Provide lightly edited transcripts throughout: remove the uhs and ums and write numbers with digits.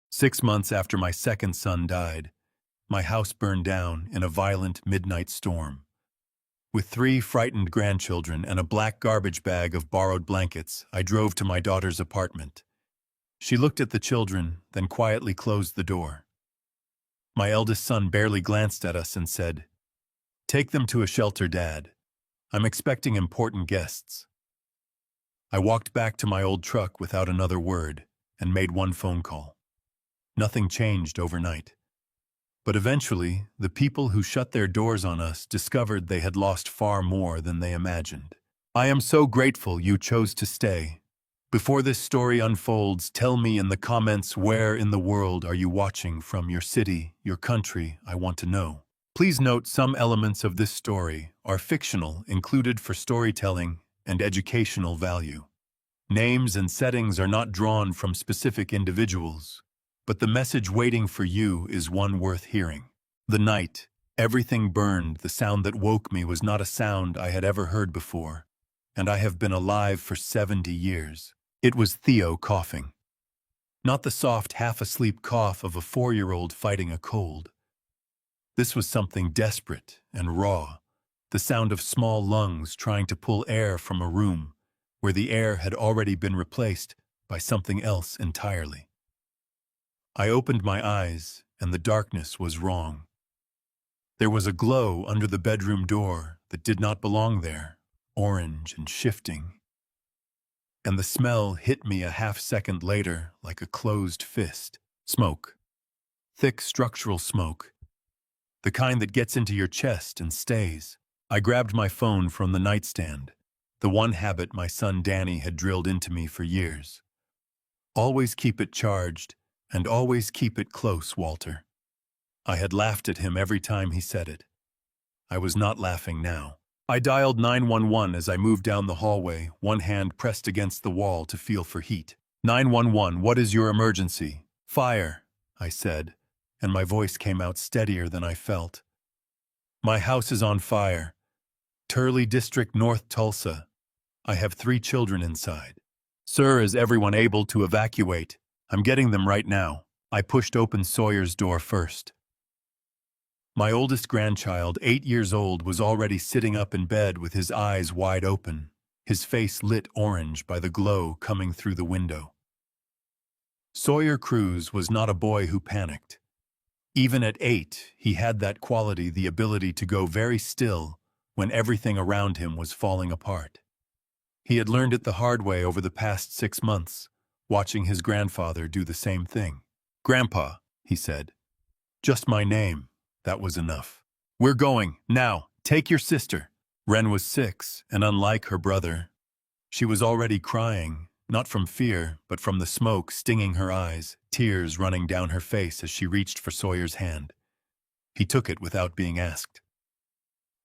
6 months after my second son died, my house burned down in a violent midnight storm. With 3 frightened grandchildren and a black garbage bag of borrowed blankets, I drove to my daughter's apartment. She looked at the children, then quietly closed the door. My eldest son barely glanced at us and said, "Take them to a shelter, Dad. I'm expecting important guests." I walked back to my old truck without another word and made one phone call. Nothing changed overnight. But eventually, the people who shut their doors on us discovered they had lost far more than they imagined. I am so grateful you chose to stay. Before this story unfolds, tell me in the comments where in the world are you watching from, your city, your country. I want to know. Please note some elements of this story are fictional, included for storytelling and educational value. Names and settings are not drawn from specific individuals, but the message waiting for you is one worth hearing. The night, everything burned. The sound that woke me was not a sound I had ever heard before, and I have been alive for 70 years. It was Theo coughing. Not the soft, half-asleep cough of a 4-year-old fighting a cold. This was something desperate and raw, the sound of small lungs trying to pull air from a room where the air had already been replaced by something else entirely. I opened my eyes, and the darkness was wrong. There was a glow under the bedroom door that did not belong there, orange and shifting. And the smell hit me a half-second later like a closed fist. Smoke. Thick structural smoke. The kind that gets into your chest and stays. I grabbed my phone from the nightstand, the one habit my son Danny had drilled into me for years. Always keep it charged, and always keep it close, Walter. I had laughed at him every time he said it. I was not laughing now. I dialed 911 as I moved down the hallway, one hand pressed against the wall to feel for heat. 911, what is your emergency? Fire, I said, and my voice came out steadier than I felt. My house is on fire. Turley District, North Tulsa. I have 3 children inside. Sir, is everyone able to evacuate? I'm getting them right now. I pushed open Sawyer's door first. My oldest grandchild, 8 years old, was already sitting up in bed with his eyes wide open, his face lit orange by the glow coming through the window. Sawyer Cruz was not a boy who panicked. Even at 8, he had that quality, the ability to go very still when everything around him was falling apart. He had learned it the hard way over the past 6 months, watching his grandfather do the same thing. Grandpa, he said. Just my name. That was enough. We're going, now, take your sister. Ren was 6, and unlike her brother, she was already crying, not from fear, but from the smoke stinging her eyes, tears running down her face as she reached for Sawyer's hand. He took it without being asked.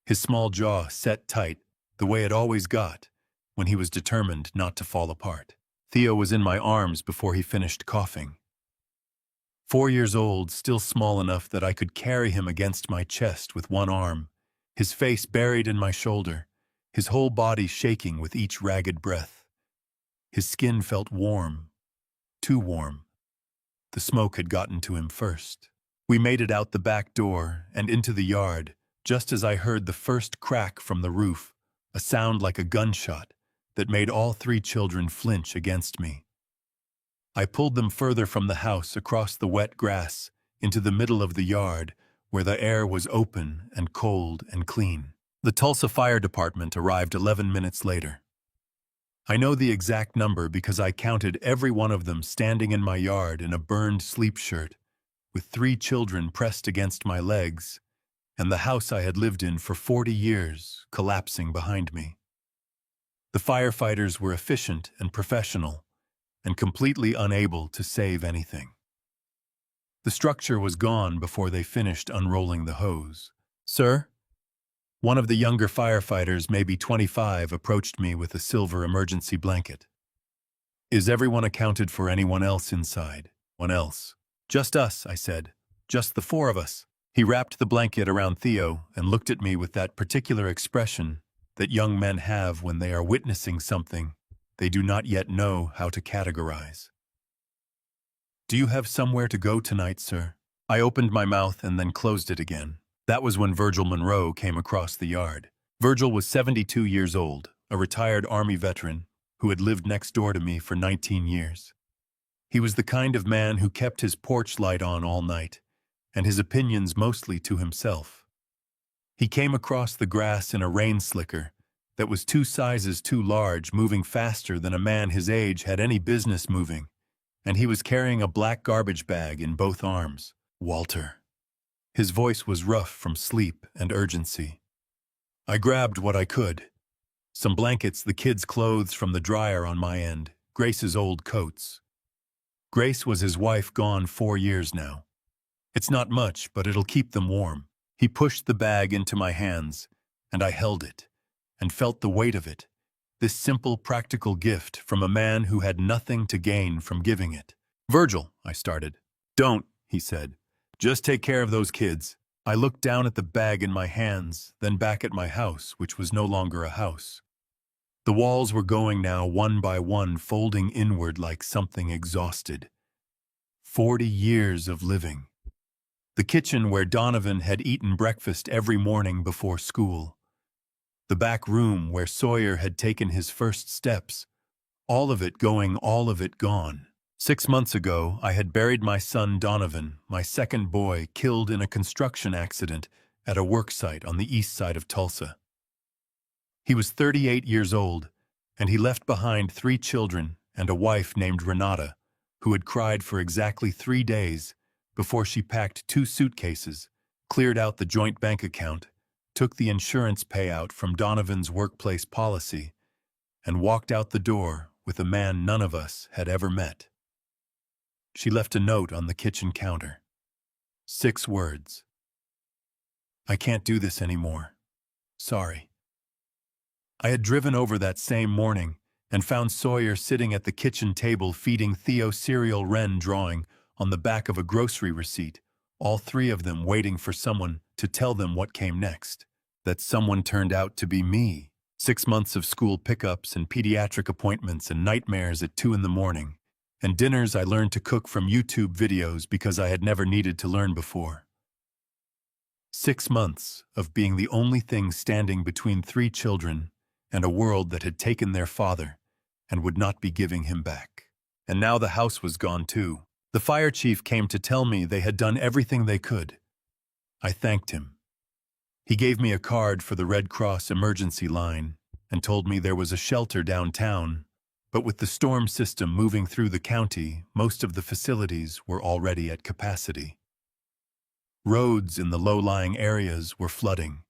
His small jaw set tight, the way it always got, when he was determined not to fall apart. Theo was in my arms before he finished coughing. 4 years old, still small enough that I could carry him against my chest with one arm, his face buried in my shoulder, his whole body shaking with each ragged breath. His skin felt warm, too warm. The smoke had gotten to him first. We made it out the back door and into the yard, just as I heard the first crack from the roof, a sound like a gunshot that made all 3 children flinch against me. I pulled them further from the house across the wet grass into the middle of the yard where the air was open and cold and clean. The Tulsa Fire Department arrived 11 minutes later. I know the exact number because I counted every one of them standing in my yard in a burned sleep shirt, with 3 children pressed against my legs, and the house I had lived in for 40 years collapsing behind me. The firefighters were efficient and professional, and completely unable to save anything. The structure was gone before they finished unrolling the hose. Sir? One of the younger firefighters, maybe 25, approached me with a silver emergency blanket. Is everyone accounted for? Anyone else inside? One else. Just us, I said. Just the 4 of us. He wrapped the blanket around Theo and looked at me with that particular expression that young men have when they are witnessing something they do not yet know how to categorize. "Do you have somewhere to go tonight, sir?" I opened my mouth and then closed it again. That was when Virgil Monroe came across the yard. Virgil was 72 years old, a retired Army veteran who had lived next door to me for 19 years. He was the kind of man who kept his porch light on all night, and his opinions mostly to himself. He came across the grass in a rain slicker that was 2 sizes too large, moving faster than a man his age had any business moving, and he was carrying a black garbage bag in both arms. "Walter." His voice was rough from sleep and urgency. I grabbed what I could. Some blankets, the kids' clothes from the dryer on my end, Grace's old coats. Grace was his wife, gone 4 years now. "It's not much, but it'll keep them warm." He pushed the bag into my hands, and I held it, and felt the weight of it, this simple, practical gift from a man who had nothing to gain from giving it. "Virgil," I started. "Don't," he said. "Just take care of those kids." I looked down at the bag in my hands, then back at my house, which was no longer a house. The walls were going now one by one, folding inward like something exhausted. 40 years of living. The kitchen where Donovan had eaten breakfast every morning before school. The back room where Sawyer had taken his first steps. All of it going, all of it gone. 6 months ago, I had buried my son Donovan, my second boy, killed in a construction accident at a work site on the east side of Tulsa. He was 38 years old, and he left behind 3 children and a wife named Renata, who had cried for exactly 3 days before she packed 2 suitcases, cleared out the joint bank account, took the insurance payout from Donovan's workplace policy, and walked out the door with a man none of us had ever met. She left a note on the kitchen counter. 6 words. "I can't do this anymore. Sorry." I had driven over that same morning and found Sawyer sitting at the kitchen table feeding Theo cereal, Ren drawing on the back of a grocery receipt, all 3 of them waiting for someone to tell them what came next. That someone turned out to be me. 6 months of school pickups and pediatric appointments and nightmares at 2 in the morning, and dinners I learned to cook from YouTube videos because I had never needed to learn before. 6 months of being the only thing standing between 3 children and a world that had taken their father and would not be giving him back. And now the house was gone too. The fire chief came to tell me they had done everything they could. I thanked him. He gave me a card for the Red Cross emergency line and told me there was a shelter downtown, but with the storm system moving through the county, most of the facilities were already at capacity. Roads in the low-lying areas were flooding.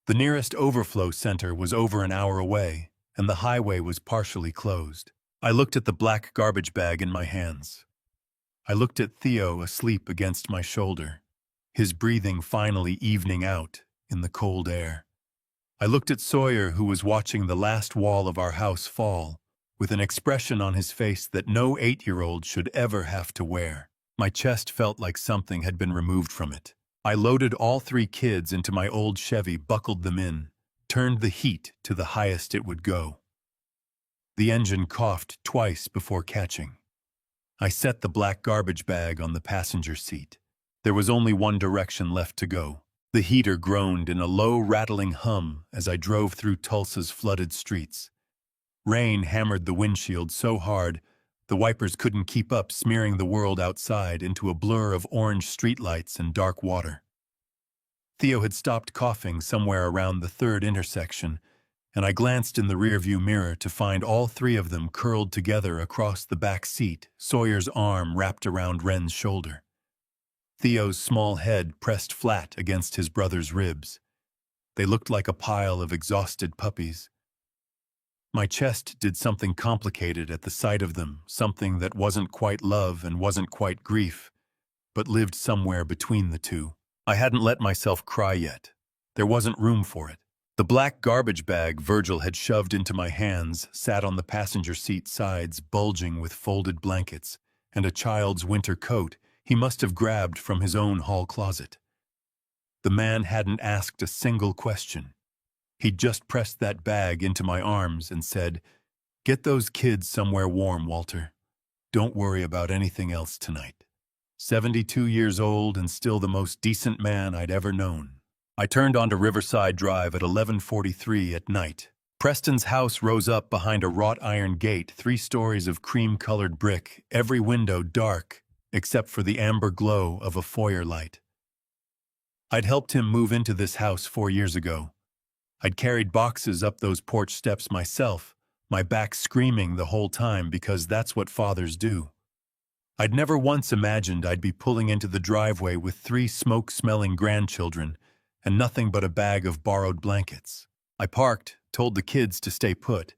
The nearest overflow center was over an hour away, and the highway was partially closed. I looked at the black garbage bag in my hands. I looked at Theo asleep against my shoulder, his breathing finally evening out in the cold air. I looked at Sawyer, who was watching the last wall of our house fall, with an expression on his face that no 8-year-old should ever have to wear. My chest felt like something had been removed from it. I loaded all 3 kids into my old Chevy, buckled them in, turned the heat to the highest it would go. The engine coughed twice before catching. I set the black garbage bag on the passenger seat. There was only one direction left to go. The heater groaned in a low, rattling hum as I drove through Tulsa's flooded streets. Rain hammered the windshield so hard the wipers couldn't keep up, smearing the world outside into a blur of orange streetlights and dark water. Theo had stopped coughing somewhere around the 3rd intersection, and I glanced in the rearview mirror to find all 3 of them curled together across the back seat, Sawyer's arm wrapped around Ren's shoulder. Theo's small head pressed flat against his brother's ribs. They looked like a pile of exhausted puppies. My chest did something complicated at the sight of them, something that wasn't quite love and wasn't quite grief, but lived somewhere between the two. I hadn't let myself cry yet. There wasn't room for it. The black garbage bag Virgil had shoved into my hands sat on the passenger seat sides, bulging with folded blankets and a child's winter coat he must have grabbed from his own hall closet. The man hadn't asked a single question. He'd just pressed that bag into my arms and said, "Get those kids somewhere warm, Walter. Don't worry about anything else tonight. 72 years old and still the most decent man I'd ever known. I turned onto Riverside Drive at 11:43 at night. Preston's house rose up behind a wrought iron gate, 3 stories of cream-colored brick, every window dark, except for the amber glow of a foyer light. I'd helped him move into this house 4 years ago. I'd carried boxes up those porch steps myself, my back screaming the whole time because that's what fathers do. I'd never once imagined I'd be pulling into the driveway with 3 smoke-smelling grandchildren and nothing but a bag of borrowed blankets. I parked, told the kids to stay put,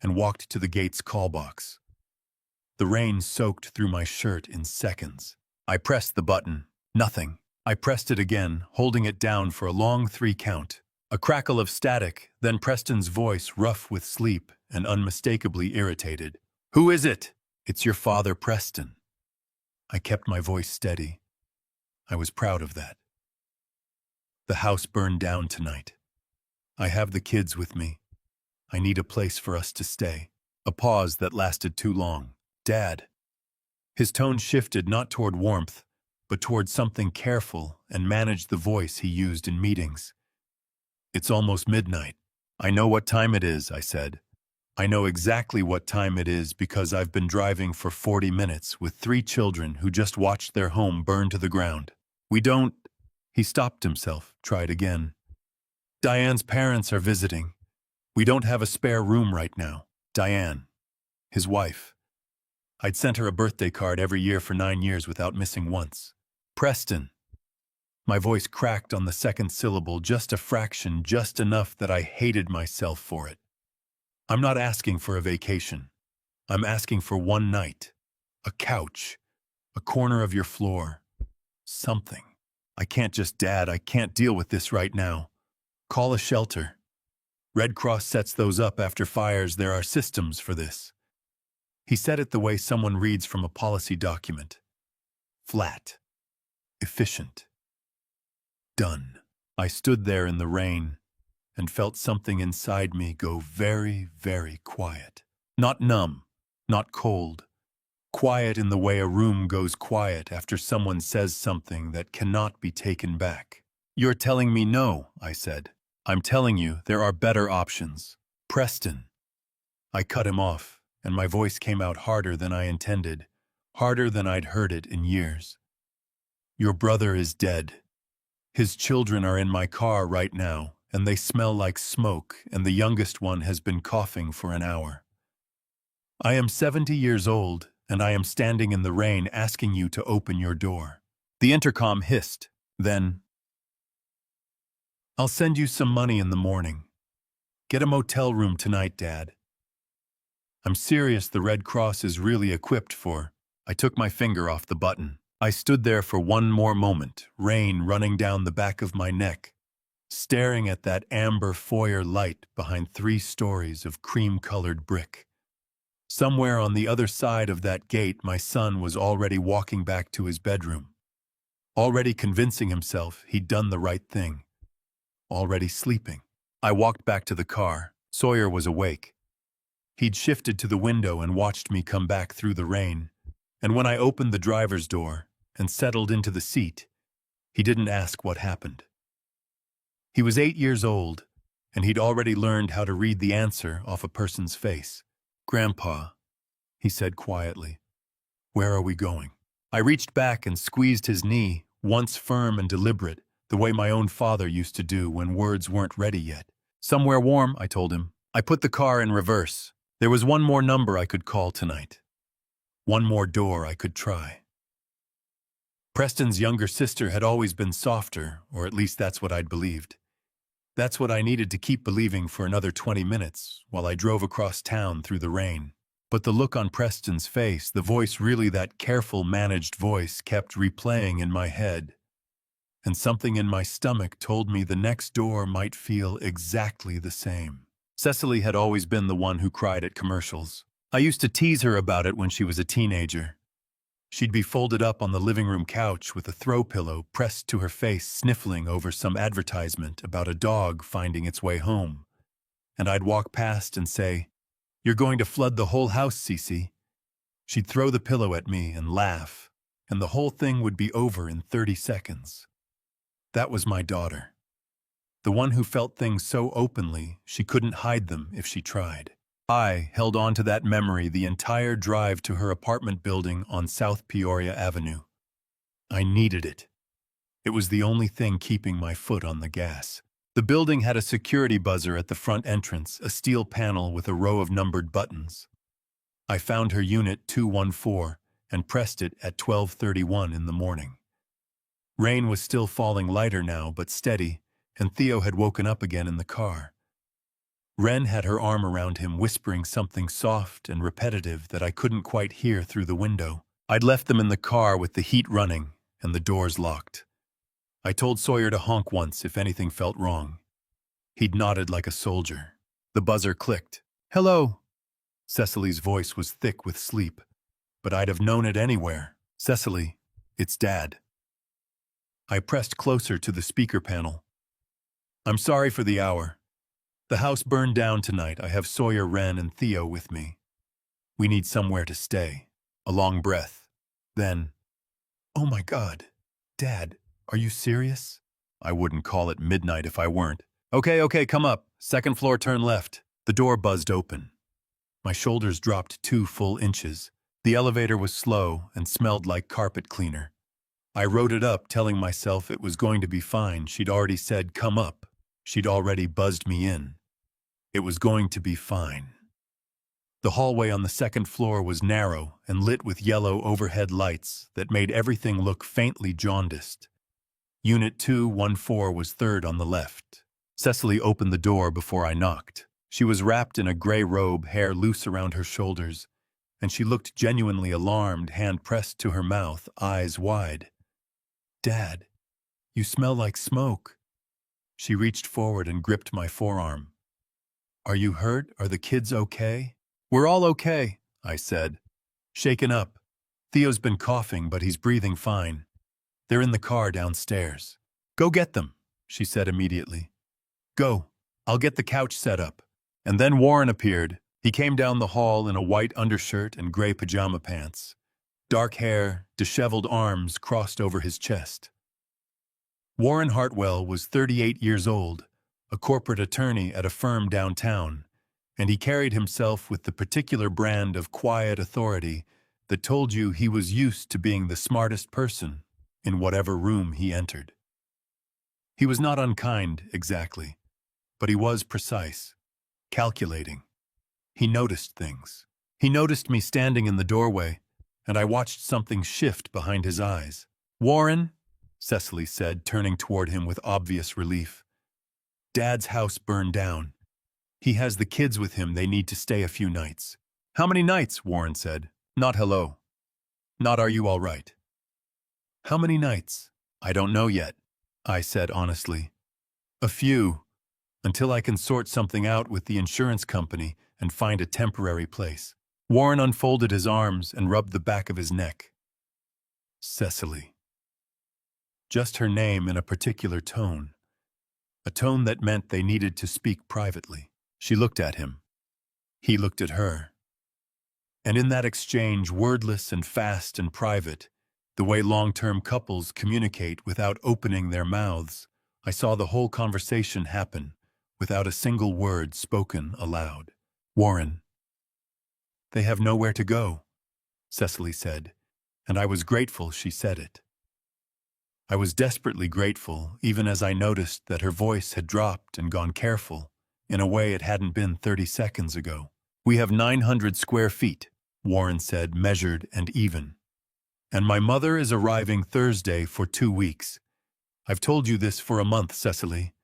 and walked to the gate's call box. The rain soaked through my shirt in seconds. I pressed the button. Nothing. I pressed it again, holding it down for a long 3 count. A crackle of static, then Preston's voice rough with sleep and unmistakably irritated. "Who is it?" "It's your father, Preston." I kept my voice steady. I was proud of that. "The house burned down tonight. I have the kids with me. I need a place for us to stay." A pause that lasted too long. "Dad." His tone shifted not toward warmth, but toward something careful and managed the voice he used in meetings. "It's almost midnight." "I know what time it is," I said. "I know exactly what time it is because I've been driving for 40 minutes with 3 children who just watched their home burn to the ground. We don't—" He stopped himself, tried again. "Diane's parents are visiting. We don't have a spare room right now." Diane. His wife. I'd sent her a birthday card every year for 9 years without missing once. "Preston." My voice cracked on the second syllable, just a fraction, just enough that I hated myself for it. "I'm not asking for a vacation. I'm asking for one night. A couch. A corner of your floor. Something. I can't just, Dad, I can't deal with this right now. Call a shelter. Red Cross sets those up after fires. There are systems for this." He said it the way someone reads from a policy document. Flat. Efficient. Done. I stood there in the rain and felt something inside me go very, very quiet. Not numb, not cold. Quiet in the way a room goes quiet after someone says something that cannot be taken back. "You're telling me no," I said. "I'm telling you there are better options." "Preston." I cut him off, and my voice came out harder than I intended, harder than I'd heard it in years. "Your brother is dead. His children are in my car right now, and they smell like smoke, and the youngest one has been coughing for an hour. I am 70 years old, and I am standing in the rain asking you to open your door." The intercom hissed. Then, "I'll send you some money in the morning. Get a motel room tonight, Dad." I'm serious, the Red Cross is really equipped for. I took my finger off the button. I stood there for one more moment, rain running down the back of my neck, staring at that amber foyer light behind 3 stories of cream-colored brick. Somewhere on the other side of that gate, my son was already walking back to his bedroom, already convincing himself he'd done the right thing, already sleeping. I walked back to the car. Sawyer was awake. He'd shifted to the window and watched me come back through the rain, and when I opened the driver's door and settled into the seat, he didn't ask what happened. He was 8 years old, and he'd already learned how to read the answer off a person's face. "Grandpa," he said quietly, "where are we going?" I reached back and squeezed his knee, once firm and deliberate, the way my own father used to do when words weren't ready yet. "Somewhere warm," I told him. I put the car in reverse. There was one more number I could call tonight. One more door I could try. Preston's younger sister had always been softer, or at least that's what I'd believed. That's what I needed to keep believing for another 20 minutes while I drove across town through the rain. But the look on Preston's face, the voice, really that careful, managed voice, kept replaying in my head. And something in my stomach told me the next door might feel exactly the same. Cecily had always been the one who cried at commercials. I used to tease her about it when she was a teenager. She'd be folded up on the living room couch with a throw pillow pressed to her face, sniffling over some advertisement about a dog finding its way home. And I'd walk past and say, "You're going to flood the whole house, Cece." She'd throw the pillow at me and laugh, and the whole thing would be over in 30 seconds. That was my daughter. The one who felt things so openly she couldn't hide them if she tried. I held on to that memory the entire drive to her apartment building on South Peoria Avenue. I needed it. It was the only thing keeping my foot on the gas. The building had a security buzzer at the front entrance, a steel panel with a row of numbered buttons. I found her unit 214 and pressed it at 12:31 in the morning. Rain was still falling lighter now, but steady, and Theo had woken up again in the car. Wren had her arm around him, whispering something soft and repetitive that I couldn't quite hear through the window. I'd left them in the car with the heat running and the doors locked. I told Sawyer to honk once if anything felt wrong. He'd nodded like a soldier. The buzzer clicked. "Hello." Cecily's voice was thick with sleep, but I'd have known it anywhere. "Cecily, it's Dad." I pressed closer to the speaker panel. "I'm sorry for the hour. The house burned down tonight. I have Sawyer, Wren, and Theo with me. We need somewhere to stay." A long breath. Then, "Oh my God, Dad, are you serious?" I wouldn't call it midnight if I weren't. Okay, come up. Second floor, turn left." The door buzzed open. My shoulders dropped 2 full inches. The elevator was slow and smelled like carpet cleaner. I wrote it up, telling myself it was going to be fine. She'd already said, "Come up." She'd already buzzed me in. It was going to be fine. The hallway on the second floor was narrow and lit with yellow overhead lights that made everything look faintly jaundiced. Unit 214 was third on the left. Cecily opened the door before I knocked. She was wrapped in a gray robe, hair loose around her shoulders, and she looked genuinely alarmed, hand pressed to her mouth, eyes wide. "Dad, you smell like smoke." She reached forward and gripped my forearm. "Are you hurt? Are the kids okay?" "We're all okay," I said. "Shaken up. Theo's been coughing, but he's breathing fine. They're in the car downstairs." "Go get them," she said immediately. "Go. I'll get the couch set up." And then Warren appeared. He came down the hall in a white undershirt and gray pajama pants. Dark hair, disheveled arms crossed over his chest. Warren Hartwell was 38 years old, a corporate attorney at a firm downtown, and he carried himself with the particular brand of quiet authority that told you he was used to being the smartest person in whatever room he entered. He was not unkind, exactly, but he was precise, calculating. He noticed things. He noticed me standing in the doorway, and I watched something shift behind his eyes. "Warren," Cecily said, turning toward him with obvious relief. "Dad's house burned down. He has the kids with him. They need to stay a few nights." "How many nights?" Warren said. Not hello. Not are you all right. "How many nights?" "I don't know yet," I said honestly. "A few, until I can sort something out with the insurance company and find a temporary place." Warren unfolded his arms and rubbed the back of his neck. Cecily. Just her name in a particular tone. A tone that meant they needed to speak privately. She looked at him. He looked at her. And in that exchange, wordless and fast and private, the way long-term couples communicate without opening their mouths, I saw the whole conversation happen without a single word spoken aloud. "Warren." "They have nowhere to go," Cecily said, and I was grateful she said it. I was desperately grateful, even as I noticed that her voice had dropped and gone careful, in a way it hadn't been 30 seconds ago. "We have 900 square feet, Warren said, measured and even. "And my mother is arriving Thursday for 2 weeks. I've told you this for a month, Cecily.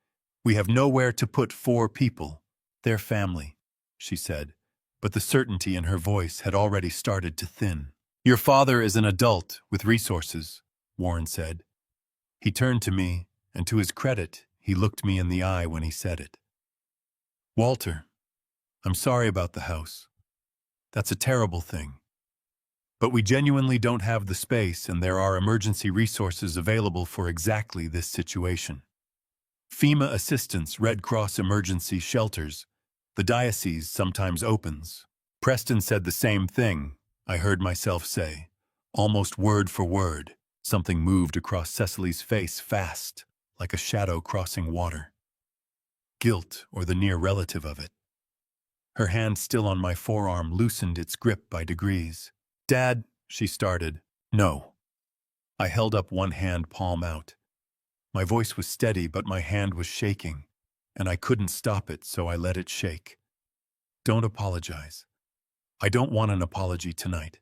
We have nowhere to put 4 people. Their family," she said, but the certainty in her voice had already started to thin. "Your father is an adult with resources," Warren said. He turned to me, and to his credit, he looked me in the eye when he said it. "Walter, I'm sorry about the house. That's a terrible thing. But we genuinely don't have the space, and there are emergency resources available for exactly this situation. FEMA assistance, Red Cross emergency shelters. The diocese sometimes opens." Preston said the same thing, I heard myself say, almost word for word. Something moved across Cecily's face fast, like a shadow crossing water. Guilt, or the near relative of it. Her hand still on my forearm loosened its grip by degrees. "Dad," she started. "No." I held up one hand, palm out. My voice was steady, but my hand was shaking, and I couldn't stop it, so I let it shake. "Don't apologize. I don't want an apology tonight.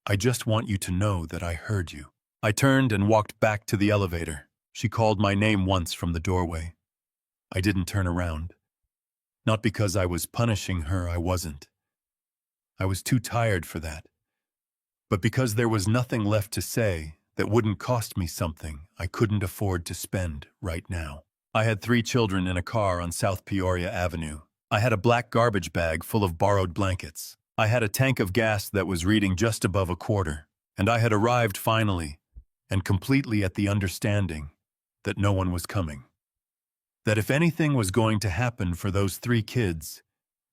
I just want you to know that I heard you." I turned and walked back to the elevator. She called my name once from the doorway. I didn't turn around. Not because I was punishing her, I wasn't. I was too tired for that. But because there was nothing left to say that wouldn't cost me something I couldn't afford to spend right now. I had 3 children in a car on South Peoria Avenue. I had a black garbage bag full of borrowed blankets. I had a tank of gas that was reading just above a quarter. And I had arrived finally, and completely at the understanding that no one was coming. That if anything was going to happen for those 3 kids,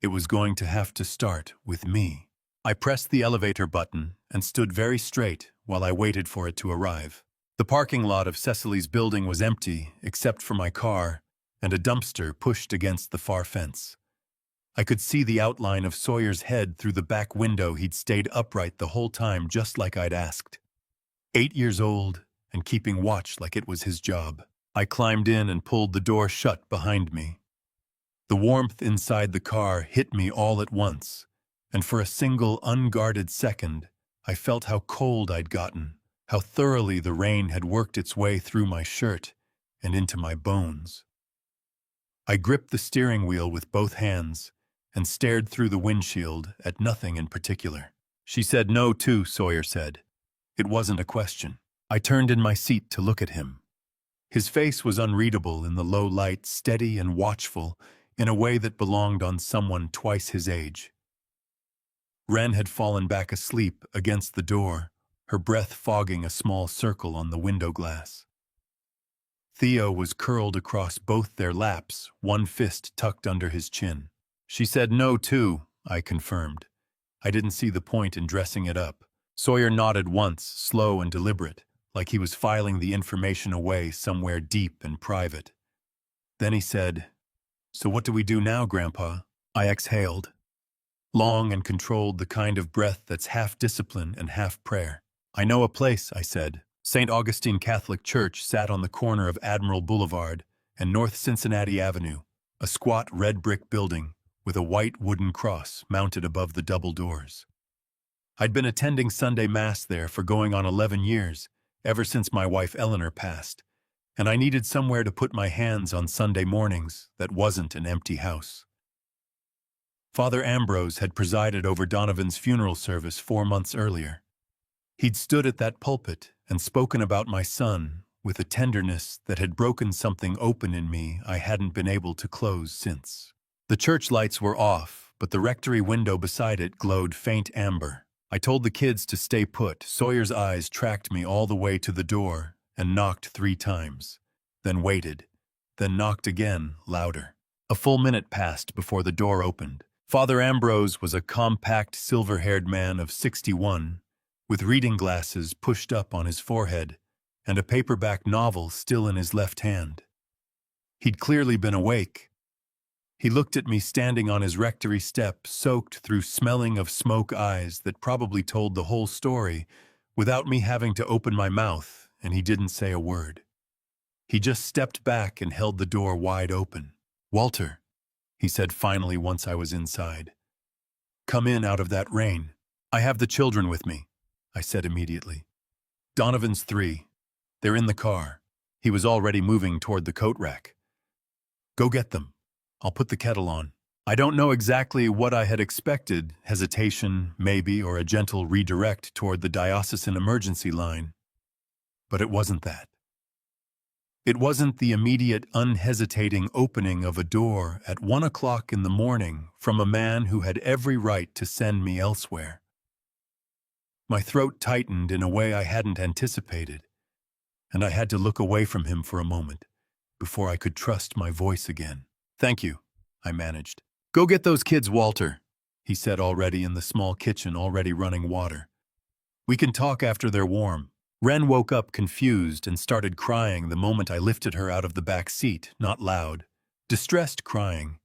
it was going to have to start with me. I pressed the elevator button and stood very straight while I waited for it to arrive. The parking lot of Cecily's building was empty except for my car and a dumpster pushed against the far fence. I could see the outline of Sawyer's head through the back window. He'd stayed upright the whole time, just like I'd asked. 8 years old and keeping watch like it was his job. I climbed in and pulled the door shut behind me. The warmth inside the car hit me all at once, and for a single unguarded second, I felt how cold I'd gotten, how thoroughly the rain had worked its way through my shirt and into my bones. I gripped the steering wheel with both hands and stared through the windshield at nothing in particular. "She said no too," Sawyer said. It wasn't a question. I turned in my seat to look at him. His face was unreadable in the low light, steady and watchful in a way that belonged on someone twice his age. Wren had fallen back asleep against the door, her breath fogging a small circle on the window glass. Theo was curled across both their laps, one fist tucked under his chin. "She said no, too," I confirmed. I didn't see the point in dressing it up. Sawyer nodded once, slow and deliberate, like he was filing the information away somewhere deep and private. Then he said, "So what do we do now, Grandpa?" I exhaled. Long and controlled, the kind of breath that's half discipline and half prayer. "I know a place," I said. St. Augustine Catholic Church sat on the corner of Admiral Boulevard and North Cincinnati Avenue, a squat red brick building with a white wooden cross mounted above the double doors. I'd been attending Sunday Mass there for going on 11 years, ever since my wife Eleanor passed, and I needed somewhere to put my hands on Sunday mornings that wasn't an empty house. Father Ambrose had presided over Donovan's funeral service 4 months earlier. He'd stood at that pulpit and spoken about my son with a tenderness that had broken something open in me I hadn't been able to close since. The church lights were off, but the rectory window beside it glowed faint amber. I told the kids to stay put. Sawyer's eyes tracked me all the way to the door and knocked 3 times, then waited, then knocked again, louder. A full minute passed before the door opened. Father Ambrose was a compact, silver-haired man of 61, with reading glasses pushed up on his forehead and a paperback novel still in his left hand. He'd clearly been awake. He looked at me standing on his rectory step, soaked through smelling of smoke eyes that probably told the whole story without me having to open my mouth, and he didn't say a word. He just stepped back and held the door wide open. "Walter," he said finally once I was inside. "Come in out of that rain." "I have the children with me," I said immediately. "Donovan's 3. They're in the car." He was already moving toward the coat rack. "Go get them. I'll put the kettle on." I don't know exactly what I had expected, hesitation, maybe, or a gentle redirect toward the diocesan emergency line. But it wasn't that. It wasn't the immediate, unhesitating opening of a door at 1 o'clock in the morning from a man who had every right to send me elsewhere. My throat tightened in a way I hadn't anticipated, and I had to look away from him for a moment before I could trust my voice again. "Thank you," I managed. "Go get those kids, Walter," he said already in the small kitchen, already running water. We can talk after they're warm. Ren woke up confused and started crying the moment I lifted her out of the back seat, not loud, distressed crying,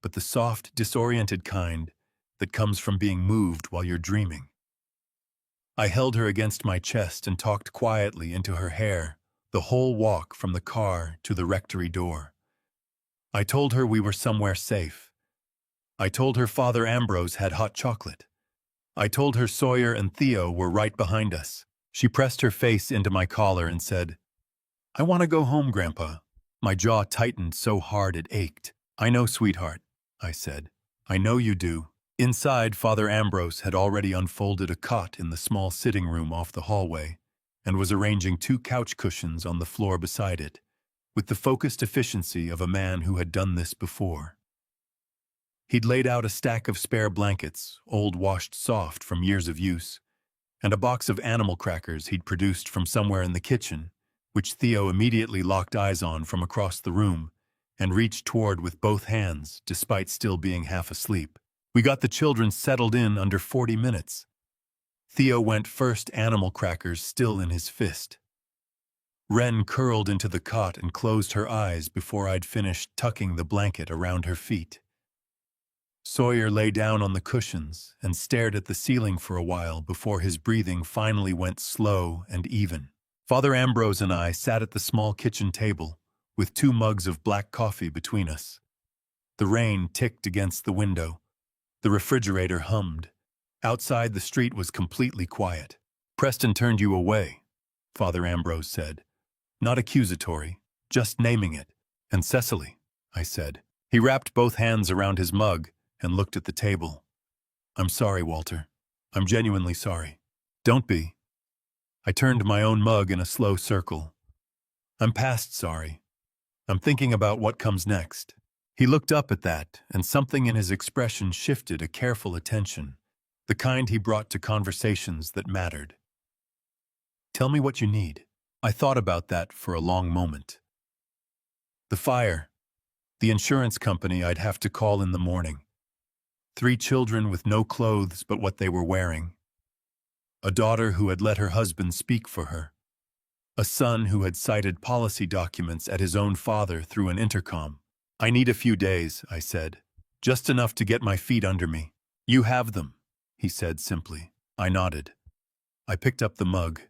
but the soft, disoriented kind that comes from being moved while you're dreaming. I held her against my chest and talked quietly into her hair, the whole walk from the car to the rectory door. I told her we were somewhere safe. I told her Father Ambrose had hot chocolate. I told her Sawyer and Theo were right behind us. She pressed her face into my collar and said, "I want to go home, Grandpa." My jaw tightened so hard it ached. "I know, sweetheart," I said. "I know you do." Inside, Father Ambrose had already unfolded a cot in the small sitting room off the hallway and was arranging 2 couch cushions on the floor beside it, with the focused efficiency of a man who had done this before. He'd laid out a stack of spare blankets, old washed soft from years of use, and a box of animal crackers he'd produced from somewhere in the kitchen, which Theo immediately locked eyes on from across the room and reached toward with both hands, despite still being half asleep. We got the children settled in under 40 minutes. Theo went first, animal crackers still in his fist. Ren curled into the cot and closed her eyes before I'd finished tucking the blanket around her feet. Sawyer lay down on the cushions and stared at the ceiling for a while before his breathing finally went slow and even. Father Ambrose and I sat at the small kitchen table with 2 mugs of black coffee between us. The rain ticked against the window. The refrigerator hummed. Outside, the street was completely quiet. "Preston turned you away," Father Ambrose said. Not accusatory, just naming it. "And Cecily," I said. He wrapped both hands around his mug and looked at the table. "I'm sorry, Walter. I'm genuinely sorry." "Don't be." I turned my own mug in a slow circle. "I'm past sorry. I'm thinking about what comes next." He looked up at that, and something in his expression shifted a careful attention, the kind he brought to conversations that mattered. "Tell me what you need." I thought about that for a long moment. The fire, the insurance company I'd have to call in the morning, 3 children with no clothes but what they were wearing, a daughter who had let her husband speak for her, a son who had cited policy documents at his own father through an intercom. "I need a few days," I said. "Just enough to get my feet under me." "You have them," he said simply. I nodded. I picked up the mug.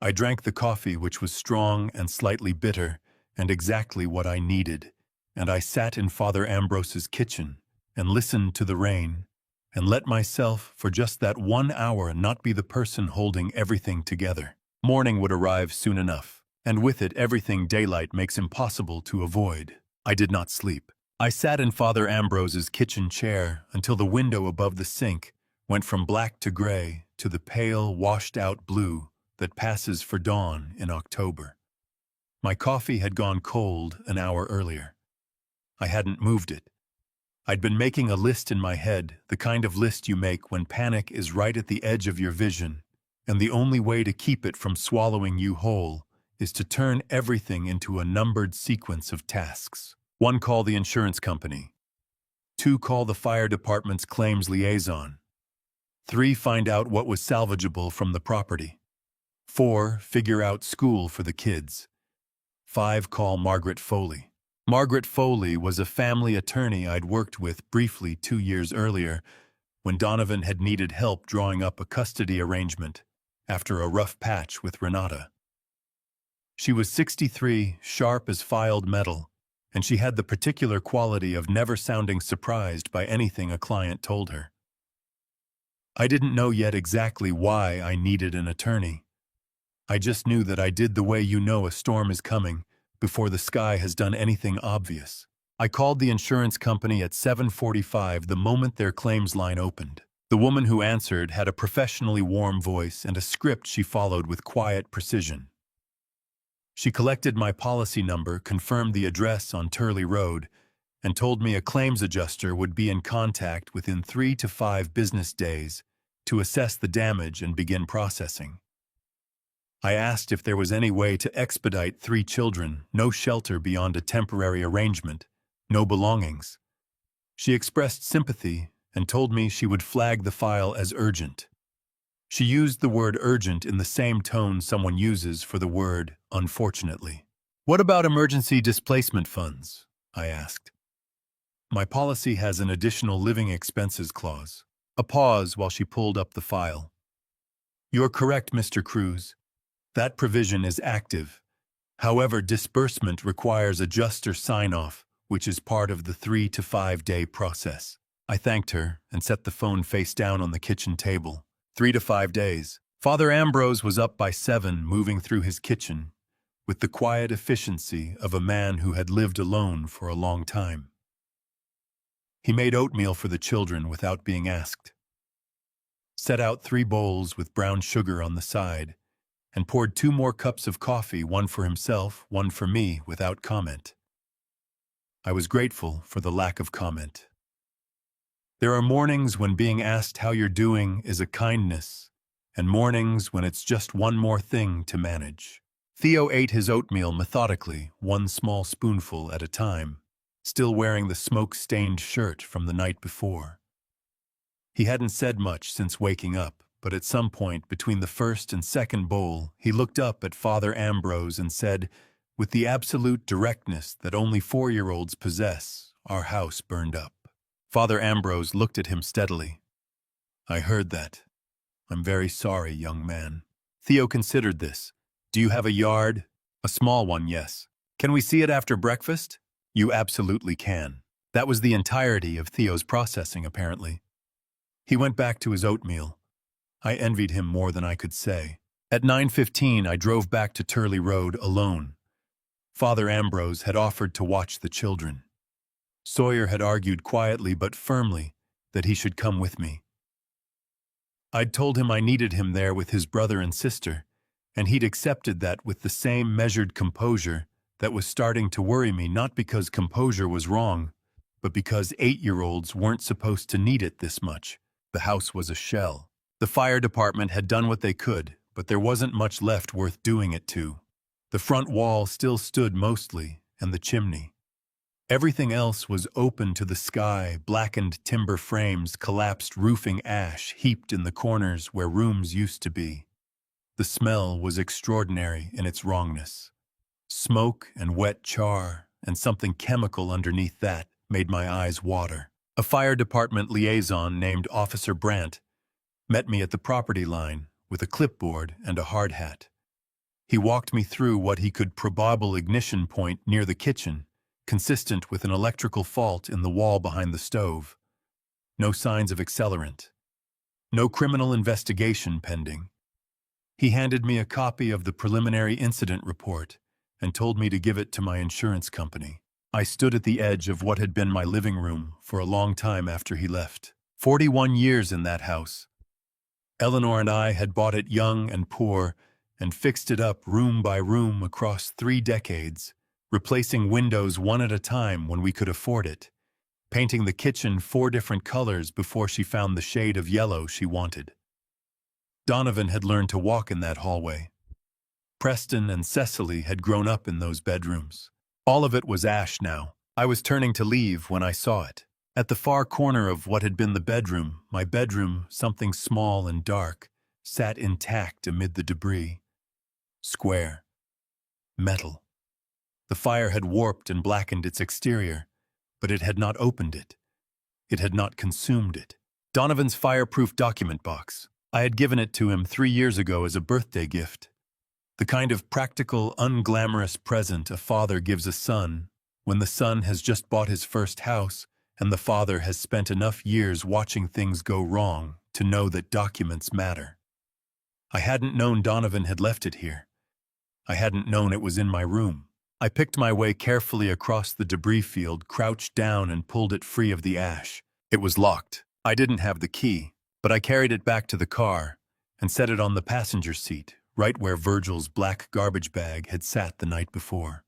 I drank the coffee, which was strong and slightly bitter, and exactly what I needed, and I sat in Father Ambrose's kitchen and listened to the rain, and let myself, for just that 1 hour, not be the person holding everything together. Morning would arrive soon enough, and with it everything daylight makes impossible to avoid. I did not sleep. I sat in Father Ambrose's kitchen chair until the window above the sink went from black to gray to the pale, washed-out blue that passes for dawn in October. My coffee had gone cold an hour earlier. I hadn't moved it. I'd been making a list in my head, the kind of list you make when panic is right at the edge of your vision, and the only way to keep it from swallowing you whole is to turn everything into a numbered sequence of tasks. 1, call the insurance company. 2, call the fire department's claims liaison. 3, find out what was salvageable from the property. 4, figure out school for the kids. 5, call Margaret Foley. Margaret Foley was a family attorney I'd worked with briefly 2 years earlier when Donovan had needed help drawing up a custody arrangement after a rough patch with Renata. She was 63, sharp as filed metal, and she had the particular quality of never sounding surprised by anything a client told her. I didn't know yet exactly why I needed an attorney. I just knew that I did the way you know a storm is coming before the sky has done anything obvious. I called the insurance company at 7:45 the moment their claims line opened. The woman who answered had a professionally warm voice and a script she followed with quiet precision. She collected my policy number, confirmed the address on Turley Road, and told me a claims adjuster would be in contact within 3 to 5 business days to assess the damage and begin processing. I asked if there was any way to expedite 3 children, no shelter beyond a temporary arrangement, no belongings. She expressed sympathy and told me she would flag the file as urgent. She used the word urgent in the same tone someone uses for the word unfortunately. "What about emergency displacement funds?" I asked. "My policy has an additional living expenses clause." A pause while she pulled up the file. "You're correct, Mr. Cruz. That provision is active. However, disbursement requires adjuster sign-off, which is part of the 3 to 5 day process." I thanked her and set the phone face down on the kitchen table. 3 to 5 days. Father Ambrose was up by 7, moving through his kitchen, with the quiet efficiency of a man who had lived alone for a long time. He made oatmeal for the children without being asked, set out 3 bowls with brown sugar on the side, and poured 2 more cups of coffee, one for himself, one for me, without comment. I was grateful for the lack of comment. There are mornings when being asked how you're doing is a kindness, and mornings when it's just one more thing to manage. Theo ate his oatmeal methodically, 1 small spoonful at a time, still wearing the smoke-stained shirt from the night before. He hadn't said much since waking up, but at some point between the first and second bowl, he looked up at Father Ambrose and said, with the absolute directness that only 4-year-olds possess, "Our house burned up." Father Ambrose looked at him steadily. "I heard that. I'm very sorry, young man." Theo considered this. "Do you have a yard?" "A small one, yes." "Can we see it after breakfast?" "You absolutely can." That was the entirety of Theo's processing, apparently. He went back to his oatmeal. I envied him more than I could say. At 9:15, I drove back to Turley Road alone. Father Ambrose had offered to watch the children. Sawyer had argued quietly but firmly that he should come with me. I'd told him I needed him there with his brother and sister, and he'd accepted that with the same measured composure that was starting to worry me, not because composure was wrong, but because 8-year-olds weren't supposed to need it this much. The house was a shell. The fire department had done what they could, but there wasn't much left worth doing it to. The front wall still stood mostly, and the chimney. Everything else was open to the sky, blackened timber frames, collapsed roofing ash heaped in the corners where rooms used to be. The smell was extraordinary in its wrongness. Smoke and wet char, and something chemical underneath that, made my eyes water. A fire department liaison named Officer Brandt met me at the property line with a clipboard and a hard hat. He walked me through what he could probable ignition point near the kitchen, consistent with an electrical fault in the wall behind the stove. No signs of accelerant. No criminal investigation pending. He handed me a copy of the preliminary incident report and told me to give it to my insurance company. I stood at the edge of what had been my living room for a long time after he left. 41 years in that house. Eleanor and I had bought it young and poor and fixed it up room by room across 3 decades, replacing windows one at a time when we could afford it, painting the kitchen 4 different colors before she found the shade of yellow she wanted. Donovan had learned to walk in that hallway. Preston and Cecily had grown up in those bedrooms. All of it was ash now. I was turning to leave when I saw it. At the far corner of what had been the bedroom, my bedroom, something small and dark, sat intact amid the debris. Square. Metal. The fire had warped and blackened its exterior, but it had not opened it. It had not consumed it. Donovan's fireproof document box. I had given it to him 3 years ago as a birthday gift. The kind of practical, unglamorous present a father gives a son when the son has just bought his first house and the father has spent enough years watching things go wrong to know that documents matter. I hadn't known Donovan had left it here. I hadn't known it was in my room. I picked my way carefully across the debris field, crouched down and pulled it free of the ash. It was locked. I didn't have the key, but I carried it back to the car and set it on the passenger seat, right where Virgil's black garbage bag had sat the night before.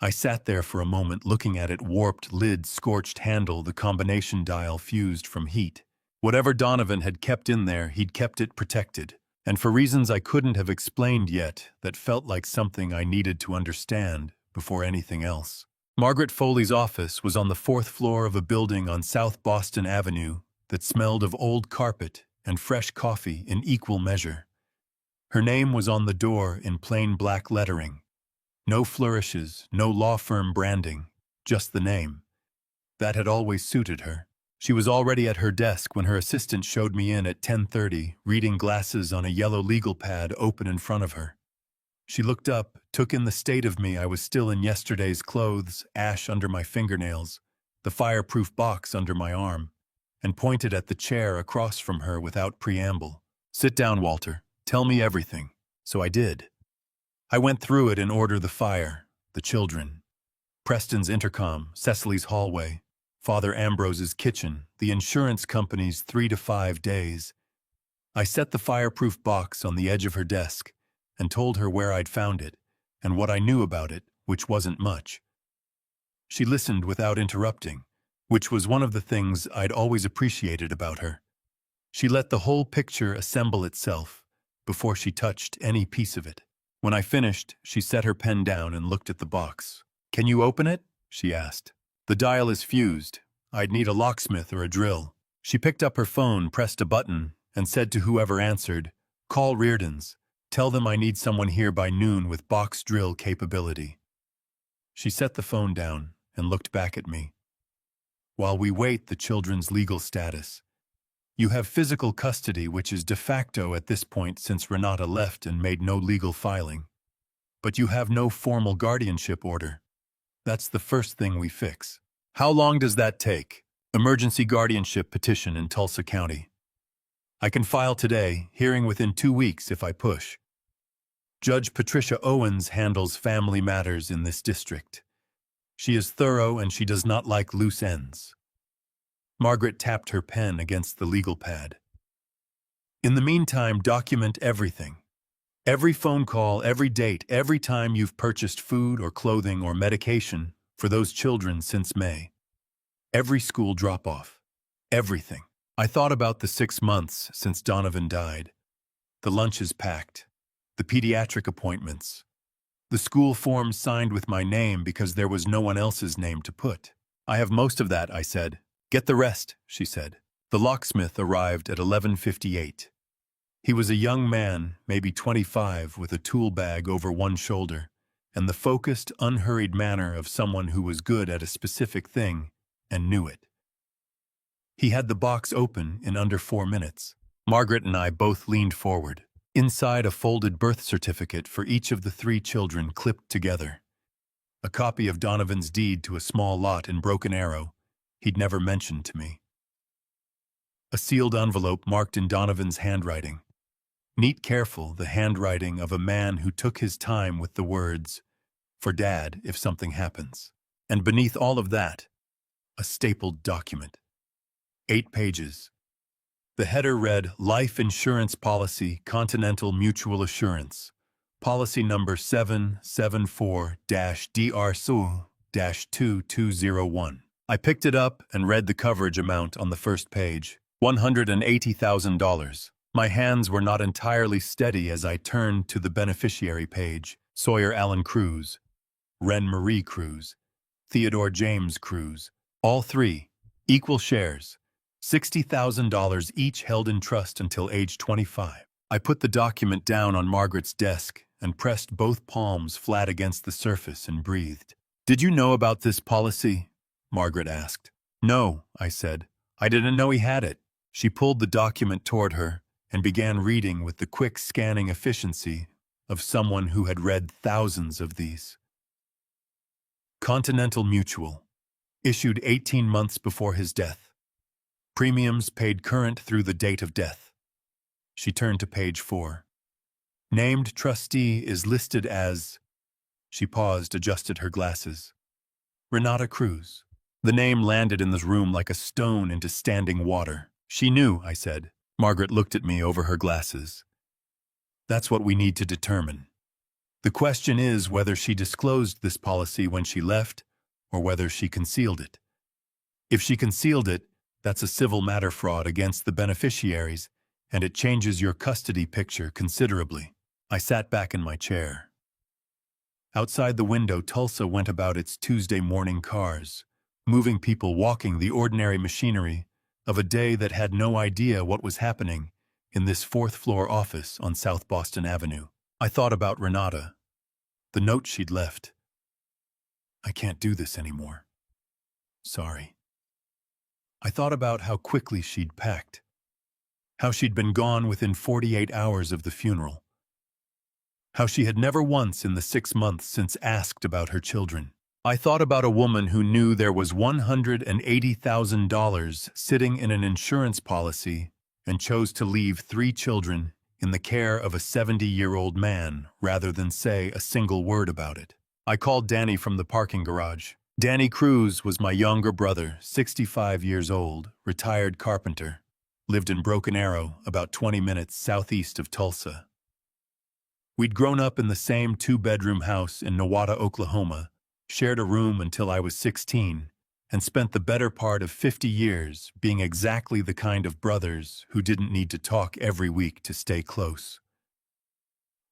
I sat there for a moment looking at it, warped lid, scorched handle, the combination dial fused from heat. Whatever Donovan had kept in there, he'd kept it protected. And for reasons I couldn't have explained yet, that felt like something I needed to understand before anything else. Margaret Foley's office was on the 4th floor of a building on South Boston Avenue that smelled of old carpet and fresh coffee in equal measure. Her name was on the door in plain black lettering. No flourishes, no law firm branding, just the name. That had always suited her. She was already at her desk when her assistant showed me in at 10:30, reading glasses on a yellow legal pad open in front of her. She looked up, took in the state of me I was still in yesterday's clothes, ash under my fingernails, the fireproof box under my arm, and pointed at the chair across from her without preamble. "Sit down, Walter. Tell me everything." So I did. I went through it in order: the fire, the children, Preston's intercom, Cecily's hallway, Father Ambrose's kitchen, the insurance company's 3 to 5 days. I set the fireproof box on the edge of her desk and told her where I'd found it and what I knew about it, which wasn't much. She listened without interrupting, which was one of the things I'd always appreciated about her. She let the whole picture assemble itself before she touched any piece of it. When I finished, she set her pen down and looked at the box. "Can you open it?" she asked. "The dial is fused. I'd need a locksmith or a drill." She picked up her phone, pressed a button, and said to whoever answered, "Call Reardon's. Tell them I need someone here by noon with box drill capability." She set the phone down and looked back at me. "While we wait the children's legal status, you have physical custody, which is de facto at this point since Renata left and made no legal filing. But you have no formal guardianship order. That's the first thing we fix." "How long does that take?" "Emergency guardianship petition in Tulsa County. I can file today, hearing within 2 weeks if I push. Judge Patricia Owens handles family matters in this district. She is thorough and she does not like loose ends." Margaret tapped her pen against the legal pad. "In the meantime, document everything. Every phone call, every date, every time you've purchased food or clothing or medication for those children since May. Every school drop-off. Everything. I thought about the 6 months since Donovan died. The lunches packed. The pediatric appointments. The school forms signed with my name because there was no one else's name to put. I have most of that," I said. "Get the rest," she said. The locksmith arrived at 11:58. He was a young man, maybe 25, with a tool bag over one shoulder, and the focused, unhurried manner of someone who was good at a specific thing and knew it. He had the box open in under 4 minutes. Margaret and I both leaned forward. Inside, a folded birth certificate for each of the 3 children clipped together. A copy of Donovan's deed to a small lot in Broken Arrow he'd never mentioned to me. A sealed envelope marked in Donovan's handwriting. Neat, careful, the handwriting of a man who took his time with the words, "For Dad, if something happens." And beneath all of that, a stapled document. 8 pages. The header read, "Life Insurance Policy, Continental Mutual Assurance. Policy number 774-DRSU-2201. I picked it up and read the coverage amount on the first page. $180,000. My hands were not entirely steady as I turned to the beneficiary page. Sawyer Allen Cruz, Ren Marie Cruz, Theodore James Cruz. All 3. Equal shares. $60,000 each, held in trust until age 25. I put the document down on Margaret's desk and pressed both palms flat against the surface and breathed. "Did you know about this policy?" Margaret asked. "No," I said. "I didn't know he had it." She pulled the document toward her and began reading with the quick scanning efficiency of someone who had read thousands of these. Continental Mutual. Issued 18 months before his death. Premiums paid current through the date of death. She turned to page 4. Named trustee is listed as... She paused, adjusted her glasses. Renata Cruz. The name landed in this room like a stone into standing water. "She knew," I said. Margaret looked at me over her glasses. "That's what we need to determine. The question is whether she disclosed this policy when she left, or whether she concealed it. If she concealed it, that's a civil matter fraud against the beneficiaries, and it changes your custody picture considerably." I sat back in my chair. Outside the window, Tulsa went about its Tuesday morning cars, moving people, walking the ordinary machinery of a day that had no idea what was happening in this fourth-floor office on South Boston Avenue. I thought about Renata, the note she'd left. I can't do this anymore. Sorry. I thought about how quickly she'd packed, how she'd been gone within 48 hours of the funeral, how she had never once in the 6 months since asked about her children. I thought about a woman who knew there was $180,000 sitting in an insurance policy and chose to leave 3 children in the care of a 70-year-old man rather than say a single word about it. I called Danny from the parking garage. Danny Cruz was my younger brother, 65 years old, retired carpenter, lived in Broken Arrow, about 20 minutes southeast of Tulsa. We'd grown up in the same 2-bedroom house in Nowata, Oklahoma, shared a room until I was 16, and spent the better part of 50 years being exactly the kind of brothers who didn't need to talk every week to stay close.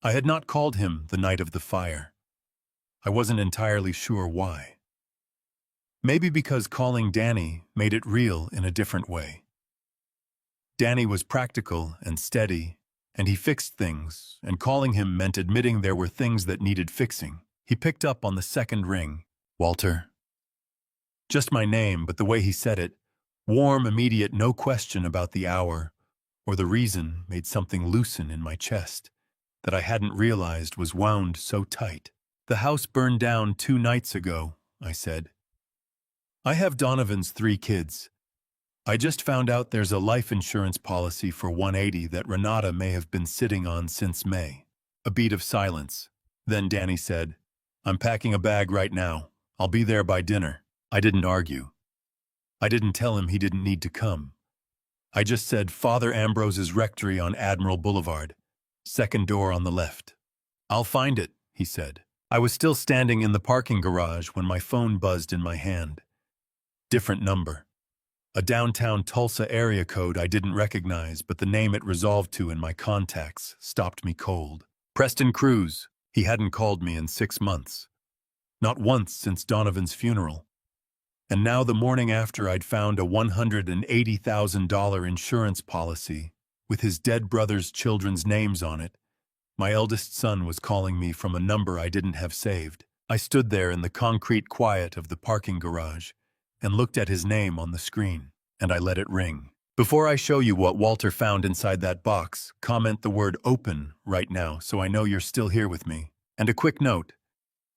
I had not called him the night of the fire. I wasn't entirely sure why. Maybe because calling Danny made it real in a different way. Danny was practical and steady, and he fixed things, and calling him meant admitting there were things that needed fixing. He picked up on the second ring. Walter. Just my name, but the way he said it, warm, immediate, no question about the hour or the reason, made something loosen in my chest that I hadn't realized was wound so tight. The house burned down 2 nights ago, I said. I have Donovan's 3 kids. I just found out there's a life insurance policy for 180 that Renata may have been sitting on since May. A beat of silence. Then Danny said, I'm packing a bag right now. I'll be there by dinner. I didn't argue. I didn't tell him he didn't need to come. I just said Father Ambrose's rectory on Admiral Boulevard, second door on the left. I'll find it, he said. I was still standing in the parking garage when my phone buzzed in my hand. Different number. A downtown Tulsa area code I didn't recognize, but the name it resolved to in my contacts stopped me cold. Preston Cruz. He hadn't called me in 6 months. Not once since Donovan's funeral. And now the morning after I'd found a $180,000 insurance policy with his dead brother's children's names on it, my eldest son was calling me from a number I didn't have saved. I stood there in the concrete quiet of the parking garage and looked at his name on the screen, and I let it ring. Before I show you what Walter found inside that box, comment the word open right now so I know you're still here with me. And a quick note,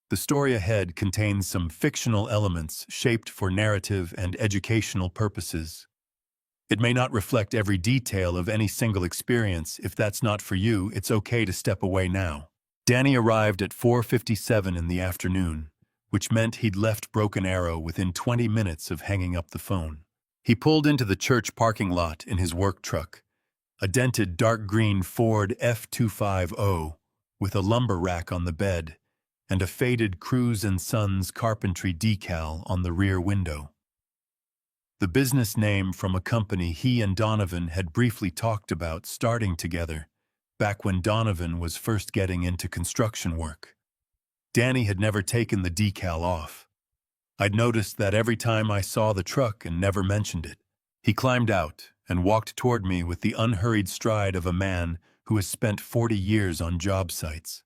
the story ahead contains some fictional elements shaped for narrative and educational purposes. It may not reflect every detail of any single experience. If that's not for you, it's okay to step away now. Danny arrived at 4:57 in the afternoon, which meant he'd left Broken Arrow within 20 minutes of hanging up the phone. He pulled into the church parking lot in his work truck, a dented dark green Ford F250 with a lumber rack on the bed and a faded Cruz & Sons carpentry decal on the rear window. The business name from a company he and Donovan had briefly talked about starting together back when Donovan was first getting into construction work. Danny had never taken the decal off. I'd noticed that every time I saw the truck and never mentioned it. He climbed out and walked toward me with the unhurried stride of a man who has spent 40 years on job sites.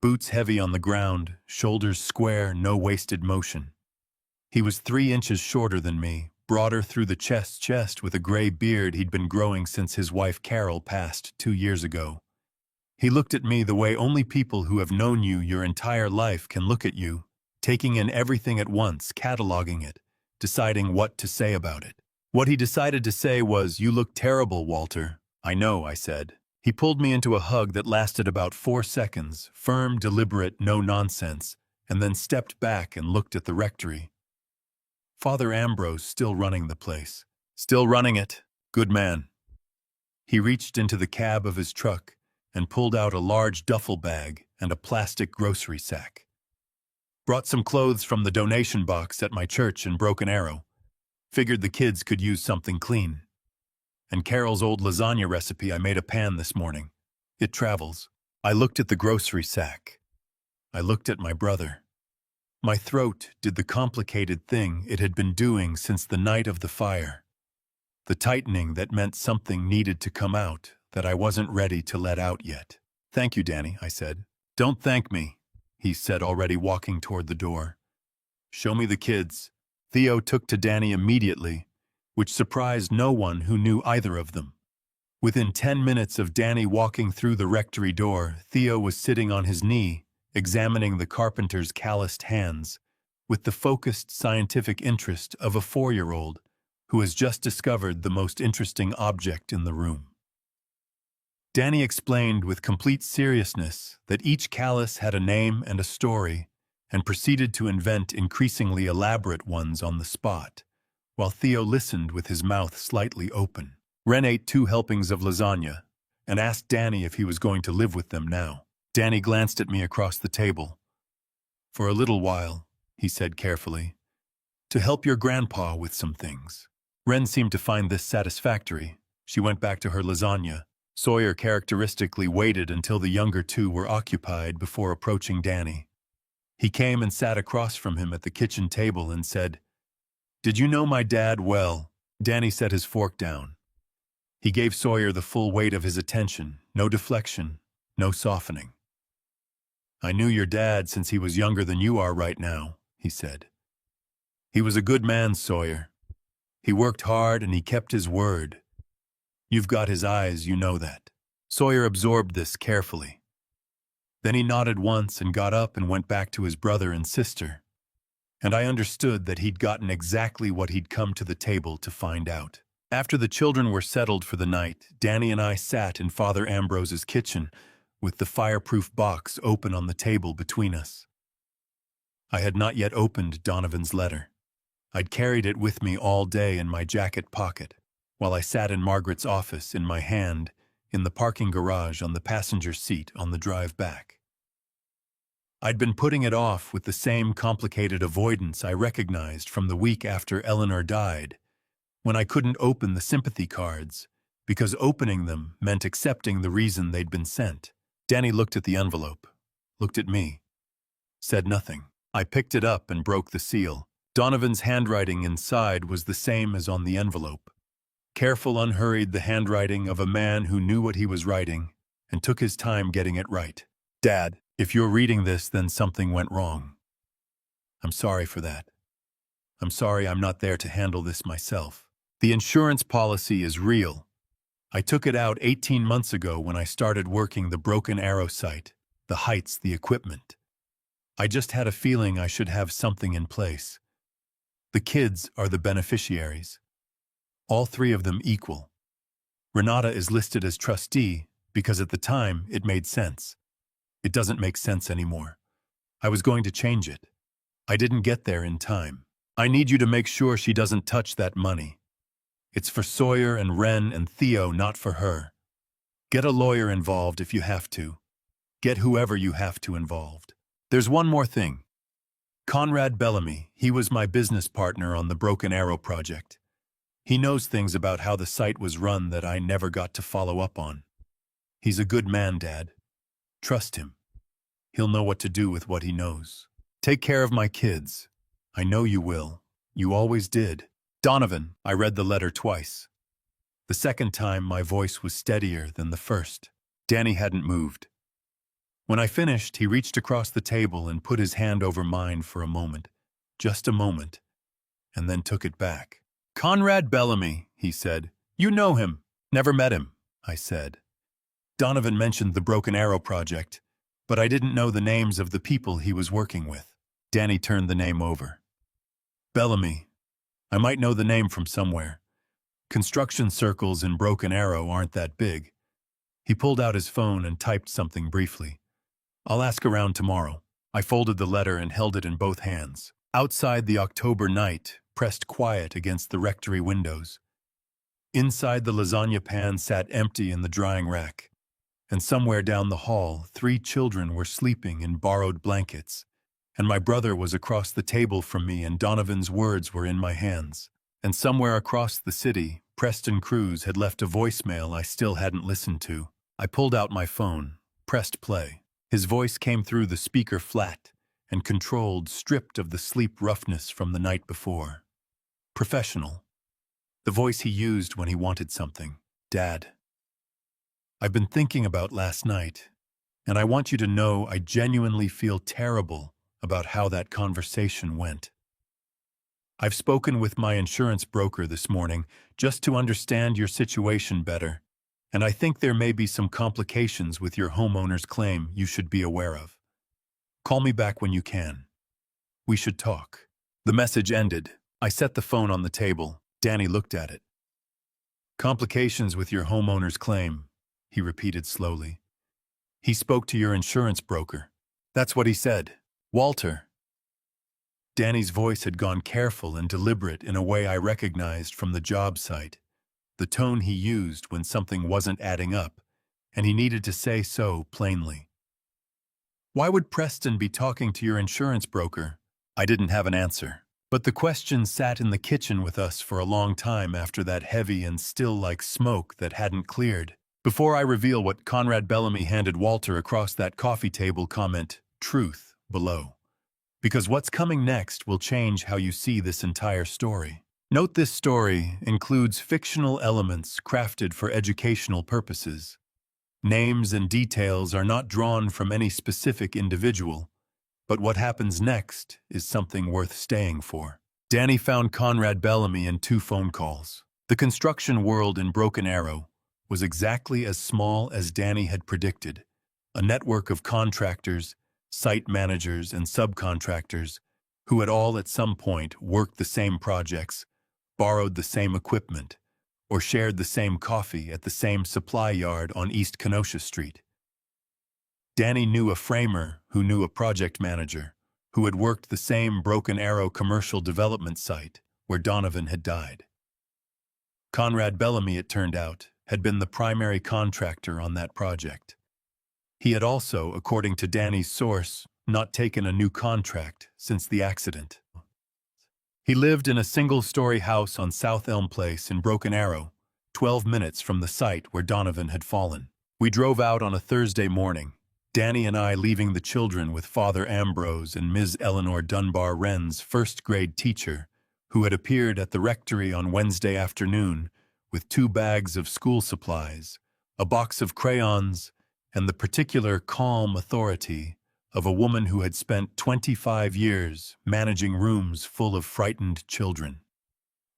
Boots heavy on the ground, shoulders square, no wasted motion. He was 3 inches shorter than me, broader through the chest with a gray beard he'd been growing since his wife Carol passed 2 years ago. He looked at me the way only people who have known you your entire life can look at you, taking in everything at once, cataloging it, deciding what to say about it. What he decided to say was, "You look terrible, Walter." "I know," I said. He pulled me into a hug that lasted about 4 seconds, firm, deliberate, no nonsense, and then stepped back and looked at the rectory. Father Ambrose still running the place. Still running it. Good man. He reached into the cab of his truck and pulled out a large duffel bag and a plastic grocery sack. Brought some clothes from the donation box at my church in Broken Arrow. Figured the kids could use something clean. And Carol's old lasagna recipe I made a pan this morning. It travels. I looked at the grocery sack. I looked at my brother. My throat did the complicated thing it had been doing since the night of the fire. the tightening that meant something needed to come out that I wasn't ready to let out yet. "Thank you, Danny," I said. "Don't thank me," he said, already walking toward the door. "Show me the kids." Theo took to Danny immediately, which surprised no one who knew either of them. Within 10 minutes of Danny walking through the rectory door, Theo was sitting on his knee, examining the carpenter's calloused hands, with the focused scientific interest of a 4-year-old who has just discovered the most interesting object in the room. Danny explained with complete seriousness that each callus had a name and a story, and proceeded to invent increasingly elaborate ones on the spot, while Theo listened with his mouth slightly open. Ren ate 2 helpings of lasagna and asked Danny if he was going to live with them now. Danny glanced at me across the table. "For a little while," he said carefully, "to help your grandpa with some things." Ren seemed to find this satisfactory. She went back to her lasagna. Sawyer characteristically waited until the younger 2 were occupied before approaching Danny. He came and sat across from him at the kitchen table and said, "Did you know my dad well?" Danny set his fork down. He gave Sawyer the full weight of his attention, no deflection, no softening. "I knew your dad since he was younger than you are right now," he said. "He was a good man, Sawyer. He worked hard and he kept his word. You've got his eyes, you know that." Sawyer absorbed this carefully. Then he nodded once and got up and went back to his brother and sister, and I understood that he'd gotten exactly what he'd come to the table to find out. After the children were settled for the night, Danny and I sat in Father Ambrose's kitchen with the fireproof box open on the table between us. I had not yet opened Donovan's letter. I'd carried it with me all day in my jacket pocket, while I sat in Margaret's office in my hand in the parking garage on the passenger seat on the drive back. I'd been putting it off with the same complicated avoidance I recognized from the week after Eleanor died, when I couldn't open the sympathy cards, because opening them meant accepting the reason they'd been sent. Danny looked at the envelope, looked at me, said nothing. I picked it up and broke the seal. Donovan's handwriting inside was the same as on the envelope. Careful, unhurried, the handwriting of a man who knew what he was writing and took his time getting it right. "Dad, if you're reading this, then something went wrong. I'm sorry for that. I'm sorry I'm not there to handle this myself. The insurance policy is real. I took it out 18 months ago when I started working the Broken Arrow site, the heights, the equipment. I just had a feeling I should have something in place. The kids are the beneficiaries. All 3 of them equal. Renata is listed as trustee because at the time it made sense. It doesn't make sense anymore. I was going to change it. I didn't get there in time. I need you to make sure she doesn't touch that money. It's for Sawyer and Ren and Theo, not for her. Get a lawyer involved if you have to. Get whoever you have to involved. There's one more thing. Conrad Bellamy, he was my business partner on the Broken Arrow project. He knows things about how the site was run that I never got to follow up on. He's a good man, Dad. Trust him. He'll know what to do with what he knows. Take care of my kids. I know you will. You always did. Donovan, I read the letter twice. The second time, my voice was steadier than the first. Danny hadn't moved. When I finished, he reached across the table and put his hand over mine for a moment, just a moment, and then took it back. "Conrad Bellamy," he said. "You know him." "Never met him," I said. Donovan mentioned the Broken Arrow project, but I didn't know the names of the people he was working with. Danny turned the name over. "Bellamy. I might know the name from somewhere. Construction circles in Broken Arrow aren't that big." He pulled out his phone and typed something briefly. "I'll ask around tomorrow." I folded the letter and held it in both hands. Outside, the October night pressed quiet against the rectory windows. Inside, the lasagna pan sat empty in the drying rack, and somewhere down the hall, 3 children were sleeping in borrowed blankets, and my brother was across the table from me and Donovan's words were in my hands. And somewhere across the city, Preston Cruz had left a voicemail I still hadn't listened to. I pulled out my phone, pressed play. His voice came through the speaker flat and controlled, stripped of the sleep roughness from the night before. Professional. the voice he used when he wanted something. Dad, I've been thinking about last night, and I want you to know I genuinely feel terrible about how that conversation went. I've spoken with my insurance broker this morning just to understand your situation better, and I think there may be some complications with your homeowner's claim you should be aware of. Call me back when you can. We should talk. The message ended. I set the phone on the table. Danny looked at it. Complications with your homeowner's claim, he repeated slowly. He spoke to your insurance broker. That's what he said. Walter. Danny's voice had gone careful and deliberate in a way I recognized from the job site, the tone he used when something wasn't adding up, and he needed to say so plainly. Why would Preston be talking to your insurance broker? I didn't have an answer, but the question sat in the kitchen with us for a long time after that heavy and still like smoke that hadn't cleared. Before I reveal what Conrad Bellamy handed Walter across that coffee table, comment truth below. Because what's coming next will change how you see this entire story. Note this story includes fictional elements crafted for educational purposes. Names and details are not drawn from any specific individual, but what happens next is something worth staying for. Danny found Conrad Bellamy in 2 phone calls. The construction world in Broken Arrow was exactly as small as Danny had predicted, a network of contractors, site managers, and subcontractors who had all at some point worked the same projects, borrowed the same equipment, or shared the same coffee at the same supply yard on East Kenosha Street. Danny knew a framer who knew a project manager who had worked the same Broken Arrow commercial development site where Donovan had died. Conrad Bellamy, it turned out, had been the primary contractor on that project. He had also, according to Danny's source, not taken a new contract since the accident. He lived in a single-story house on South Elm Place in Broken Arrow, 12 minutes from the site where Donovan had fallen. We drove out on a Thursday morning, Danny and I leaving the children with Father Ambrose and Ms. Eleanor Dunbar Wren's first-grade teacher, who had appeared at the rectory on Wednesday afternoon with 2 bags of school supplies, a box of crayons, and the particular calm authority of a woman who had spent 25 years managing rooms full of frightened children.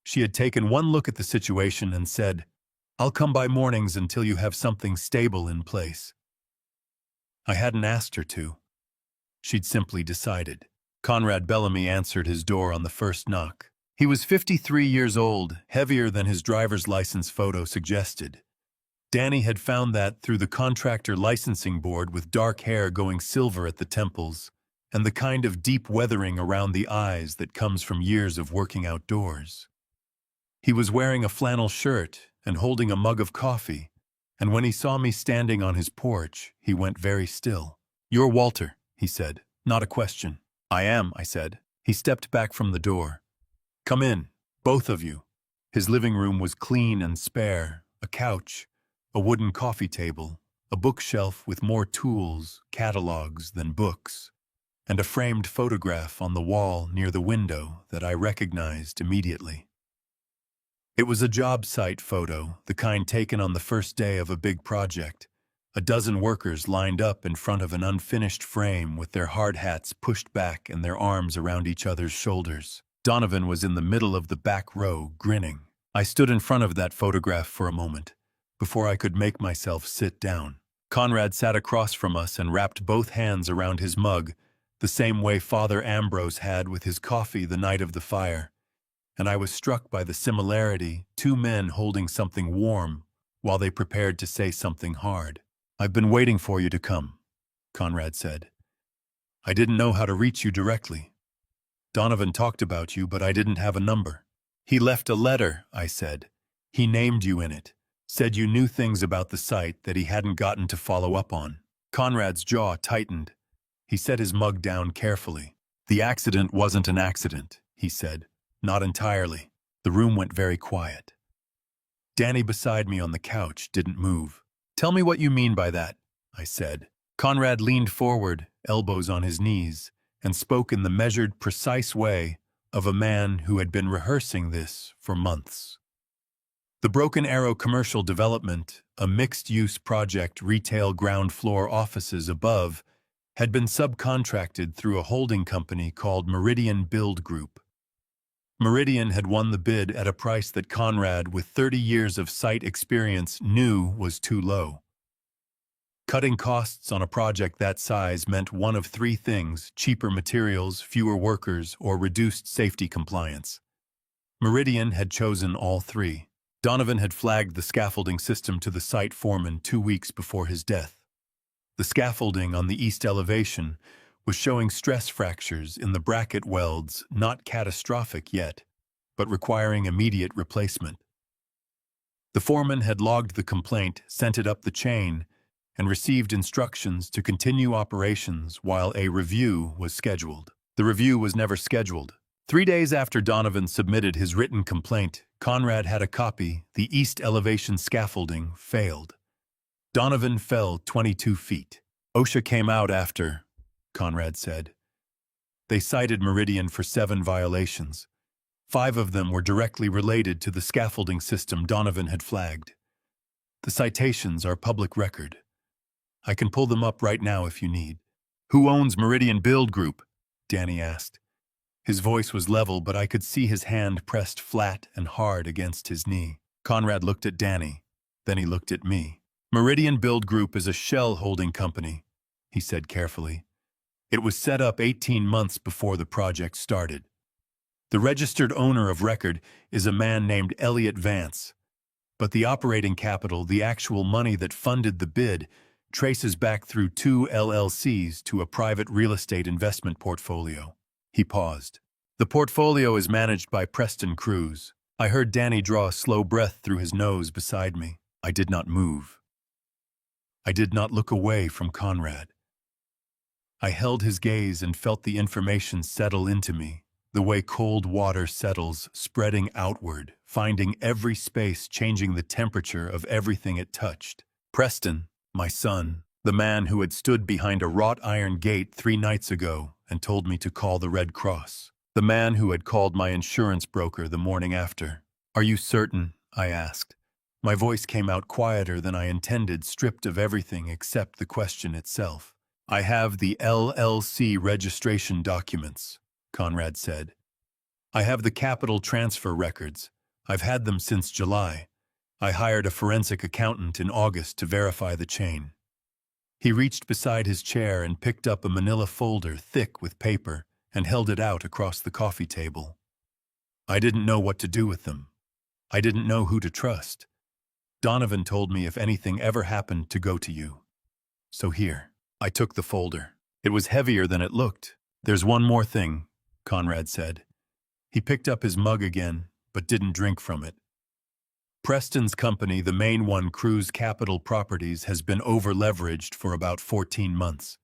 She had taken one look at the situation and said, "I'll come by mornings until you have something stable in place." I hadn't asked her to. She'd simply decided. Conrad Bellamy answered his door on the first knock. He was 53 years old, heavier than his driver's license photo suggested. Danny had found that through the contractor licensing board, with dark hair going silver at the temples and the kind of deep weathering around the eyes that comes from years of working outdoors. He was wearing a flannel shirt and holding a mug of coffee, and when he saw me standing on his porch, he went very still. "You're Walter," he said, not a question. "I am," I said. He stepped back from the door. "Come in, both of you." His living room was clean and spare, a couch, a wooden coffee table, a bookshelf with more tools, catalogs than books, and a framed photograph on the wall near the window that I recognized immediately. It was a job site photo, the kind taken on the first day of a big project. A dozen workers lined up in front of an unfinished frame with their hard hats pushed back and their arms around each other's shoulders. Donovan was in the middle of the back row, grinning. I stood in front of that photograph for a moment, before I could make myself sit down. Conrad sat across from us and wrapped both hands around his mug, the same way Father Ambrose had with his coffee the night of the fire. And I was struck by the similarity, 2 men holding something warm while they prepared to say something hard. "I've been waiting for you to come," Conrad said. "I didn't know how to reach you directly. Donovan talked about you, but I didn't have a number." "He left a letter," I said. "He named you in it, said you knew things about the site that he hadn't gotten to follow up on." Conrad's jaw tightened. He set his mug down carefully. "The accident wasn't an accident," he said. "Not entirely." The room went very quiet. Danny beside me on the couch didn't move. "Tell me what you mean by that," I said. Conrad leaned forward, elbows on his knees, and spoke in the measured, precise way of a man who had been rehearsing this for months. The Broken Arrow commercial development, a mixed-use project retail ground floor offices above, had been subcontracted through a holding company called Meridian Build Group. Meridian had won the bid at a price that Conrad, with 30 years of site experience, knew was too low. Cutting costs on a project that size meant one of three things: cheaper materials, fewer workers, or reduced safety compliance. Meridian had chosen all three. Donovan had flagged the scaffolding system to the site foreman 2 weeks before his death. The scaffolding on the east elevation was showing stress fractures in the bracket welds, not catastrophic yet, but requiring immediate replacement. The foreman had logged the complaint, sent it up the chain, and received instructions to continue operations while a review was scheduled. The review was never scheduled. 3 days after Donovan submitted his written complaint, Conrad had a copy. The east elevation scaffolding failed. Donovan fell 22 feet. OSHA came out after, Conrad said. They cited Meridian for 7 violations. 5 of them were directly related to the scaffolding system Donovan had flagged. The citations are public record. I can pull them up right now if you need. Who owns Meridian Build Group? Danny asked. His voice was level, but I could see his hand pressed flat and hard against his knee. Conrad looked at Danny. Then he looked at me. Meridian Build Group is a shell holding company, he said carefully. It was set up 18 months before the project started. The registered owner of record is a man named Elliot Vance, but the operating capital, the actual money that funded the bid, traces back through 2 LLCs to a private real estate investment portfolio. He paused. The portfolio is managed by Preston Cruz. I heard Danny draw a slow breath through his nose beside me. I did not move. I did not look away from Conrad. I held his gaze and felt the information settle into me, the way cold water settles, spreading outward, finding every space, changing the temperature of everything it touched. Preston, my son, the man who had stood behind a wrought iron gate 3 nights ago and told me to call the Red Cross. The man who had called my insurance broker the morning after. Are you certain? I asked. My voice came out quieter than I intended, stripped of everything except the question itself. I have the LLC registration documents, Conrad said. I have the capital transfer records. I've had them since July. I hired a forensic accountant in August to verify the chain. He reached beside his chair and picked up a manila folder thick with paper and held it out across the coffee table. I didn't know what to do with them. I didn't know who to trust. Donovan told me if anything ever happened to go to you. So here. I took the folder. It was heavier than it looked. There's one more thing, Conrad said. He picked up his mug again, but didn't drink from it. Preston's company, the main one, Cruz Capital Properties, has been over-leveraged for about 14 months.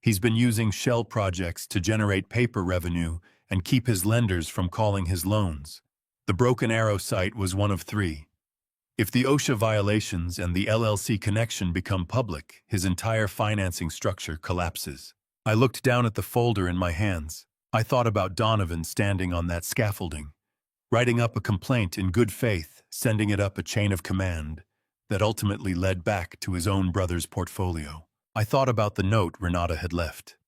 He's been using shell projects to generate paper revenue and keep his lenders from calling his loans. The Broken Arrow site was one of 3. If the OSHA violations and the LLC connection become public, his entire financing structure collapses. I looked down at the folder in my hands. I thought about Donovan standing on that scaffolding, writing up a complaint in good faith, sending it up a chain of command that ultimately led back to his own brother's portfolio. I thought about the note Renata had left,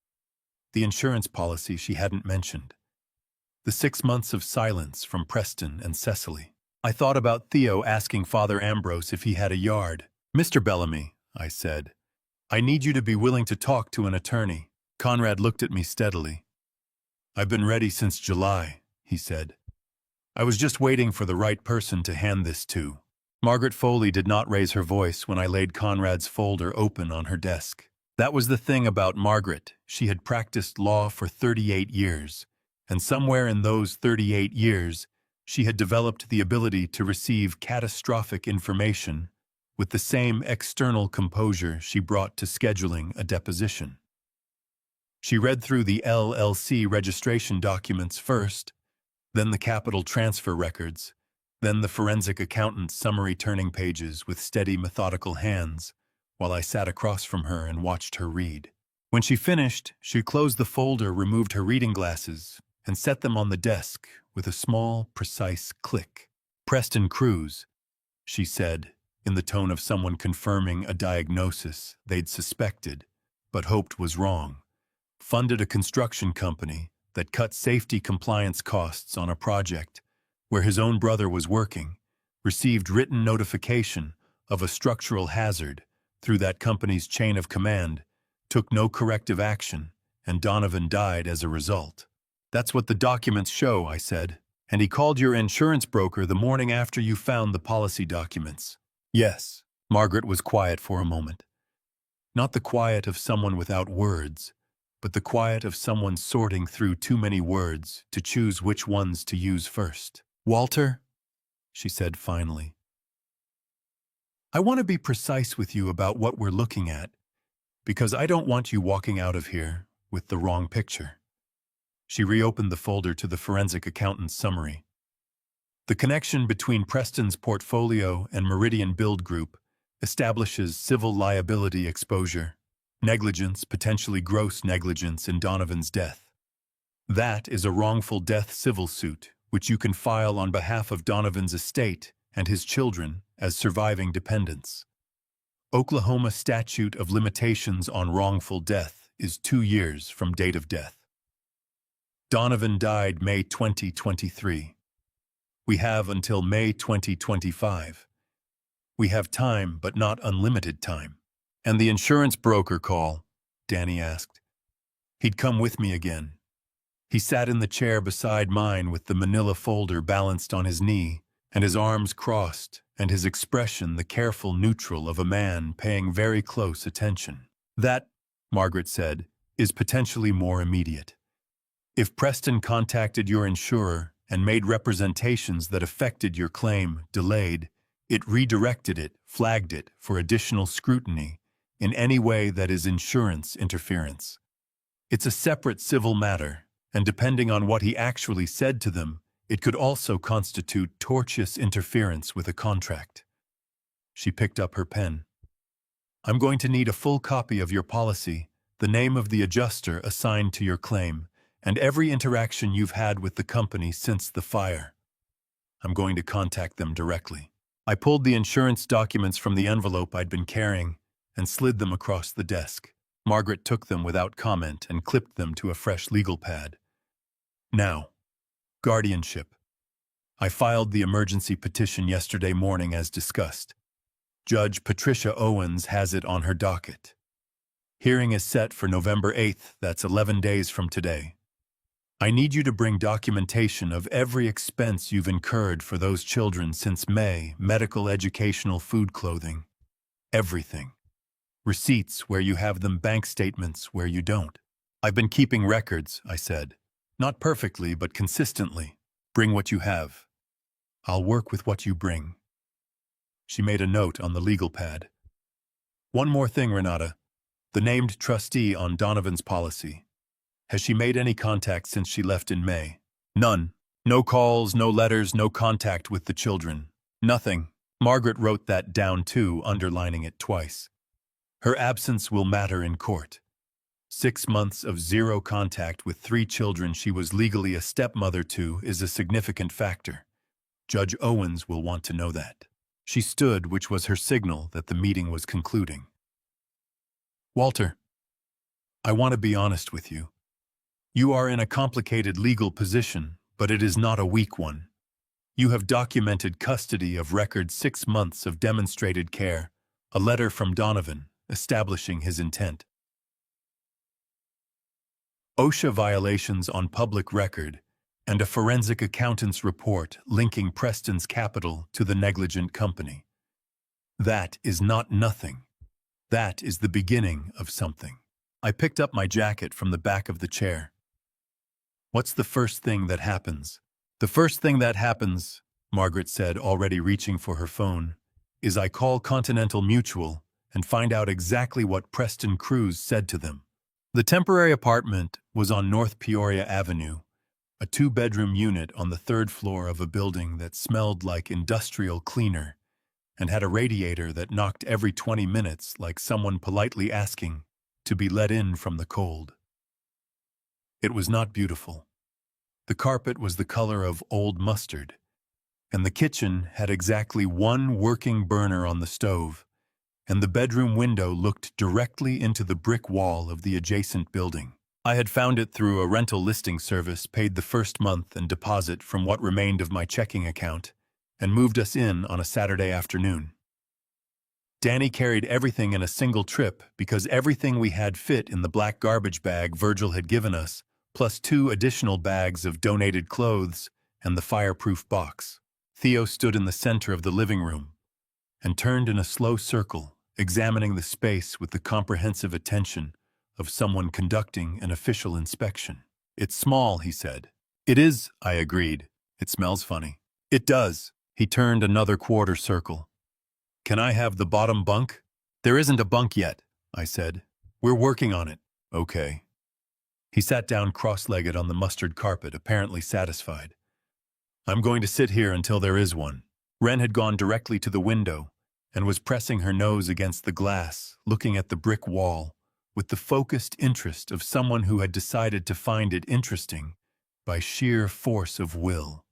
the insurance policy she hadn't mentioned, the 6 months of silence from Preston and Cecily. I thought about Theo asking Father Ambrose if he had a yard. Mr. Bellamy, I said, I need you to be willing to talk to an attorney. Conrad looked at me steadily. I've been ready since July, he said. I was just waiting for the right person to hand this to. Margaret Foley did not raise her voice when I laid Conrad's folder open on her desk. That was the thing about Margaret. She had practiced law for 38 years, and somewhere in those 38 years, she had developed the ability to receive catastrophic information with the same external composure she brought to scheduling a deposition. She read through the LLC registration documents first, then the capital transfer records, then the forensic accountant's summary turning pages with steady, methodical hands, while I sat across from her and watched her read. When she finished, she closed the folder, removed her reading glasses, and set them on the desk with a small, precise click. Preston Cruz, she said, in the tone of someone confirming a diagnosis they'd suspected, but hoped was wrong. Funded a construction company that cut safety compliance costs on a project where his own brother was working, received written notification of a structural hazard through that company's chain of command, took no corrective action, and Donovan died as a result. That's what the documents show, I said. And he called your insurance broker the morning after you found the policy documents. Yes. Margaret was quiet for a moment. Not the quiet of someone without words, but the quiet of someone sorting through too many words to choose which ones to use first. Walter, she said finally, I want to be precise with you about what we're looking at, because I don't want you walking out of here with the wrong picture. She reopened the folder to the forensic accountant's summary. The connection between Preston's portfolio and Meridian Build Group establishes civil liability exposure, negligence, potentially gross negligence in Donovan's death. That is a wrongful death civil suit, which you can file on behalf of Donovan's estate and his children as surviving dependents. Oklahoma statute of limitations on wrongful death is 2 years from date of death. Donovan died May 2023. We have until May 2025. We have time, but not unlimited time. And the insurance broker call, Danny asked. He'd come with me again. He sat in the chair beside mine with the manila folder balanced on his knee, and his arms crossed, and his expression the careful neutral of a man paying very close attention. That, Margaret said, is potentially more immediate. If Preston contacted your insurer and made representations that affected your claim, delayed, it redirected it, flagged it for additional scrutiny in any way that is insurance interference. It's a separate civil matter, and depending on what he actually said to them, it could also constitute tortious interference with a contract. She picked up her pen. I'm going to need a full copy of your policy, the name of the adjuster assigned to your claim, and every interaction you've had with the company since the fire. I'm going to contact them directly. I pulled the insurance documents from the envelope I'd been carrying and slid them across the desk. Margaret took them without comment and clipped them to a fresh legal pad. Now, guardianship. I filed the emergency petition yesterday morning as discussed. Judge Patricia Owens has it on her docket. Hearing is set for November 8th, that's 11 days from today. I need you to bring documentation of every expense you've incurred for those children since May, medical, educational, food, clothing. Everything. Receipts where you have them, bank statements where you don't. I've been keeping records, I said. Not perfectly, but consistently. Bring what you have. I'll work with what you bring. She made a note on the legal pad. One more thing, Renata. The named trustee on Donovan's policy. Has she made any contact since she left in May? None. No calls, no letters, no contact with the children. Nothing. Margaret wrote that down too, underlining it twice. Her absence will matter in court. 6 months of zero contact with 3 children she was legally a stepmother to is a significant factor. Judge Owens will want to know that. She stood, which was her signal that the meeting was concluding. Walter, I want to be honest with you. You are in a complicated legal position, but it is not a weak one. You have documented custody of record 6 months of demonstrated care, a letter from Donovan establishing his intent. OSHA violations on public record, and a forensic accountant's report linking Preston's capital to the negligent company. That is not nothing. That is the beginning of something. I picked up my jacket from the back of the chair. What's the first thing that happens? The first thing that happens, Margaret said, already reaching for her phone, is I call Continental Mutual and find out exactly what Preston Cruz said to them. The temporary apartment was on North Peoria Avenue, a 2-bedroom unit on the 3rd floor of a building that smelled like industrial cleaner and had a radiator that knocked every 20 minutes like someone politely asking to be let in from the cold. It was not beautiful. The carpet was the color of old mustard, and the kitchen had exactly one working burner on the stove, and the bedroom window looked directly into the brick wall of the adjacent building. I had found it through a rental listing service, paid the first month and deposit from what remained of my checking account, and moved us in on a Saturday afternoon. Danny carried everything in a single trip because everything we had fit in the black garbage bag Virgil had given us, plus 2 additional bags of donated clothes and the fireproof box. Theo stood in the center of the living room and turned in a slow circle, examining the space with the comprehensive attention of someone conducting an official inspection. "It's small," he said. "It is," I agreed. "It smells funny." "It does." He turned another quarter circle. "Can I have the bottom bunk?" "There isn't a bunk yet," I said. "We're working on it." "Okay." He sat down cross-legged on the mustard carpet, apparently satisfied. "I'm going to sit here until there is one." Wren had gone directly to the window and was pressing her nose against the glass, looking at the brick wall, with the focused interest of someone who had decided to find it interesting by sheer force of will.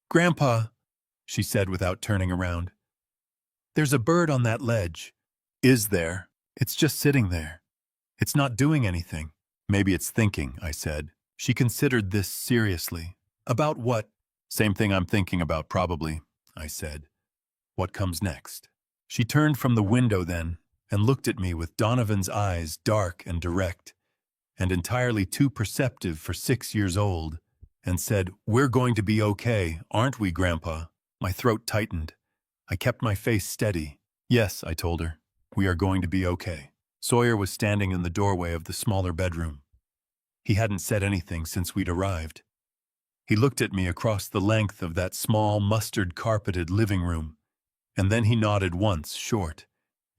"Grandpa," she said without turning around, "there's a bird on that ledge." "Is there?" "It's just sitting there. It's not doing anything." "Maybe it's thinking," I said. She considered this seriously. "About what?" "Same thing I'm thinking about, probably," I said. "What comes next?" She turned from the window then and looked at me with Donovan's eyes, dark and direct, and entirely too perceptive for 6 years old, and said, "We're going to be okay, aren't we, Grandpa?" My throat tightened. I kept my face steady. "Yes," I told her, "we are going to be okay." Sawyer was standing in the doorway of the smaller bedroom. He hadn't said anything since we'd arrived. He looked at me across the length of that small, mustard-carpeted living room, and then he nodded once, short,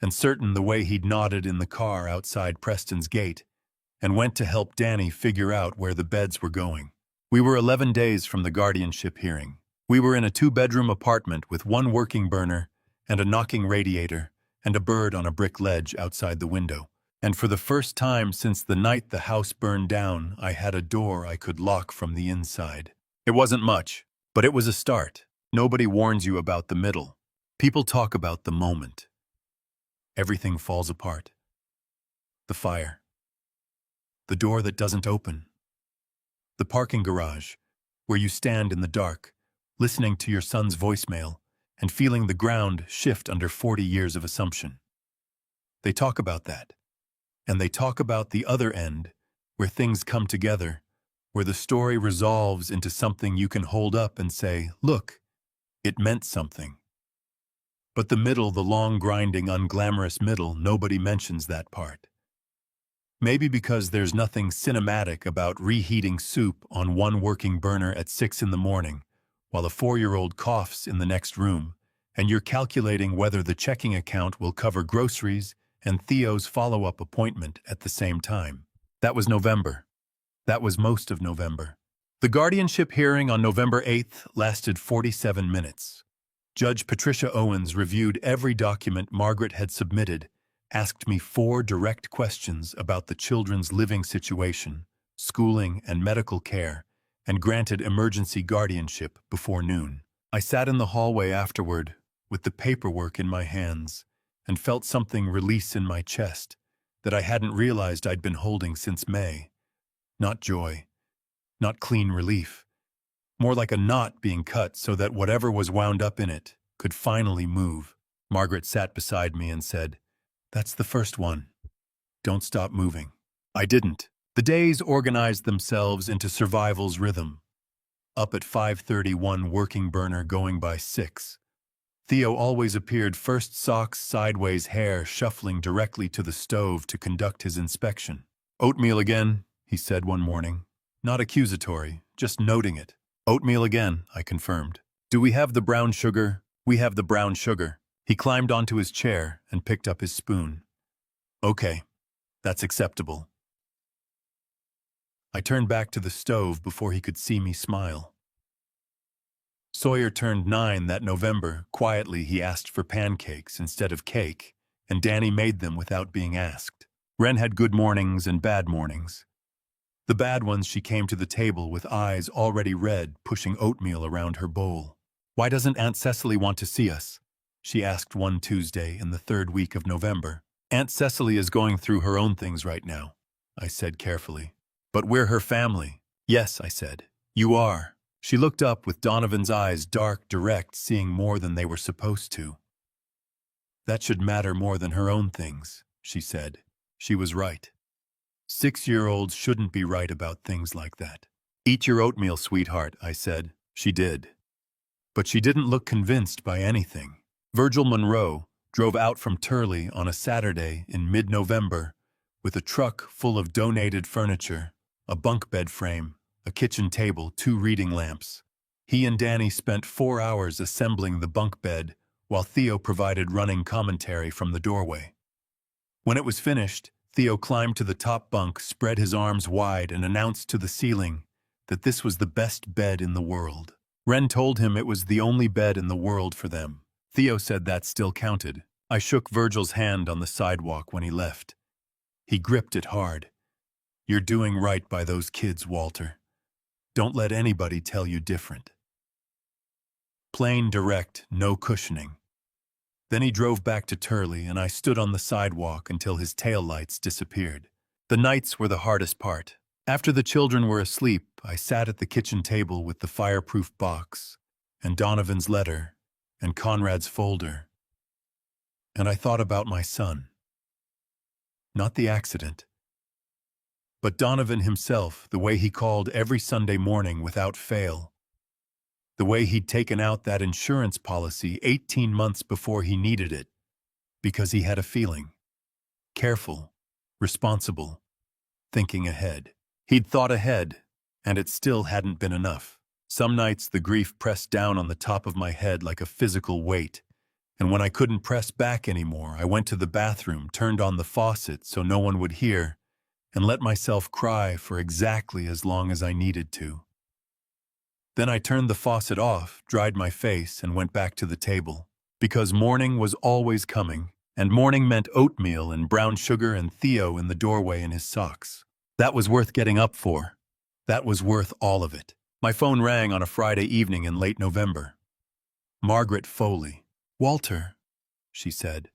and certain the way he'd nodded in the car outside Preston's gate, and went to help Danny figure out where the beds were going. We were 11 days from the guardianship hearing. We were in a 2-bedroom apartment with 1 working burner and a knocking radiator and a bird on a brick ledge outside the window. And for the first time since the night the house burned down, I had a door I could lock from the inside. It wasn't much, but it was a start. Nobody warns you about the middle. People talk about the moment. Everything falls apart. The fire. The door that doesn't open. The parking garage, where you stand in the dark, listening to your son's voicemail and feeling the ground shift under 40 years of assumption. They talk about that. And they talk about the other end, where things come together, where the story resolves into something you can hold up and say, "Look, it meant something." But the middle, the long, grinding, unglamorous middle, nobody mentions that part. Maybe because there's nothing cinematic about reheating soup on 1 working burner at 6 in the morning, while a 4-year-old coughs in the next room, and you're calculating whether the checking account will cover groceries and Theo's follow-up appointment at the same time. That was November. That was most of November. The guardianship hearing on November 8th lasted 47 minutes. Judge Patricia Owens reviewed every document Margaret had submitted, asked me 4 direct questions about the children's living situation, schooling, and medical care, and granted emergency guardianship before noon. I sat in the hallway afterward, with the paperwork in my hands, and felt something release in my chest that I hadn't realized I'd been holding since May. Not joy, not clean relief, more like a knot being cut so that whatever was wound up in it could finally move. Margaret sat beside me and said, "That's the first one. Don't stop moving." I didn't. The days organized themselves into survival's rhythm. Up at 5:31, working burner going by 6. Theo always appeared first, socks sideways, hair shuffling directly to the stove to conduct his inspection. "Oatmeal again," he said one morning. Not accusatory, just noting it. "Oatmeal again," I confirmed. "Do we have the brown sugar?" "We have the brown sugar." He climbed onto his chair and picked up his spoon. "Okay, that's acceptable." I turned back to the stove before he could see me smile. Sawyer turned 9 that November. Quietly, he asked for pancakes instead of cake, and Danny made them without being asked. Wren had good mornings and bad mornings. The bad ones, she came to the table with eyes already red, pushing oatmeal around her bowl. Why doesn't Aunt Cecily want to see us? She asked one Tuesday in the third week of November. Aunt Cecily is going through her own things right now, I said carefully. But we're her family. Yes, I said. You are. She looked up with Donovan's eyes dark, direct, seeing more than they were supposed to. That should matter more than her own things, she said. She was right. 6-year-olds shouldn't be right about things like that. Eat your oatmeal, sweetheart, I said. She did. But she didn't look convinced by anything. Virgil Monroe drove out from Turley on a Saturday in mid-November with a truck full of donated furniture, a bunk bed frame, a kitchen table, 2 reading lamps. He and Danny spent 4 hours assembling the bunk bed while Theo provided running commentary from the doorway. When it was finished, Theo climbed to the top bunk, spread his arms wide, and announced to the ceiling that this was the best bed in the world. Wren told him it was the only bed in the world for them. Theo said that still counted. I shook Virgil's hand on the sidewalk when he left. He gripped it hard. You're doing right by those kids, Walter. Don't let anybody tell you different. Plain, direct, no cushioning. Then he drove back to Turley, and I stood on the sidewalk until his taillights disappeared. The nights were the hardest part. After the children were asleep, I sat at the kitchen table with the fireproof box, and Donovan's letter, and Conrad's folder, and I thought about my son. Not the accident, but Donovan himself, the way he called every Sunday morning without fail, the way he'd taken out that insurance policy 18 months before he needed it, because he had a feeling. Careful, responsible, thinking ahead. He'd thought ahead, and it still hadn't been enough. Some nights the grief pressed down on the top of my head like a physical weight, and when I couldn't press back anymore, I went to the bathroom, turned on the faucet so no one would hear, and let myself cry for exactly as long as I needed to. Then I turned the faucet off, dried my face, and went back to the table, because morning was always coming, and morning meant oatmeal and brown sugar and Theo in the doorway in his socks. That was worth getting up for. That was worth all of it. My phone rang on a Friday evening in late November. Margaret Foley. Walter, she said,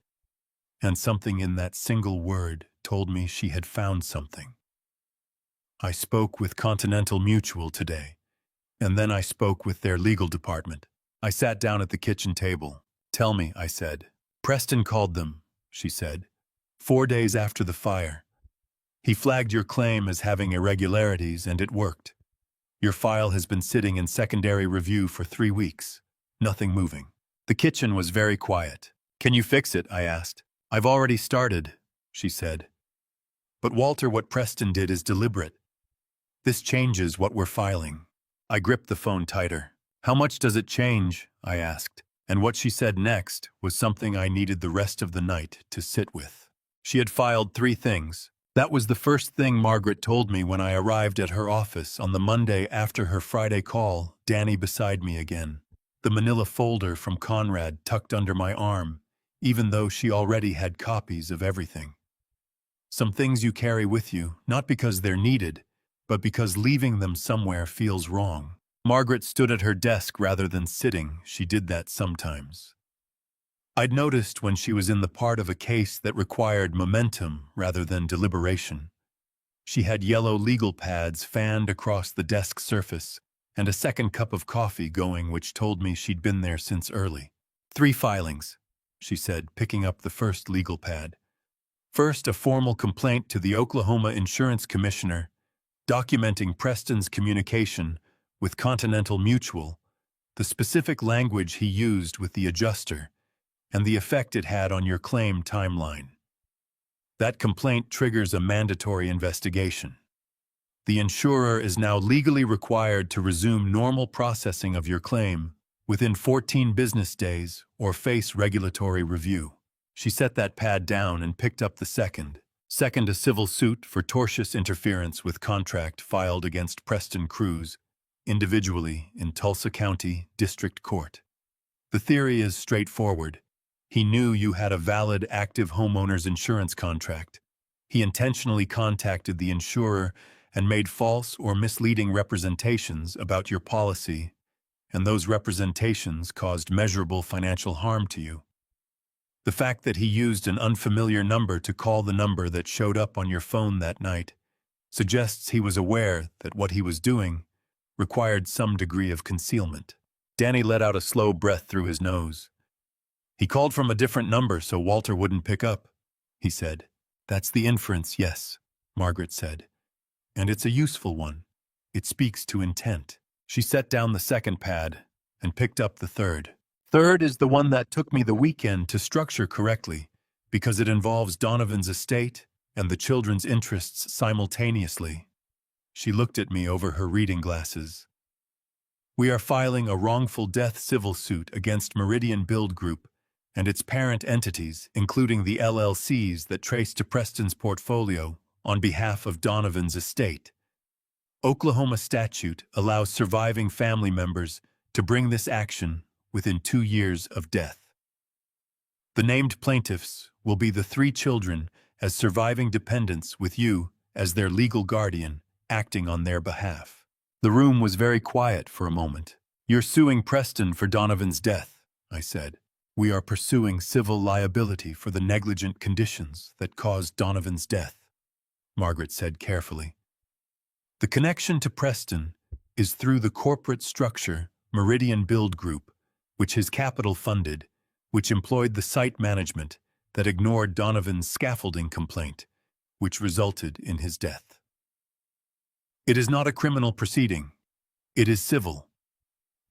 and something in that single word told me she had found something. I spoke with Continental Mutual today, and then I spoke with their legal department. I sat down at the kitchen table. Tell me, I said. Preston called them, she said, 4 days after the fire. He flagged your claim as having irregularities, and it worked. Your file has been sitting in secondary review for 3 weeks. Nothing moving. The kitchen was very quiet. Can you fix it? I asked. I've already started, she said. But Walter, what Preston did is deliberate. This changes what we're filing. I gripped the phone tighter. How much does it change? I asked. And what she said next was something I needed the rest of the night to sit with. She had filed 3 things. That was the first thing Margaret told me when I arrived at her office on the Monday after her Friday call, Danny beside me again. The manila folder from Conrad tucked under my arm, even though she already had copies of everything. Some things you carry with you, not because they're needed, but because leaving them somewhere feels wrong. Margaret stood at her desk rather than sitting. She did that sometimes. I'd noticed when she was in the part of a case that required momentum rather than deliberation. She had yellow legal pads fanned across the desk surface and a second cup of coffee going, which told me she'd been there since early. 3 filings, she said, picking up the first legal pad. First, a formal complaint to the Oklahoma Insurance Commissioner, documenting Preston's communication with Continental Mutual, the specific language he used with the adjuster, and the effect it had on your claim timeline. That complaint triggers a mandatory investigation. The insurer is now legally required to resume normal processing of your claim within 14 business days or face regulatory review. She set that pad down and picked up the second. Second, a civil suit for tortious interference with contract filed against Preston Cruz, individually in Tulsa County District Court. The theory is straightforward. He knew you had a valid active homeowner's insurance contract. He intentionally contacted the insurer and made false or misleading representations about your policy and those representations caused measurable financial harm to you. The fact that he used an unfamiliar number to call the number that showed up on your phone that night suggests he was aware that what he was doing required some degree of concealment. Danny let out a slow breath through his nose. He called from a different number so Walter wouldn't pick up, he said. That's the inference, yes, Margaret said. And it's a useful one. It speaks to intent. She set down the second pad and picked up the third. Third is the one that took me the weekend to structure correctly because it involves Donovan's estate and the children's interests simultaneously. She looked at me over her reading glasses. We are filing a wrongful death civil suit against Meridian Build Group and its parent entities, including the LLCs that trace to Preston's portfolio, on behalf of Donovan's estate. Oklahoma statute allows surviving family members to bring this action within 2 years of death. The named plaintiffs will be the 3 children as surviving dependents with you as their legal guardian acting on their behalf. The room was very quiet for a moment. You're suing Preston for Donovan's death, I said. We are pursuing civil liability for the negligent conditions that caused Donovan's death, Margaret said carefully. The connection to Preston is through the corporate structure Meridian Build Group, which his capital funded, which employed the site management that ignored Donovan's scaffolding complaint, which resulted in his death. It is not a criminal proceeding. It is civil.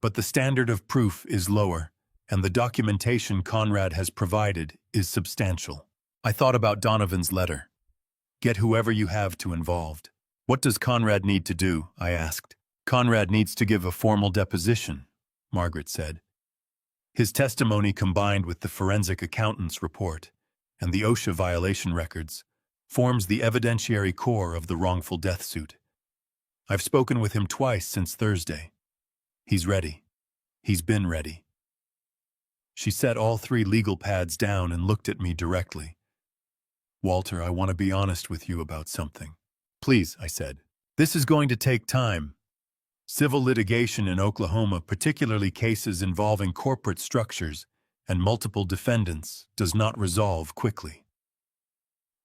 But the standard of proof is lower, and the documentation Conrad has provided is substantial. I thought about Donovan's letter. Get whoever you have to involved. What does Conrad need to do? I asked. Conrad needs to give a formal deposition, Margaret said. His testimony combined with the forensic accountant's report and the OSHA violation records forms the evidentiary core of the wrongful death suit. I've spoken with him twice since Thursday. He's ready. He's been ready. She set all 3 legal pads down and looked at me directly. Walter, I want to be honest with you about something. Please, I said. This is going to take time. Civil litigation in Oklahoma, particularly cases involving corporate structures and multiple defendants, does not resolve quickly.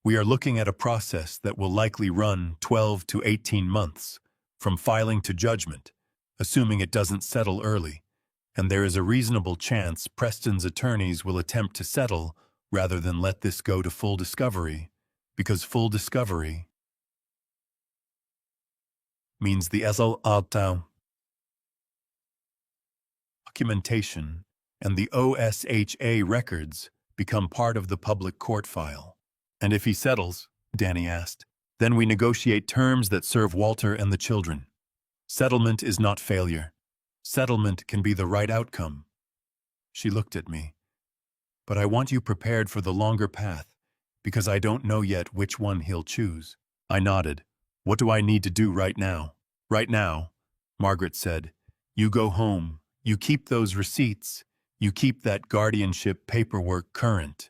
We are looking at a process that will likely run 12 to 18 months, from filing to judgment, assuming it doesn't settle early, and there is a reasonable chance Preston's attorneys will attempt to settle rather than let this go to full discovery, because full discovery means the documentation and the OSHA records become part of the public court file. And if he settles, Danny asked, then we negotiate terms that serve Walter and the children. Settlement is not failure. Settlement can be the right outcome. She looked at me. But I want you prepared for the longer path, because I don't know yet which one he'll choose. I nodded. What do I need to do right now? Right now, Margaret said, you go home, you keep those receipts, you keep that guardianship paperwork current,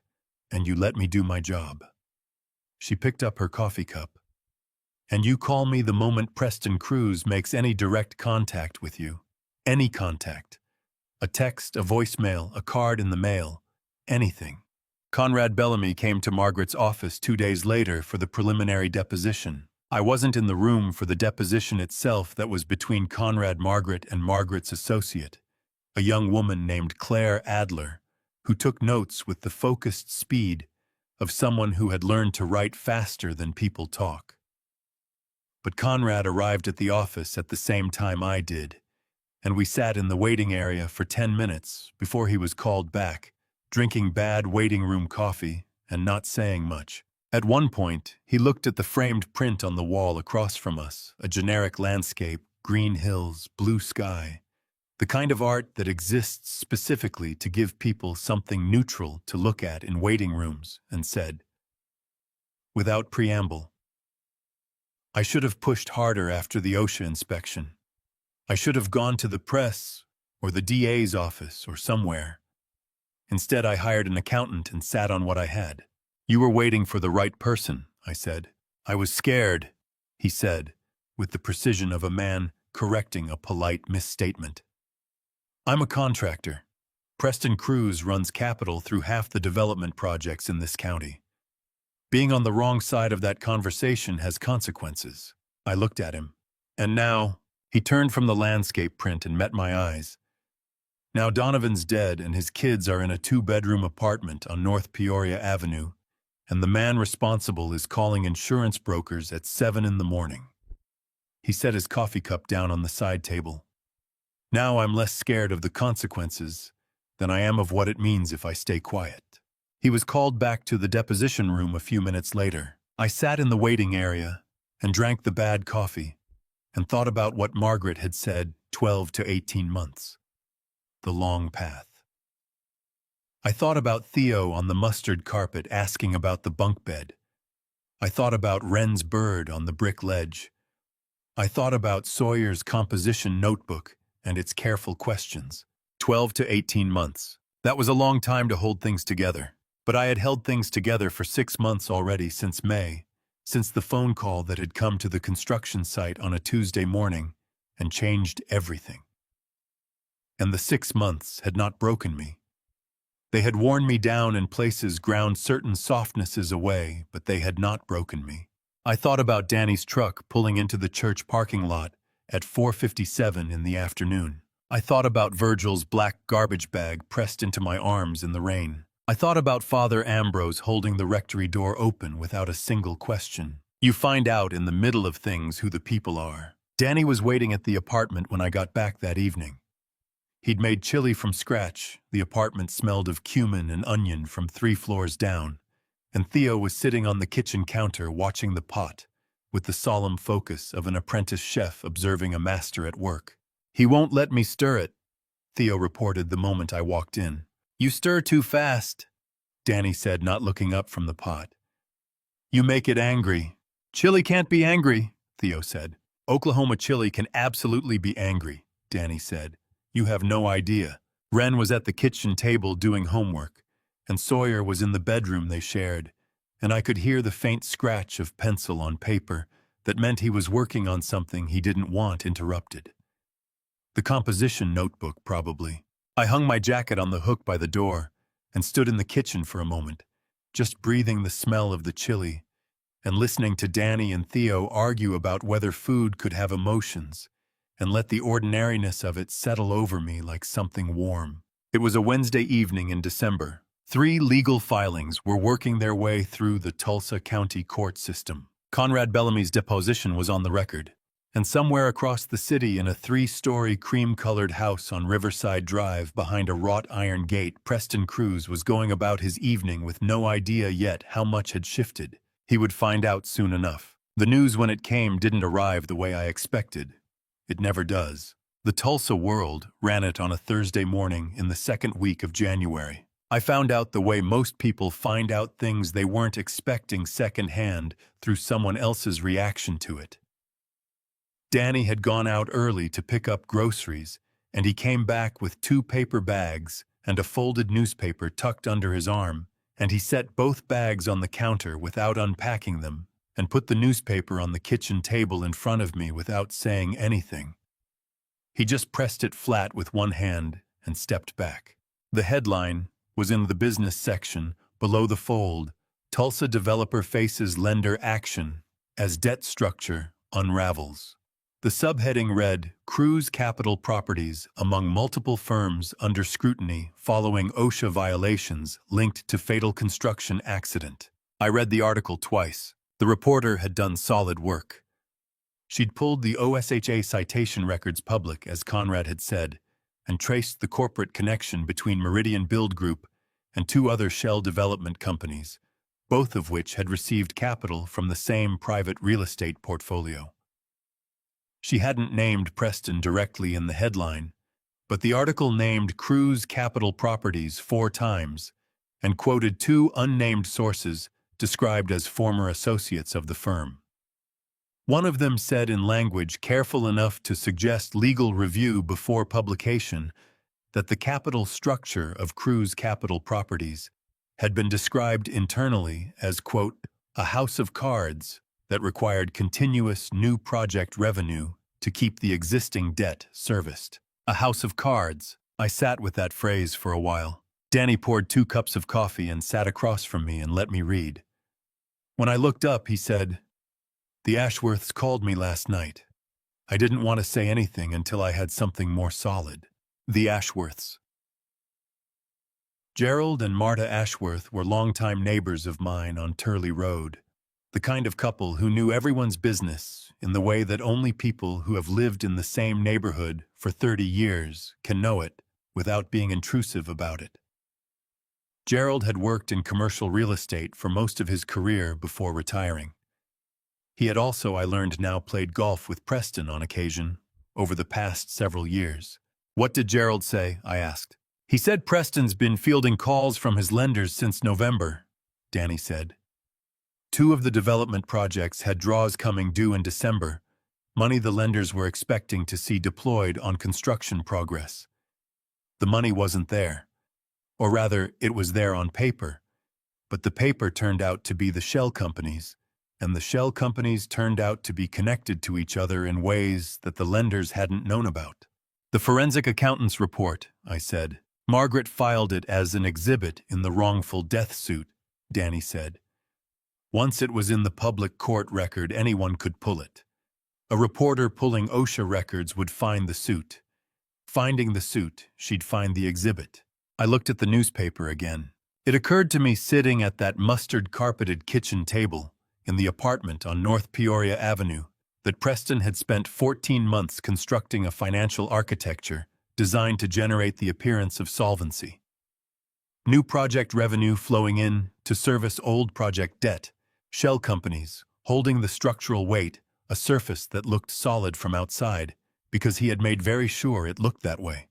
and you let me do my job. She picked up her coffee cup. And you call me the moment Preston Cruz makes any direct contact with you. Any contact. A text, a voicemail, a card in the mail, anything. Conrad Bellamy came to Margaret's office 2 days later for the preliminary deposition. I wasn't in the room for the deposition itself that was between Conrad Margaret and Margaret's associate, a young woman named Claire Adler, who took notes with the focused speed of someone who had learned to write faster than people talk. But Conrad arrived at the office at the same time I did, and we sat in the waiting area for 10 minutes before he was called back, drinking bad waiting room coffee and not saying much. At one point, he looked at the framed print on the wall across from us, a generic landscape, green hills, blue sky, the kind of art that exists specifically to give people something neutral to look at in waiting rooms, and said, without preamble, I should have pushed harder after the OSHA inspection. I should have gone to the press or the DA's office or somewhere. Instead, I hired an accountant and sat on what I had. You were waiting for the right person, I said. I was scared, he said, with the precision of a man correcting a polite misstatement. I'm a contractor. Preston Cruz runs capital through half the development projects in this county. Being on the wrong side of that conversation has consequences. I looked at him. And now, he turned from the landscape print and met my eyes. Now Donovan's dead and his kids are in a 2-bedroom apartment on North Peoria Avenue, and the man responsible is calling insurance brokers at 7 in the morning. He set his coffee cup down on the side table. Now I'm less scared of the consequences than I am of what it means if I stay quiet. He was called back to the deposition room a few minutes later. I sat in the waiting area and drank the bad coffee and thought about what Margaret had said 12 to 18 months. The long path. I thought about Theo on the mustard carpet asking about the bunk bed. I thought about Wren's bird on the brick ledge. I thought about Sawyer's composition notebook and its careful questions. 12 to 18 months. That was a long time to hold things together. But I had held things together for 6 months already since May, since the phone call that had come to the construction site on a Tuesday morning and changed everything. And the 6 months had not broken me. They had worn me down in places, ground certain softnesses away, but they had not broken me. I thought about Danny's truck pulling into the church parking lot at 4:57 in the afternoon. I thought about Virgil's black garbage bag pressed into my arms in the rain. I thought about Father Ambrose holding the rectory door open without a single question. You find out in the middle of things who the people are. Danny was waiting at the apartment when I got back that evening. He'd made chili from scratch. The apartment smelled of cumin and onion from 3 floors down, and Theo was sitting on the kitchen counter watching the pot, with the solemn focus of an apprentice chef observing a master at work. "He won't let me stir it," Theo reported the moment I walked in. "You stir too fast," Danny said, not looking up from the pot. "You make it angry." "Chili can't be angry," Theo said. "Oklahoma chili can absolutely be angry," Danny said. "You have no idea." Wren was at the kitchen table doing homework, and Sawyer was in the bedroom they shared, and I could hear the faint scratch of pencil on paper that meant he was working on something he didn't want interrupted. The composition notebook, probably. I hung my jacket on the hook by the door and stood in the kitchen for a moment, just breathing the smell of the chili and listening to Danny and Theo argue about whether food could have emotions, and let the ordinariness of it settle over me like something warm. It was a Wednesday evening in December. 3 legal filings were working their way through the Tulsa County court system. Conrad Bellamy's deposition was on the record, and somewhere across the city in a 3-story cream-colored house on Riverside Drive behind a wrought iron gate, Preston Cruz was going about his evening with no idea yet how much had shifted. He would find out soon enough. The news, when it came, didn't arrive the way I expected. It never does. The Tulsa World ran it on a Thursday morning in the 2nd week of January. I found out the way most people find out things they weren't expecting secondhand through someone else's reaction to it. Danny had gone out early to pick up groceries, and he came back with 2 paper bags and a folded newspaper tucked under his arm, and he set both bags on the counter without unpacking them, and put the newspaper on the kitchen table in front of me without saying anything. He just pressed it flat with one hand and stepped back. The headline was in the business section, below the fold: "Tulsa Developer Faces Lender Action as Debt Structure Unravels." The subheading read, "Cruz Capital Properties Among Multiple Firms Under Scrutiny Following OSHA Violations Linked to Fatal Construction Accident." I read the article twice. The reporter had done solid work. She'd pulled the OSHA citation records public, as Conrad had said, and traced the corporate connection between Meridian Build Group and 2 other shell development companies, both of which had received capital from the same private real estate portfolio. She hadn't named Preston directly in the headline, but the article named Cruz Capital Properties 4 times and quoted 2 unnamed sources described as former associates of the firm. One of them said in language careful enough to suggest legal review before publication that the capital structure of Cruz Capital Properties had been described internally as, quote, "a house of cards that required continuous new project revenue to keep the existing debt serviced." A house of cards. I sat with that phrase for a while. Danny poured 2 cups of coffee and sat across from me and let me read. When I looked up, he said, "The Ashworths called me last night. I didn't want to say anything until I had something more solid." The Ashworths. Gerald and Marta Ashworth were longtime neighbors of mine on Turley Road, the kind of couple who knew everyone's business in the way that only people who have lived in the same neighborhood for 30 years can know it without being intrusive about it. Gerald had worked in commercial real estate for most of his career before retiring. He had also, I learned now, played golf with Preston on occasion over the past several years. "What did Gerald say?" I asked. "He said Preston's been fielding calls from his lenders since November," Danny said. 2 of the development projects had draws coming due in December, money the lenders were expecting to see deployed on construction progress. The money wasn't there. Or rather, it was there on paper, but the paper turned out to be the shell companies, and the shell companies turned out to be connected to each other in ways that the lenders hadn't known about. "The forensic accountant's report," I said. "Margaret filed it as an exhibit in the wrongful death suit," Danny said. "Once it was in the public court record, anyone could pull it. A reporter pulling OSHA records would find the suit. Finding the suit, she'd find the exhibit." I looked at the newspaper again. It occurred to me sitting at that mustard-carpeted kitchen table in the apartment on North Peoria Avenue that Preston had spent 14 months constructing a financial architecture designed to generate the appearance of solvency. New project revenue flowing in to service old project debt, shell companies holding the structural weight, a surface that looked solid from outside because he had made very sure it looked that way.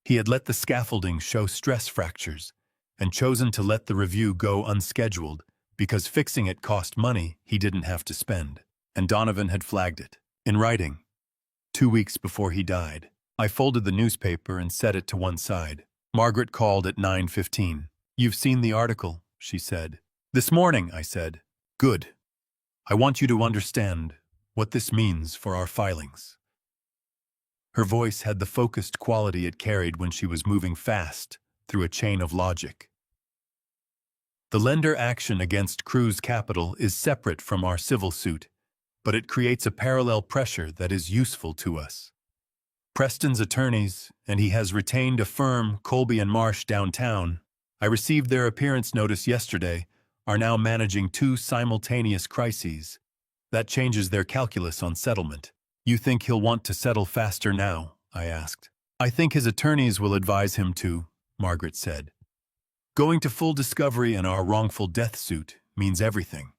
He had let the scaffolding show stress fractures and chosen to let the review go unscheduled because fixing it cost money he didn't have to spend. And Donovan had flagged it, in writing, 2 weeks before he died. I folded the newspaper and set it to one side. Margaret called at 9:15. "You've seen the article," she said. "This morning," I said. "Good. I want you to understand what this means for our filings." Her voice had the focused quality it carried when she was moving fast through a chain of logic. "The lender action against Cruz Capital is separate from our civil suit, but it creates a parallel pressure that is useful to us. Preston's attorneys, and he has retained a firm, Colby and Marsh, downtown. I received their appearance notice yesterday, are now managing 2 simultaneous crises. That changes their calculus on settlement." "You think he'll want to settle faster now?" I asked. "I think his attorneys will advise him to," Margaret said. "Going to full discovery in our wrongful death suit means everything.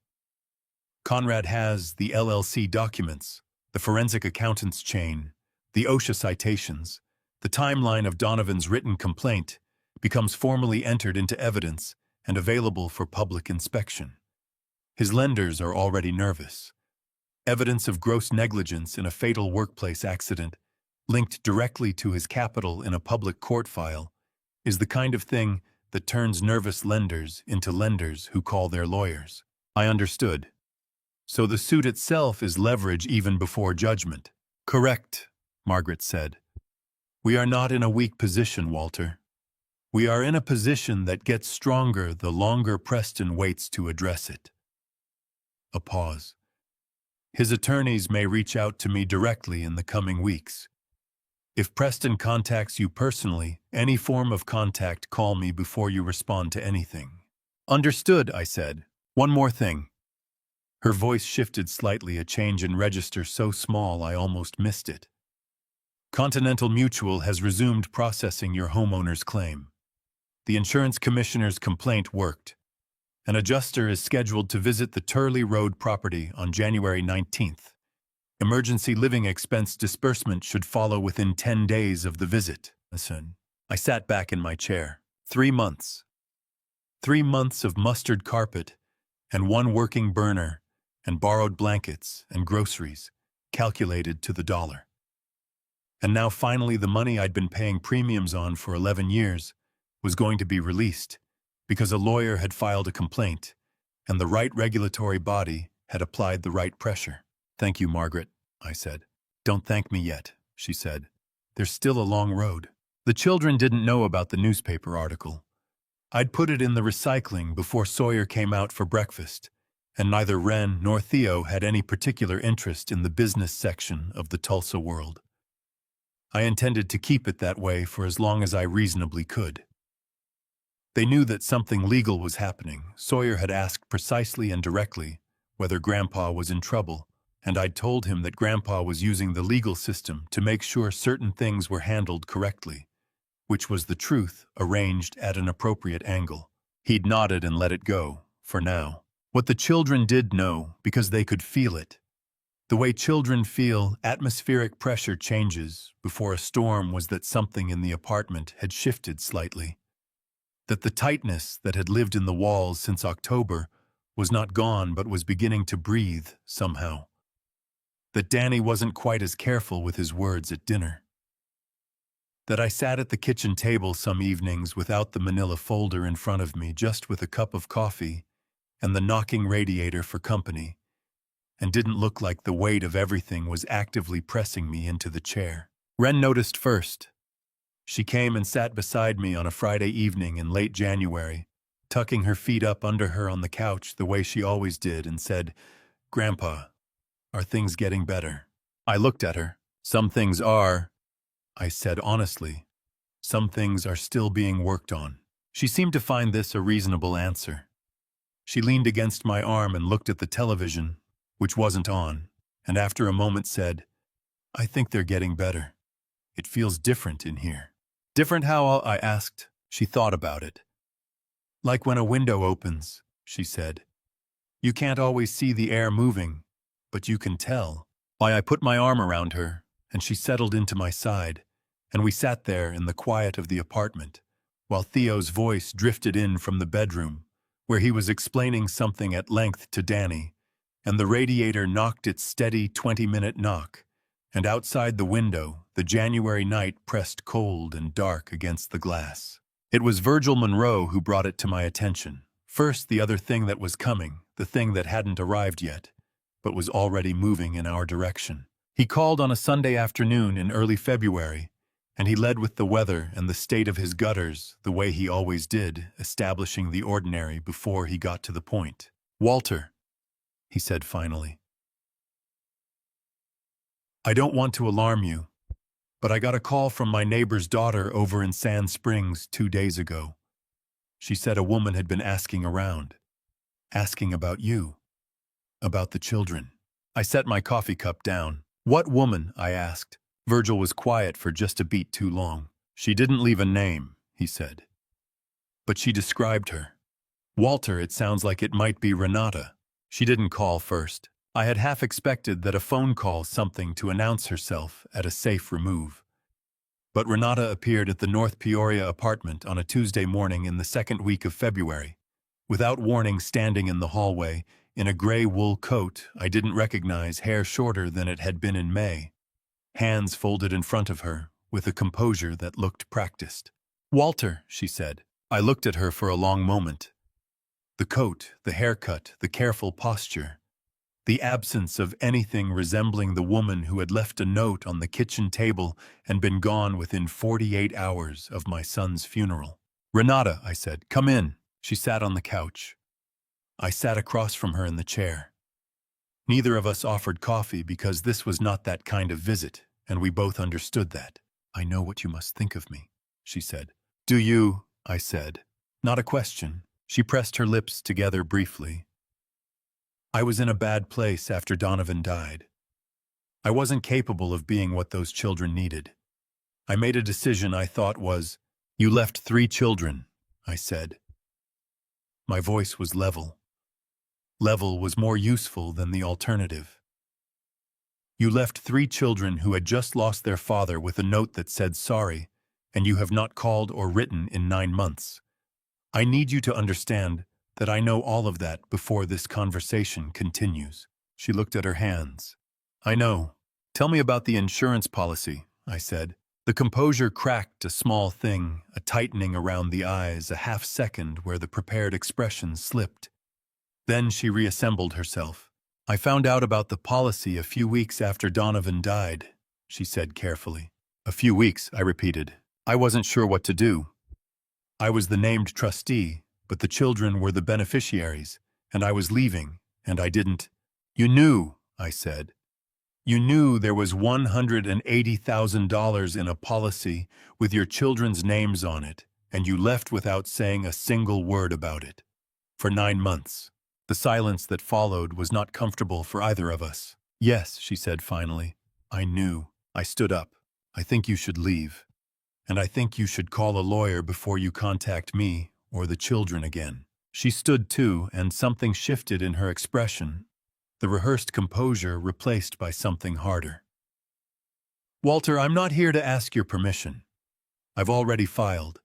Conrad has the LLC documents, the forensic accountant's chain, the OSHA citations. The timeline of Donovan's written complaint becomes formally entered into evidence and available for public inspection. His lenders are already nervous. Evidence of gross negligence in a fatal workplace accident, linked directly to his capital in a public court file, is the kind of thing that turns nervous lenders into lenders who call their lawyers." I understood. "So the suit itself is leverage even before judgment." "Correct," Margaret said. "We are not in a weak position, Walter. We are in a position that gets stronger the longer Preston waits to address it." A pause. "His attorneys may reach out to me directly in the coming weeks. If Preston contacts you personally, any form of contact, call me before you respond to anything." "Understood," I said. "One more thing." Her voice shifted slightly, a change in register so small I almost missed it. "Continental Mutual has resumed processing your homeowner's claim. The insurance commissioner's complaint worked. An adjuster is scheduled to visit the Turley Road property on January 19th. Emergency living expense disbursement should follow within 10 days of the visit." I sat back in my chair. 3 months. 3 months of mustard carpet and 1 working burner and borrowed blankets and groceries, calculated to the dollar. And now finally the money I'd been paying premiums on for 11 years was going to be released, because a lawyer had filed a complaint, and the right regulatory body had applied the right pressure. "Thank you, Margaret," I said. "Don't thank me yet," she said. "There's still a long road." The children didn't know about the newspaper article. I'd put it in the recycling before Sawyer came out for breakfast, and neither Wren nor Theo had any particular interest in the business section of the Tulsa World. I intended to keep it that way for as long as I reasonably could. They knew that something legal was happening. Sawyer had asked precisely and directly whether Grandpa was in trouble, and I'd told him that Grandpa was using the legal system to make sure certain things were handled correctly, which was the truth arranged at an appropriate angle. He'd nodded and let it go, for now. What the children did know, because they could feel it. The way children feel atmospheric pressure changes before a storm was that something in the apartment had shifted slightly. That the tightness that had lived in the walls since October was not gone but was beginning to breathe somehow. That Danny wasn't quite as careful with his words at dinner. That I sat at the kitchen table some evenings without the manila folder in front of me, just with a cup of coffee and the knocking radiator for company, and didn't look like the weight of everything was actively pressing me into the chair. Wren noticed first. She came and sat beside me on a Friday evening in late January, tucking her feet up under her on the couch the way she always did, and said, "Grandpa, are things getting better?" I looked at her. "Some things are," I said honestly. "Some things are still being worked on." She seemed to find this a reasonable answer. She leaned against my arm and looked at the television, which wasn't on, and after a moment said, "I think they're getting better. It feels different in here." "Different how?" I asked. She thought about it. "Like when a window opens," she said. "You can't always see the air moving, but you can tell." Why, I put my arm around her, and she settled into my side, and we sat there in the quiet of the apartment, while Theo's voice drifted in from the bedroom, where he was explaining something at length to Danny, and the radiator knocked its steady 20-minute knock, and outside the window, the January night pressed cold and dark against the glass. It was Virgil Monroe who brought it to my attention. First, the other thing that was coming, the thing that hadn't arrived yet, but was already moving in our direction. He called on a Sunday afternoon in early February, and he led with the weather and the state of his gutters the way he always did, establishing the ordinary before he got to the point. "Walter," he said finally, "I don't want to alarm you, but I got a call from my neighbor's daughter over in Sand Springs 2 days ago. She said a woman had been asking around, asking about you, about the children." I set my coffee cup down. "What woman?" I asked. Virgil was quiet for just a beat too long. "She didn't leave a name," he said. "But she described her. Walter, it sounds like it might be Renata. She didn't call first. I had half expected that a phone call, something to announce herself at a safe remove. But Renata appeared at the North Peoria apartment on a Tuesday morning in the second week of February, without warning, standing in the hallway, in a gray wool coat I didn't recognize, hair shorter than it had been in May, hands folded in front of her, with a composure that looked practiced. "Walter," she said. I looked at her for a long moment. The coat, the haircut, the careful posture, the absence of anything resembling the woman who had left a note on the kitchen table and been gone within 48 hours of my son's funeral. "Renata," I said, "come in." She sat on the couch. I sat across from her in the chair. Neither of us offered coffee because this was not that kind of visit, and we both understood that. "I know what you must think of me," she said. "Do you?" I said. Not a question. She pressed her lips together briefly. "I was in a bad place after Donovan died. I wasn't capable of being what those children needed. I made a decision I thought was, you left 3 children," I said. My voice was level. Level was more useful than the alternative. "You left 3 children who had just lost their father with a note that said sorry, and you have not called or written in 9 months. I need you to understand that I know all of that before this conversation continues." She looked at her hands. "I know. Tell me about the insurance policy," I said. The composure cracked a small thing, a tightening around the eyes, a half second where the prepared expression slipped. Then she reassembled herself. "I found out about the policy a few weeks after Donovan died," she said carefully. "A few weeks," I repeated. I wasn't sure what to do. I was the named trustee, but the children were the beneficiaries, and I was leaving, and I didn't. You knew, I said. You knew there was $180,000 in a policy with your children's names on it, and you left without saying a single word about it. For 9 months. The silence that followed was not comfortable for either of us. Yes, she said finally. I knew. I stood up. I think you should leave. And I think you should call a lawyer before you contact me or the children again. She stood too, and something shifted in her expression. The rehearsed composure replaced by something harder. Walter, I'm not here to ask your permission. I've already filed.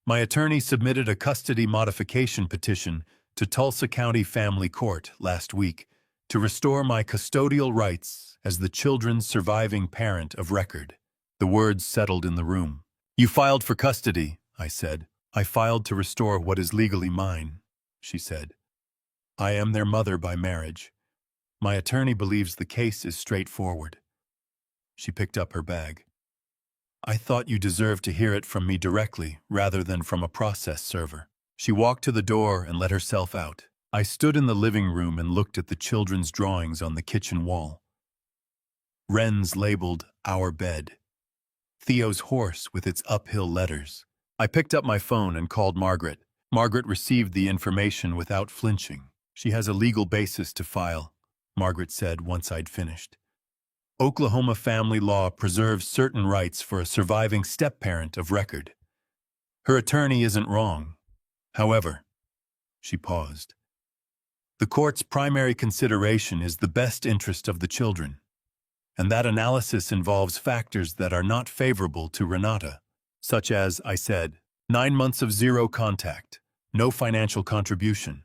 My attorney submitted a custody modification petition to Tulsa County Family Court last week to restore my custodial rights as the children's surviving parent of record. The words settled in the room. You filed for custody, I said. I filed to restore what is legally mine, she said. I am their mother by marriage. My attorney believes the case is straightforward. She picked up her bag. I thought you deserved to hear it from me directly rather than from a process server. She walked to the door and let herself out. I stood in the living room and looked at the children's drawings on the kitchen wall. Wren's labeled Our Bed. Theo's horse with its uphill letters. I picked up my phone and called Margaret. Margaret received the information without flinching. She has a legal basis to file, Margaret said once I'd finished. Oklahoma family law preserves certain rights for a surviving step-parent of record. Her attorney isn't wrong. However, she paused. The court's primary consideration is the best interest of the children, and that analysis involves factors that are not favorable to Renata, such as, I said, 9 months of zero contact, no financial contribution,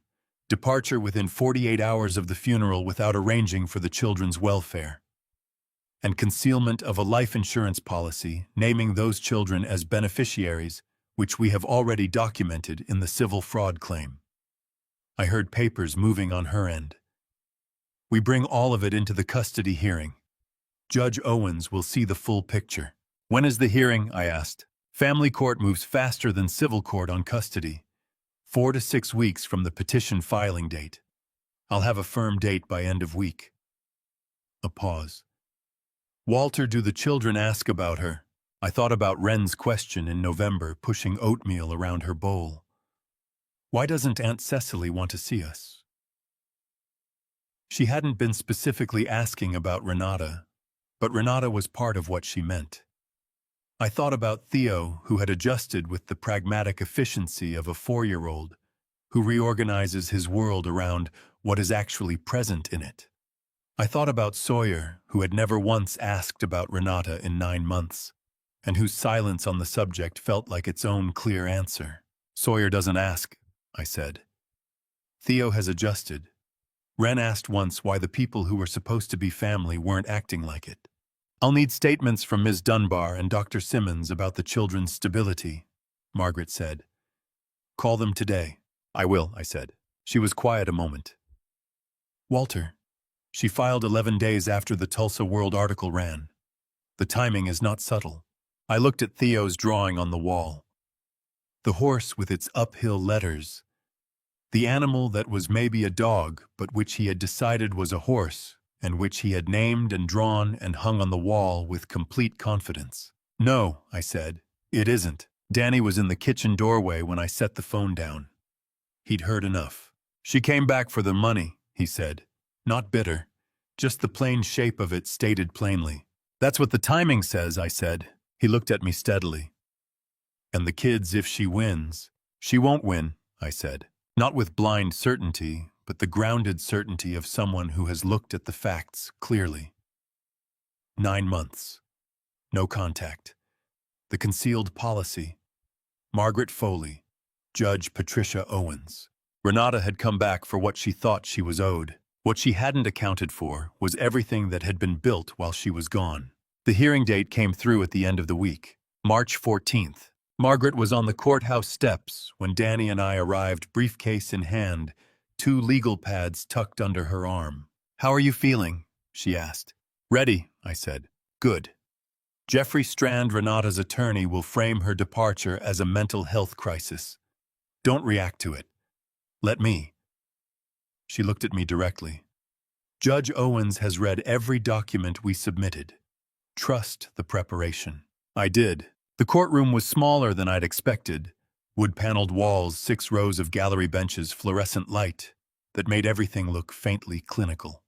departure within 48 hours of the funeral without arranging for the children's welfare, and concealment of a life insurance policy naming those children as beneficiaries, which we have already documented in the civil fraud claim. I heard papers moving on her end. We bring all of it into the custody hearing. Judge Owens will see the full picture. When is the hearing? I asked. Family court moves faster than civil court on custody. 4 to 6 weeks from the petition filing date. I'll have a firm date by end of week. A pause. Walter, do the children ask about her? I thought about Wren's question in November, pushing oatmeal around her bowl. Why doesn't Aunt Cecily want to see us? She hadn't been specifically asking about Renata, but Renata was part of what she meant. I thought about Theo, who had adjusted with the pragmatic efficiency of a 4-year-old, who reorganizes his world around what is actually present in it. I thought about Sawyer, who had never once asked about Renata in 9 months, and whose silence on the subject felt like its own clear answer. Sawyer doesn't ask, I said. Theo has adjusted. Wren asked once why the people who were supposed to be family weren't acting like it. I'll need statements from Ms. Dunbar and Dr. Simmons about the children's stability, Margaret said. Call them today. I will, I said. She was quiet a moment. Walter, she filed 11 days after the Tulsa World article ran. The timing is not subtle. I looked at Theo's drawing on the wall. The horse with its uphill letters. The animal that was maybe a dog, but which he had decided was a horse, and which he had named and drawn and hung on the wall with complete confidence. No, I said, it isn't. Danny was in the kitchen doorway when I set the phone down. He'd heard enough. She came back for the money, he said. Not bitter. Just the plain shape of it stated plainly. That's what the timing says, I said. He looked at me steadily. And the kids, if she wins. She won't win, I said. Not with blind certainty, but the grounded certainty of someone who has looked at the facts clearly. 9 months. No contact. The concealed policy. Margaret Foley. Judge Patricia Owens. Renata had come back for what she thought she was owed. What she hadn't accounted for was everything that had been built while she was gone. The hearing date came through at the end of the week, March 14th. Margaret was on the courthouse steps when Danny and I arrived, briefcase in hand, 2 legal pads tucked under her arm. How are you feeling? She asked. Ready, I said. Good. Jeffrey Strand, Renata's attorney, will frame her departure as a mental health crisis. Don't react to it. Let me. She looked at me directly. Judge Owens has read every document we submitted. Trust the preparation. I did. The courtroom was smaller than I'd expected. Wood-paneled walls, 6 rows of gallery benches, fluorescent light that made everything look faintly clinical.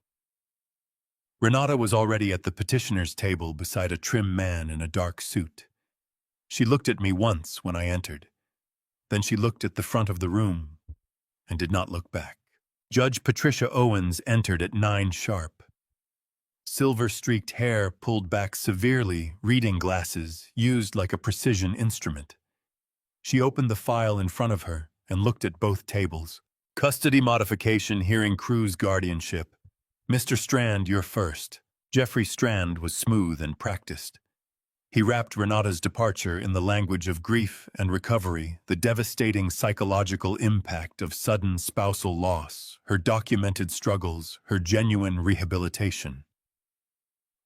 Renata was already at the petitioner's table beside a trim man in a dark suit. She looked at me once when I entered. Then she looked at the front of the room and did not look back. Judge Patricia Owens entered at 9 sharp. Silver-streaked hair pulled back severely, reading glasses used like a precision instrument. She opened the file in front of her and looked at both tables. Custody modification hearing Cruz guardianship. Mr. Strand, you're first. Jeffrey Strand was smooth and practiced. He wrapped Renata's departure in the language of grief and recovery, the devastating psychological impact of sudden spousal loss, her documented struggles, her genuine rehabilitation.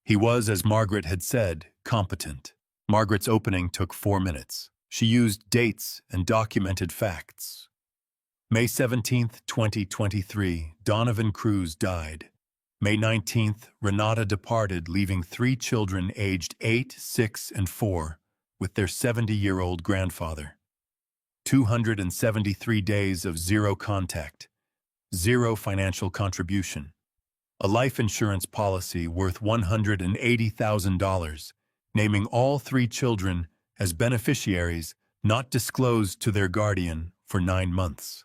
He was, as Margaret had said, competent. Margaret's opening took 4 minutes. She used dates and documented facts. May 17, 2023, Donovan Cruz died. May 19th, Renata departed, leaving 3 children aged 8, 6, and 4 with their 70-year-old grandfather. 273 days of zero contact, zero financial contribution. A life insurance policy worth $180,000, naming all 3 children as beneficiaries not disclosed to their guardian for 9 months.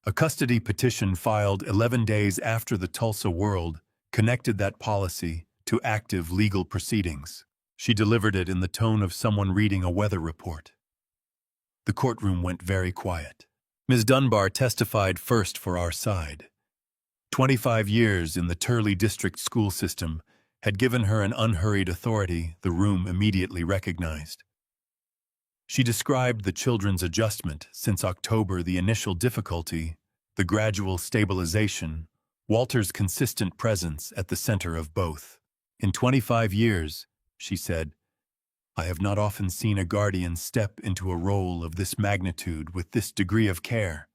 A custody petition filed 11 days after the Tulsa World connected that policy to active legal proceedings. She delivered it in the tone of someone reading a weather report. The courtroom went very quiet. Ms. Dunbar testified first for our side. 25 years in the Turley District school system had given her an unhurried authority the room immediately recognized. She described the children's adjustment since October, the initial difficulty, the gradual stabilization, Walter's consistent presence at the center of both. In 25 years, she said, I have not often seen a guardian step into a role of this magnitude with this degree of care.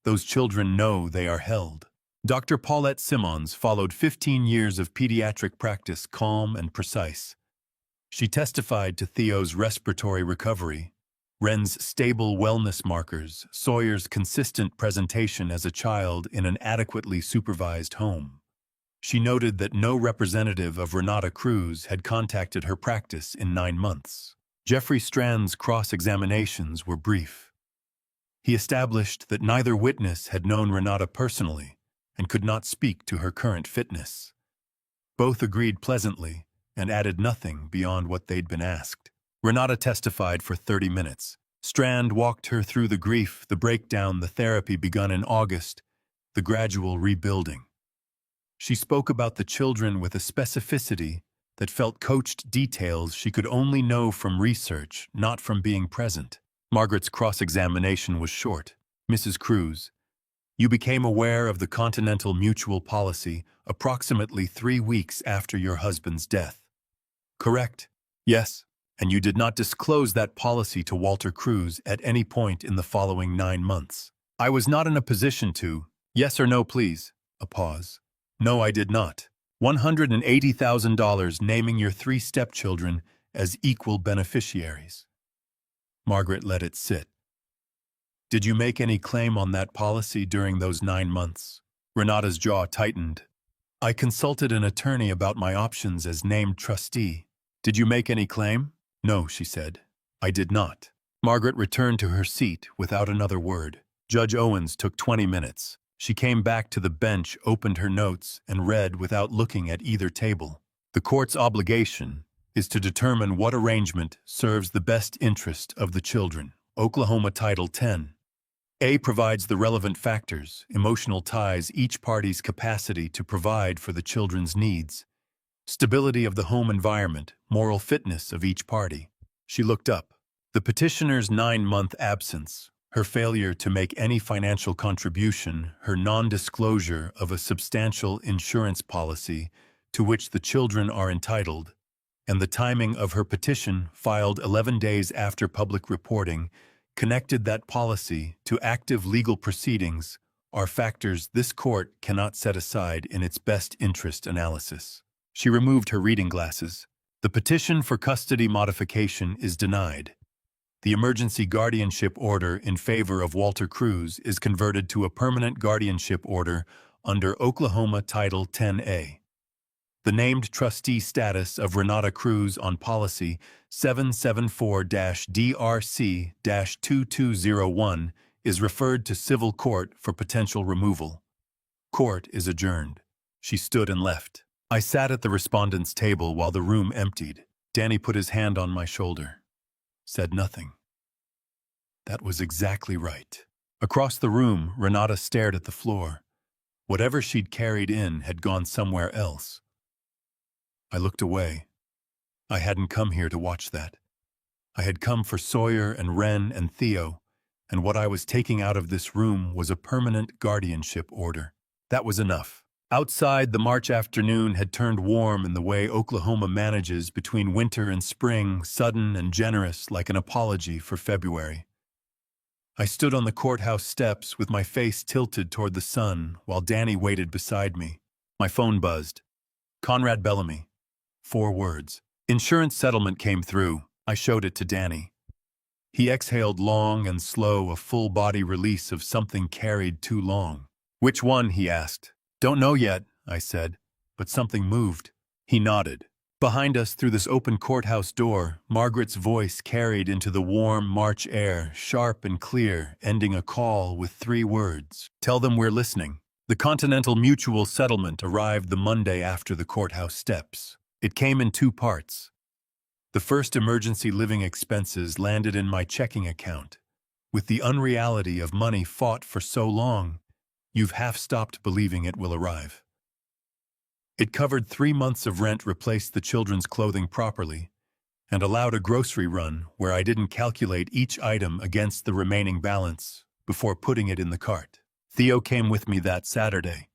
Those children know they are held. Dr. Paulette Simmons followed 15 years of pediatric practice, calm and precise. She testified to Theo's respiratory recovery, Ren's stable wellness markers, Sawyer's consistent presentation as a child in an adequately supervised home. She noted that no representative of Renata Cruz had contacted her practice in 9 months. Jeffrey Strand's cross-examinations were brief. He established that neither witness had known Renata personally and could not speak to her current fitness. Both agreed pleasantly and added nothing beyond what they'd been asked. Renata testified for 30 minutes. Strand walked her through the grief, the breakdown, the therapy begun in August, the gradual rebuilding. She spoke about the children with a specificity that felt coached details she could only know from research, not from being present. Margaret's cross-examination was short. Mrs. Cruz, you became aware of the Continental Mutual policy approximately 3 weeks after your husband's death. Correct? Yes. And you did not disclose that policy to Walter Cruz at any point in the following 9 months. I was not in a position to. Yes or no, please. A pause. No, I did not. $180,000 naming your 3 stepchildren as equal beneficiaries. Margaret let it sit. Did you make any claim on that policy during those 9 months? Renata's jaw tightened. I consulted an attorney about my options as named trustee. Did you make any claim? No, she said. I did not. Margaret returned to her seat without another word. Judge Owens took 20 minutes. She came back to the bench, opened her notes, and read without looking at either table. The court's obligation is to determine what arrangement serves the best interest of the children. Oklahoma Title 10. A provides the relevant factors, emotional ties, each party's capacity to provide for the children's needs, stability of the home environment, moral fitness of each party. She looked up. The petitioner's 9-month absence, her failure to make any financial contribution, her non-disclosure of a substantial insurance policy to which the children are entitled, and the timing of her petition, filed 11 days after public reporting, connected that policy to active legal proceedings are factors this court cannot set aside in its best interest analysis. She removed her reading glasses. The petition for custody modification is denied. The emergency guardianship order in favor of Walter Cruz is converted to a permanent guardianship order under Oklahoma Title 10A. The named trustee status of Renata Cruz on Policy 774-DRC-2201 is referred to civil court for potential removal. Court is adjourned. She stood and left. I sat at the respondent's table while the room emptied. Danny put his hand on my shoulder. Said nothing. That was exactly right. Across the room, Renata stared at the floor. Whatever she'd carried in had gone somewhere else. I looked away. I hadn't come here to watch that. I had come for Sawyer and Wren and Theo, and what I was taking out of this room was a permanent guardianship order. That was enough. Outside, the March afternoon had turned warm in the way Oklahoma manages between winter and spring, sudden and generous like an apology for February. I stood on the courthouse steps with my face tilted toward the sun while Danny waited beside me. My phone buzzed. Conrad Bellamy. 4 words. Insurance settlement came through. I showed it to Danny. He exhaled long and slow, a full-body release of something carried too long. Which one? He asked. Don't know yet, I said, but something moved. He nodded. Behind us, through this open courthouse door, Margaret's voice carried into the warm March air, sharp and clear, ending a call with 3 words. Tell them we're listening. The Continental Mutual settlement arrived the Monday after the courthouse steps. It came in 2 parts. The first, emergency living expenses, landed in my checking account. With the unreality of money fought for so long, you've half stopped believing it will arrive. It covered 3 months of rent, replaced the children's clothing properly, and allowed a grocery run where I didn't calculate each item against the remaining balance before putting it in the cart. Theo came with me that Saturday.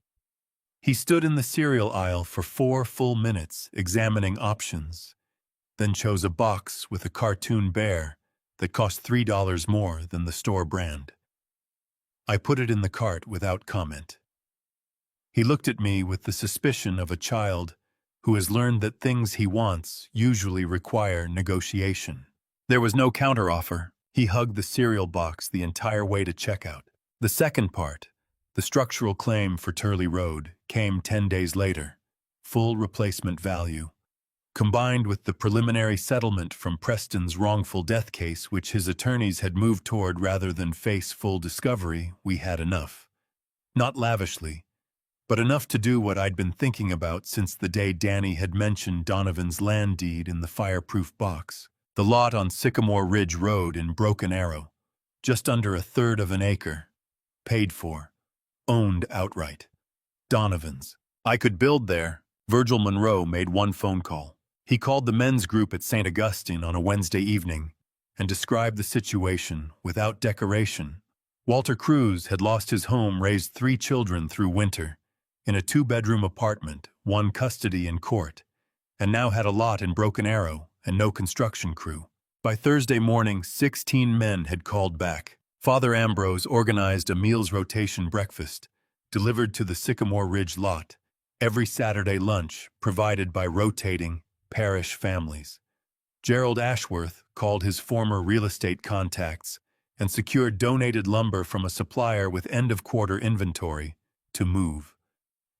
He stood in the cereal aisle for 4 full minutes, examining options, then chose a box with a cartoon bear that cost $3 more than the store brand. I put it in the cart without comment. He looked at me with the suspicion of a child who has learned that things he wants usually require negotiation. There was no counteroffer. He hugged the cereal box the entire way to checkout. The second part, the structural claim for Turley Road, came 10 days later. Full replacement value. Combined with the preliminary settlement from Preston's wrongful death case, which his attorneys had moved toward rather than face full discovery, we had enough. Not lavishly, but enough to do what I'd been thinking about since the day Danny had mentioned Donovan's land deed in the fireproof box. The lot on Sycamore Ridge Road in Broken Arrow, just under 1/3 of an acre. Paid for. Owned outright. Donovan's. I could build there. Virgil Monroe made 1 phone call. He called the men's group at St. Augustine on a Wednesday evening and described the situation without decoration. Walter Cruz had lost his home, raised 3 children through winter, in a 2-bedroom apartment, 1 custody in court, and now had a lot in Broken Arrow and no construction crew. By Thursday morning, 16 men had called back. Father Ambrose organized a meals rotation breakfast, delivered to the Sycamore Ridge lot, every Saturday lunch provided by rotating parish families. Gerald Ashworth called his former real estate contacts and secured donated lumber from a supplier with end-of-quarter inventory to move.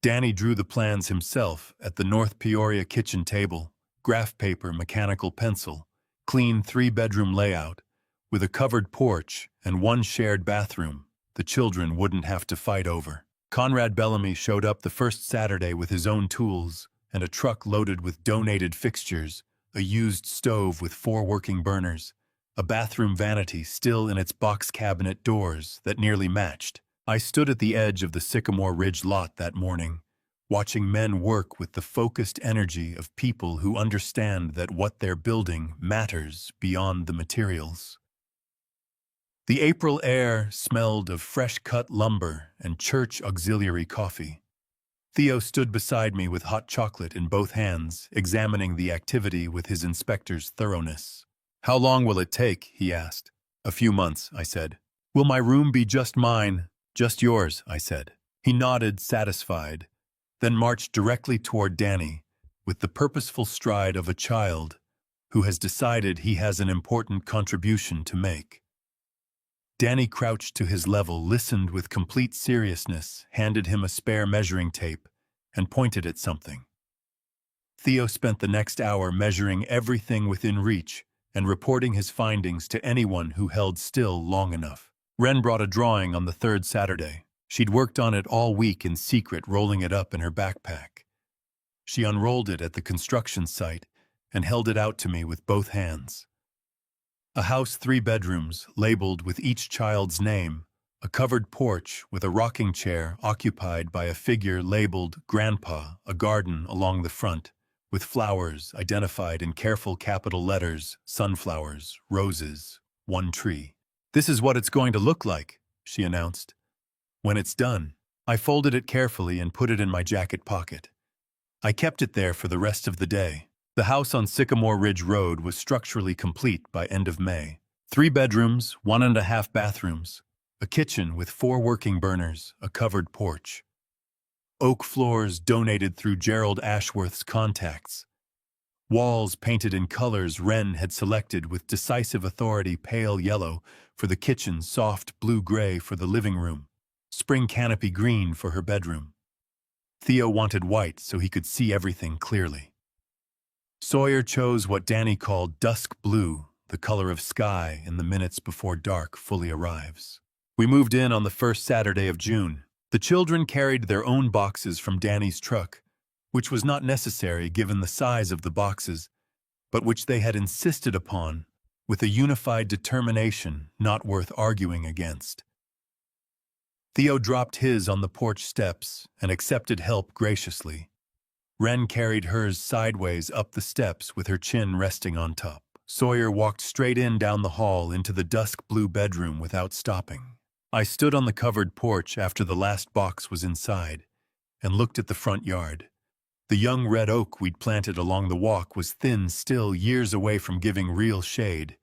Danny drew the plans himself at the North Peoria kitchen table, graph paper, mechanical pencil, clean 3-bedroom layout, with a covered porch and 1 shared bathroom the children wouldn't have to fight over. Conrad Bellamy showed up the first Saturday with his own tools and a truck loaded with donated fixtures, a used stove with 4 working burners, a bathroom vanity still in its box cabinet doors that nearly matched. I stood at the edge of the Sycamore Ridge lot that morning, watching men work with the focused energy of people who understand that what they're building matters beyond the materials. The April air smelled of fresh-cut lumber and church auxiliary coffee. Theo stood beside me with hot chocolate in both hands, examining the activity with his inspector's thoroughness. "How long will it take?" he asked. "A few months," I said. "Will my room be just mine?" "Just yours," I said. He nodded, satisfied, then marched directly toward Danny, with the purposeful stride of a child who has decided he has an important contribution to make. Danny crouched to his level, listened with complete seriousness, handed him a spare measuring tape, and pointed at something. Theo spent the next hour measuring everything within reach and reporting his findings to anyone who held still long enough. Wren brought a drawing on the third Saturday. She'd worked on it all week in secret, rolling it up in her backpack. She unrolled it at the construction site and held it out to me with both hands. A house, 3 bedrooms, labeled with each child's name, a covered porch with a rocking chair occupied by a figure labeled Grandpa, a garden along the front, with flowers identified in careful capital letters, sunflowers, roses, 1 tree. "This is what it's going to look like," she announced. "When it's done." I folded it carefully and put it in my jacket pocket. I kept it there for the rest of the day. The house on Sycamore Ridge Road was structurally complete by end of May. 3 bedrooms, 1.5 bathrooms, a kitchen with 4 working burners, a covered porch. Oak floors donated through Gerald Ashworth's contacts. Walls painted in colors Wren had selected with decisive authority: pale yellow for the kitchen, soft blue-gray for the living room, spring canopy green for her bedroom. Theo wanted white so he could see everything clearly. Sawyer chose what Danny called dusk blue, the color of sky in the minutes before dark fully arrives. We moved in on the first Saturday of June. The children carried their own boxes from Danny's truck, which was not necessary given the size of the boxes, but which they had insisted upon with a unified determination not worth arguing against. Theo dropped his on the porch steps and accepted help graciously. Wren carried hers sideways up the steps with her chin resting on top. Sawyer walked straight down the hall into the dusk blue bedroom without stopping. I stood on the covered porch after the last box was inside and looked at the front yard. The young red oak we'd planted along the walk was thin still, years away from giving real shade,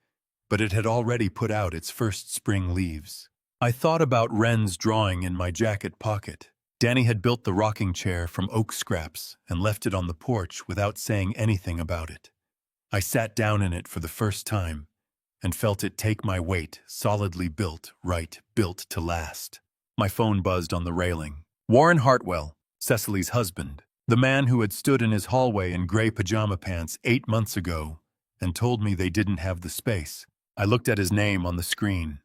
but it had already put out its first spring leaves. I thought about Wren's drawing in my jacket pocket. Danny had built the rocking chair from oak scraps and left it on the porch without saying anything about it. I sat down in it for the first time and felt it take my weight, solidly built, right, built to last. My phone buzzed on the railing. Warren Hartwell, Cecily's husband, the man who had stood in his hallway in gray pajama pants 8 months ago and told me they didn't have the space. I looked at his name on the screen.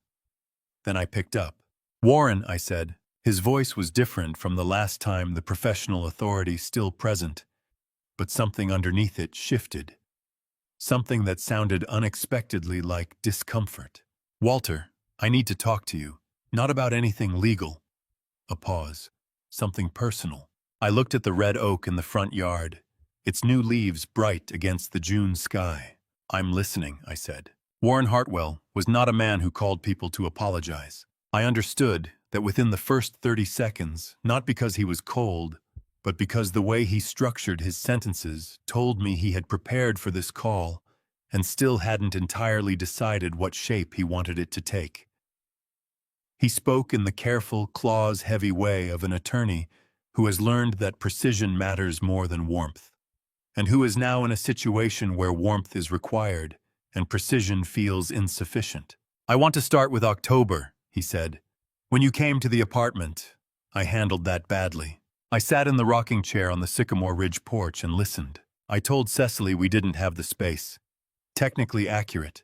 Then I picked up. "Warren," I said. His voice was different from the last time, the professional authority still present, but something underneath it shifted. Something that sounded unexpectedly like discomfort. "Walter, I need to talk to you. Not about anything legal." A pause. "Something personal." I looked at the red oak in the front yard, its new leaves bright against the June sky. "I'm listening," I said. Warren Hartwell was not a man who called people to apologize. I understood that within the first 30 seconds, not because he was cold, but because the way he structured his sentences told me he had prepared for this call and still hadn't entirely decided what shape he wanted it to take. He spoke in the careful, clause-heavy way of an attorney who has learned that precision matters more than warmth, and who is now in a situation where warmth is required and precision feels insufficient. "I want to start with October," he said. "When you came to the apartment, I handled that badly. I sat in the rocking chair on the Sycamore Ridge porch and listened. I told Cecily we didn't have the space. Technically accurate.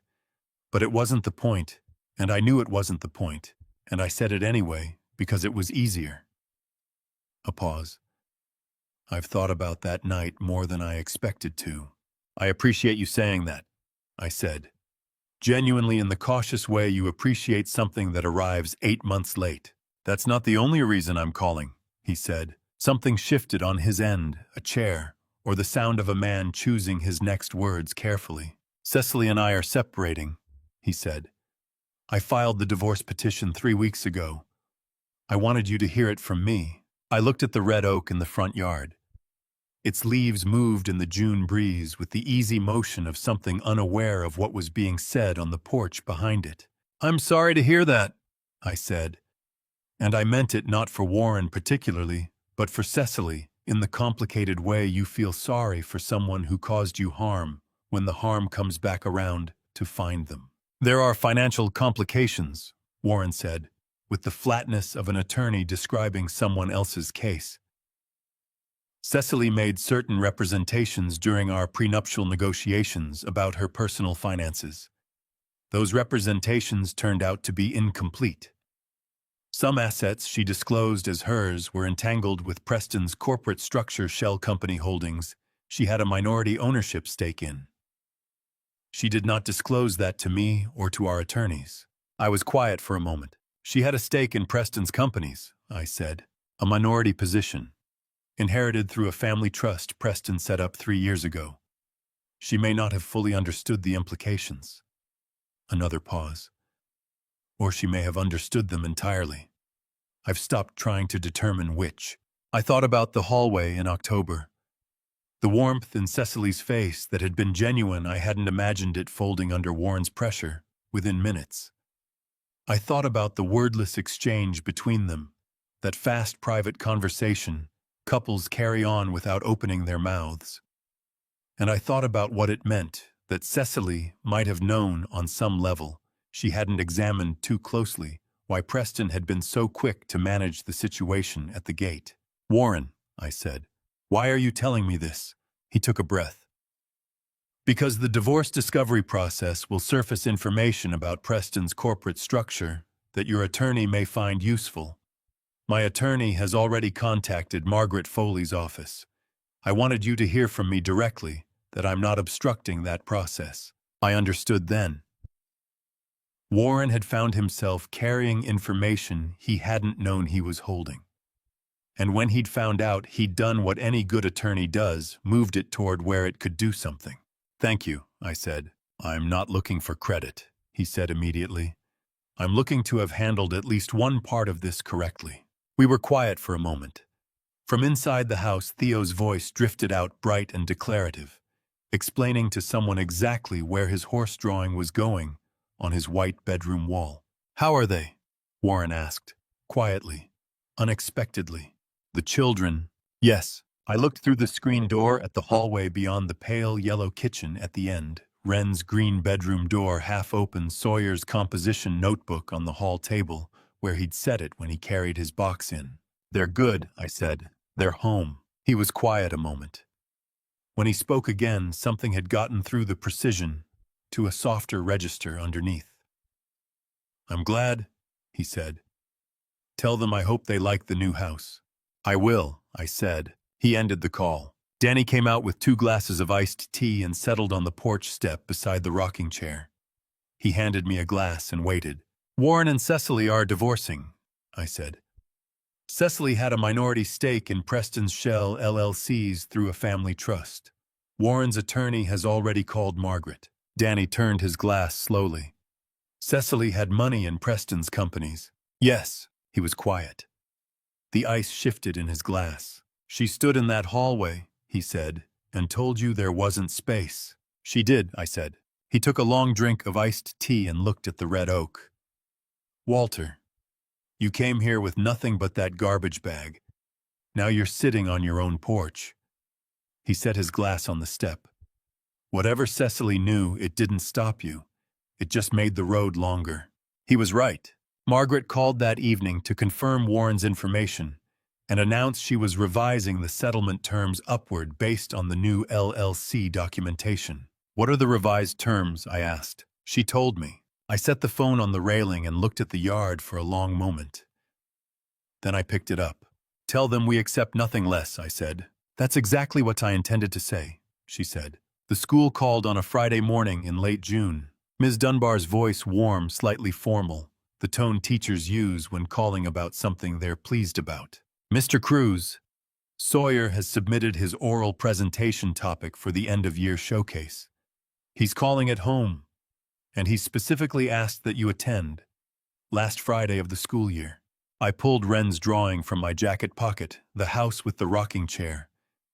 But it wasn't the point, and I knew it wasn't the point, and I said it anyway because it was easier." A pause. "I've thought about that night more than I expected to." "I appreciate you saying that," I said. "Genuinely, in the cautious way you appreciate something that arrives 8 months late." "That's not the only reason I'm calling," he said. Something shifted on his end, a chair, or the sound of a man choosing his next words carefully. "Cecily and I are separating," he said. "I filed the divorce petition 3 weeks ago. I wanted you to hear it from me. I looked at the red oak in the front yard. Its leaves moved in the June breeze with the easy motion of something unaware of what was being said on the porch behind it. "I'm sorry to hear that," I said, and I meant it not for Warren particularly, but for Cecily, in the complicated way you feel sorry for someone who caused you harm when the harm comes back around to find them. "There are financial complications," Warren said, with the flatness of an attorney describing someone else's case. Cecily made certain representations during our prenuptial negotiations about her personal finances. Those representations turned out to be incomplete. Some assets she disclosed as hers were entangled with Preston's corporate structure shell company holdings she had a minority ownership stake in. She did not disclose that to me or to our attorneys. I was quiet for a moment. "She had a stake in Preston's companies," I said, "a minority position, inherited through a family trust Preston set up 3 years ago. She may not have fully understood the implications." Another pause. "Or she may have understood them entirely. I've stopped trying to determine which." I thought about the hallway in October. The warmth in Cecily's face that had been genuine. I hadn't imagined it folding under Warren's pressure within minutes. I thought about the wordless exchange between them, that fast private conversation couples carry on without opening their mouths. And I thought about what it meant that Cecily might have known on some level. She hadn't examined too closely why Preston had been so quick to manage the situation at the gate. "Warren," I said, "why are you telling me this?" He took a breath. "Because the divorce discovery process will surface information about Preston's corporate structure that your attorney may find useful. My attorney has already contacted Margaret Foley's office. I wanted you to hear from me directly that I'm not obstructing that process." I understood then. Warren had found himself carrying information he hadn't known he was holding. And when he'd found out, he'd done what any good attorney does, moved it toward where it could do something. "Thank you," I said. "I'm not looking for credit," he said immediately. "I'm looking to have handled at least one part of this correctly." We were quiet for a moment. From inside the house, Theo's voice drifted out bright and declarative, explaining to someone exactly where his horse drawing was going on his white bedroom wall. "How are they?" Warren asked, quietly, unexpectedly. "The children?" "Yes." I looked through the screen door at the hallway beyond the pale yellow kitchen at the end, Wren's green bedroom door half open, Sawyer's composition notebook on the hall table, where he'd set it when he carried his box in. "They're good," I said. "They're home." He was quiet a moment. When he spoke again, something had gotten through the precision to a softer register underneath. "I'm glad," he said. "Tell them I hope they like the new house." "I will," I said. He ended the call. Danny came out with 2 glasses of iced tea and settled on the porch step beside the rocking chair. He handed me a glass and waited. "Warren and Cecily are divorcing," I said. "Cecily had a minority stake in Preston's Shell LLCs through a family trust. Warren's attorney has already called Margaret." Danny turned his glass slowly. "Cecily had money in Preston's companies." "Yes." He was quiet. The ice shifted in his glass. "She stood in that hallway," he said, "and told you there wasn't space." "She did," I said. He took a long drink of iced tea and looked at the red oak. "Walter, you came here with nothing but that garbage bag. Now you're sitting on your own porch." He set his glass on the step. "Whatever Cecily knew, it didn't stop you. It just made the road longer." He was right. Margaret called that evening to confirm Warren's information and announced she was revising the settlement terms upward based on the new LLC documentation. "What are the revised terms?" I asked. She told me. I set the phone on the railing and looked at the yard for a long moment. Then I picked it up. "Tell them we accept nothing less," I said. "That's exactly what I intended to say," she said. The school called on a Friday morning in late June. Ms. Dunbar's voice warm, slightly formal, the tone teachers use when calling about something they're pleased about. "Mr. Cruz, Sawyer has submitted his oral presentation topic for the end-of-year showcase. He's calling it home, and he's specifically asked that you attend, last Friday of the school year." I pulled Wren's drawing from my jacket pocket, the house with the rocking chair,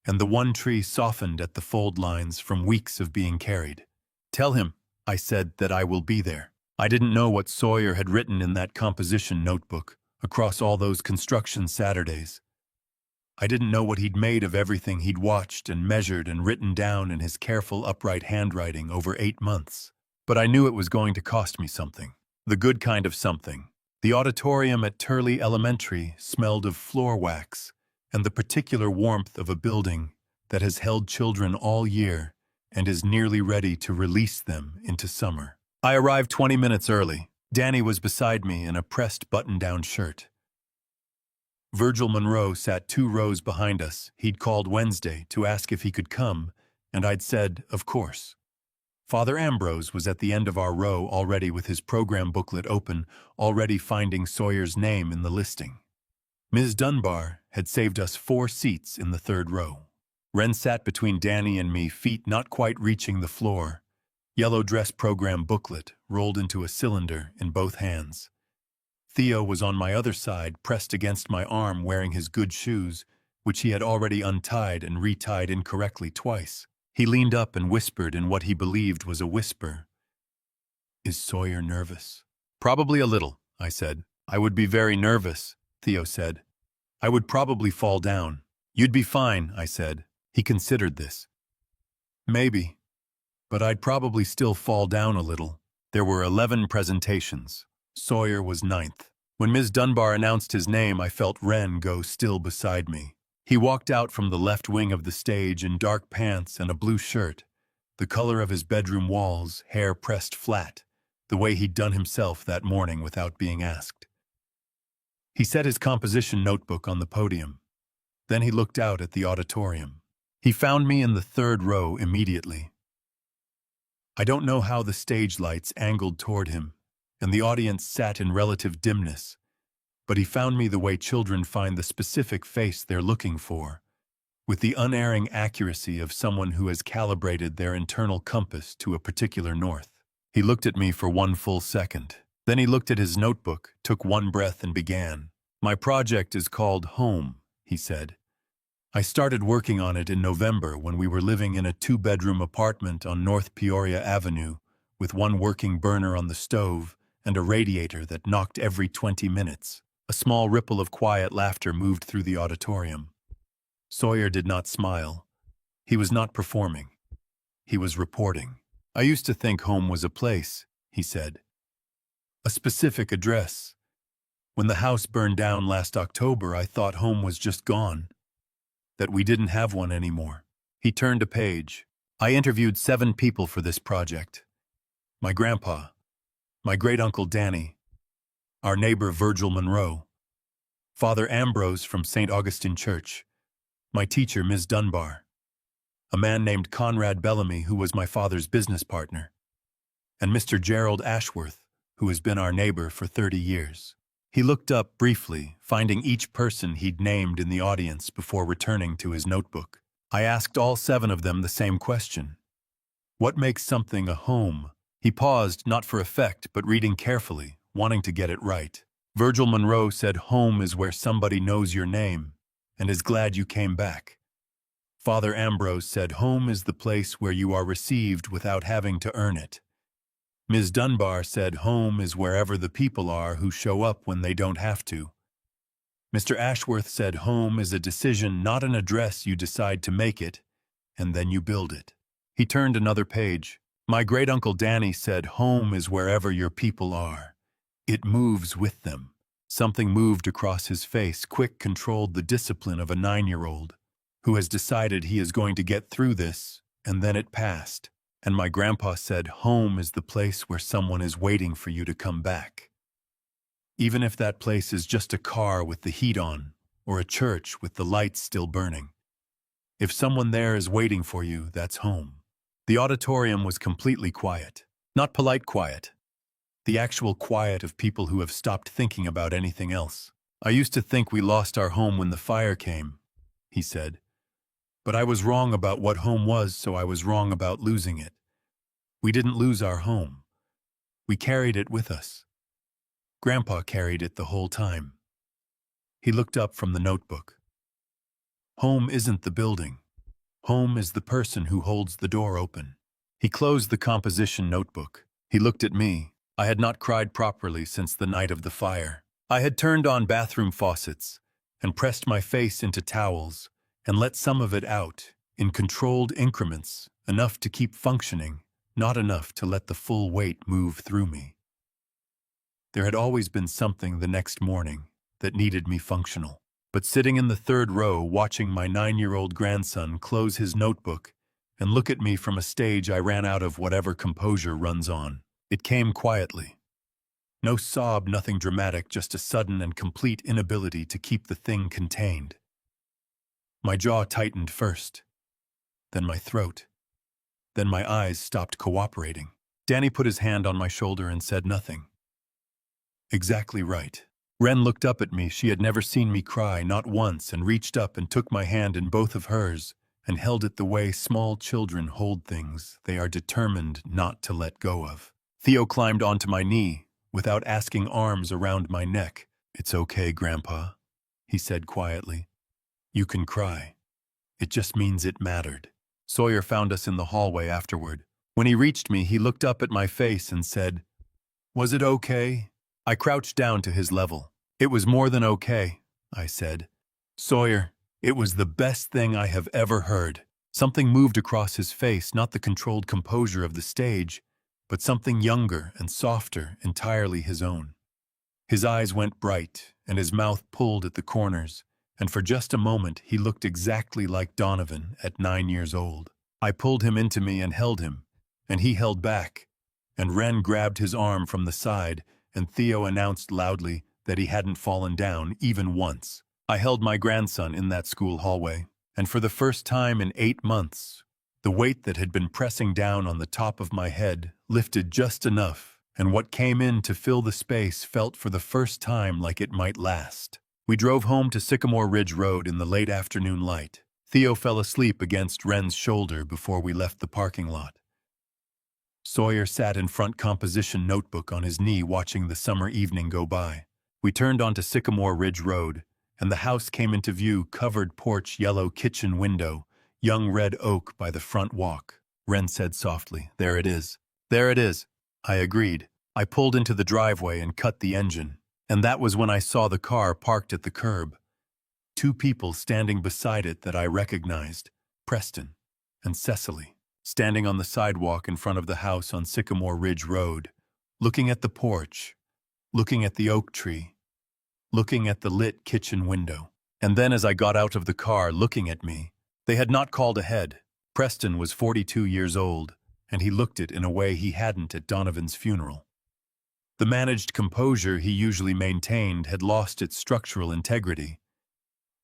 and the one tree softened at the fold lines from weeks of being carried. "Tell him," I said, "that I will be there." I didn't know what Sawyer had written in that composition notebook, across all those construction Saturdays. I didn't know what he'd made of everything he'd watched and measured and written down in his careful, upright handwriting over 8 months. But I knew it was going to cost me something. The good kind of something. The auditorium at Turley Elementary smelled of floor wax and the particular warmth of a building that has held children all year and is nearly ready to release them into summer. I arrived 20 minutes early. Danny was beside me in a pressed button-down shirt. Virgil Monroe sat 2 rows behind us. He'd called Wednesday to ask if he could come, and I'd said, of course. Father Ambrose was at the end of our row already with his program booklet open, already finding Sawyer's name in the listing. Ms. Dunbar had saved us 4 seats in the 3rd row. Wren sat between Danny and me, feet not quite reaching the floor, yellow dress program booklet rolled into a cylinder in both hands. Theo was on my other side, pressed against my arm, wearing his good shoes, which he had already untied and retied incorrectly twice. He leaned up and whispered in what he believed was a whisper. "Is Sawyer nervous?" "Probably a little," I said. "I would be very nervous," Theo said. "I would probably fall down." "You'd be fine," I said. He considered this. "Maybe. But I'd probably still fall down a little." There were 11 presentations. Sawyer was 9th. When Ms. Dunbar announced his name, I felt Wren go still beside me. He walked out from the left wing of the stage in dark pants and a blue shirt, the color of his bedroom walls, hair pressed flat, the way he'd done himself that morning without being asked. He set his composition notebook on the podium. Then he looked out at the auditorium. He found me in the 3rd row immediately. I don't know how the stage lights angled toward him, and the audience sat in relative dimness, but he found me the way children find the specific face they're looking for, with the unerring accuracy of someone who has calibrated their internal compass to a particular north. He looked at me for 1 full second. Then he looked at his notebook, took 1 breath and began. "My project is called Home," he said. "I started working on it in November when we were living in a 2-bedroom apartment on North Peoria Avenue with 1 working burner on the stove and a radiator that knocked every 20 minutes. A small ripple of quiet laughter moved through the auditorium. Sawyer did not smile. He was not performing. He was reporting. "I used to think home was a place," he said. "A specific address. When the house burned down last October, I thought home was just gone, that we didn't have one anymore." He turned a page. "I interviewed 7 people for this project. My grandpa, my great-uncle Danny, our neighbor Virgil Monroe, Father Ambrose from St. Augustine Church, my teacher Ms. Dunbar, a man named Conrad Bellamy who was my father's business partner, and Mr. Gerald Ashworth, who has been our neighbor for 30 years. He looked up briefly, finding each person he'd named in the audience before returning to his notebook. I asked all 7 of them the same question. "What makes something a home?" He paused, not for effect, but reading carefully, wanting to get it right. Virgil Monroe said home is where somebody knows your name and is glad you came back. Father Ambrose said home is the place where you are received without having to earn it. Ms. Dunbar said home is wherever the people are who show up when they don't have to. Mr. Ashworth said home is a decision, not an address you decide to make it, and then you build it. He turned another page. My great-uncle Danny said home is wherever your people are. It moves with them. Something moved across his face, quick controlled the discipline of a 9-year-old who has decided he is going to get through this, and then it passed. And my grandpa said home is the place where someone is waiting for you to come back. Even if that place is just a car with the heat on, or a church with the lights still burning. If someone there is waiting for you, that's home. The auditorium was completely quiet. Not polite quiet. The actual quiet of people who have stopped thinking about anything else. "I used to think we lost our home when the fire came," he said. "But I was wrong about what home was, so I was wrong about losing it. We didn't lose our home. We carried it with us. Grandpa carried it the whole time." He looked up from the notebook. Home isn't the building. Home is the person who holds the door open. He closed the composition notebook. He looked at me. I had not cried properly since the night of the fire. I had turned on bathroom faucets and pressed my face into towels and let some of it out in controlled increments, enough to keep functioning, not enough to let the full weight move through me. There had always been something the next morning that needed me functional. But sitting in the third row watching my 9-year-old grandson close his notebook and look at me from a stage I ran out of whatever composure runs on, it came quietly. No sob, nothing dramatic, just a sudden and complete inability to keep the thing contained. My jaw tightened first, then my throat, then my eyes stopped cooperating. Danny put his hand on my shoulder and said nothing. Exactly right. Ren looked up at me. She had never seen me cry, not once, and reached up and took my hand in both of hers and held it the way small children hold things they are determined not to let go of. Theo climbed onto my knee without asking, arms around my neck. "It's okay, Grandpa," he said quietly. "You can cry. It just means it mattered." Sawyer found us in the hallway afterward. When he reached me, he looked up at my face and said, "Was it okay?" I crouched down to his level. "It was more than okay," I said. "Sawyer, it was the best thing I have ever heard." Something moved across his face, not the controlled composure of the stage, but something younger and softer, entirely his own. His eyes went bright, and his mouth pulled at the corners, and for just a moment he looked exactly like Donovan at 9 years old. I pulled him into me and held him, and he held back, and Ren grabbed his arm from the side, and Theo announced loudly that he hadn't fallen down even once. I held my grandson in that school hallway, and for the first time in 8 months, the weight that had been pressing down on the top of my head lifted just enough, and what came in to fill the space felt for the first time like it might last. We drove home to Sycamore Ridge Road in the late afternoon light. Theo fell asleep against Ren's shoulder before we left the parking lot. Sawyer sat in front composition notebook on his knee watching the summer evening go by. We turned onto Sycamore Ridge Road, and the house came into view, covered porch, yellow kitchen window, young red oak by the front walk. Ren said softly, "There it is." "There it is," I agreed. I pulled into the driveway and cut the engine, and that was when I saw the car parked at the curb. 2 people standing beside it that I recognized, Preston and Cecily, standing on the sidewalk in front of the house on Sycamore Ridge Road, looking at the porch, looking at the oak tree, looking at the lit kitchen window. And then as I got out of the car looking at me, they had not called ahead. Preston was 42 years old, and he looked it in a way he hadn't at Donovan's funeral. The managed composure he usually maintained had lost its structural integrity.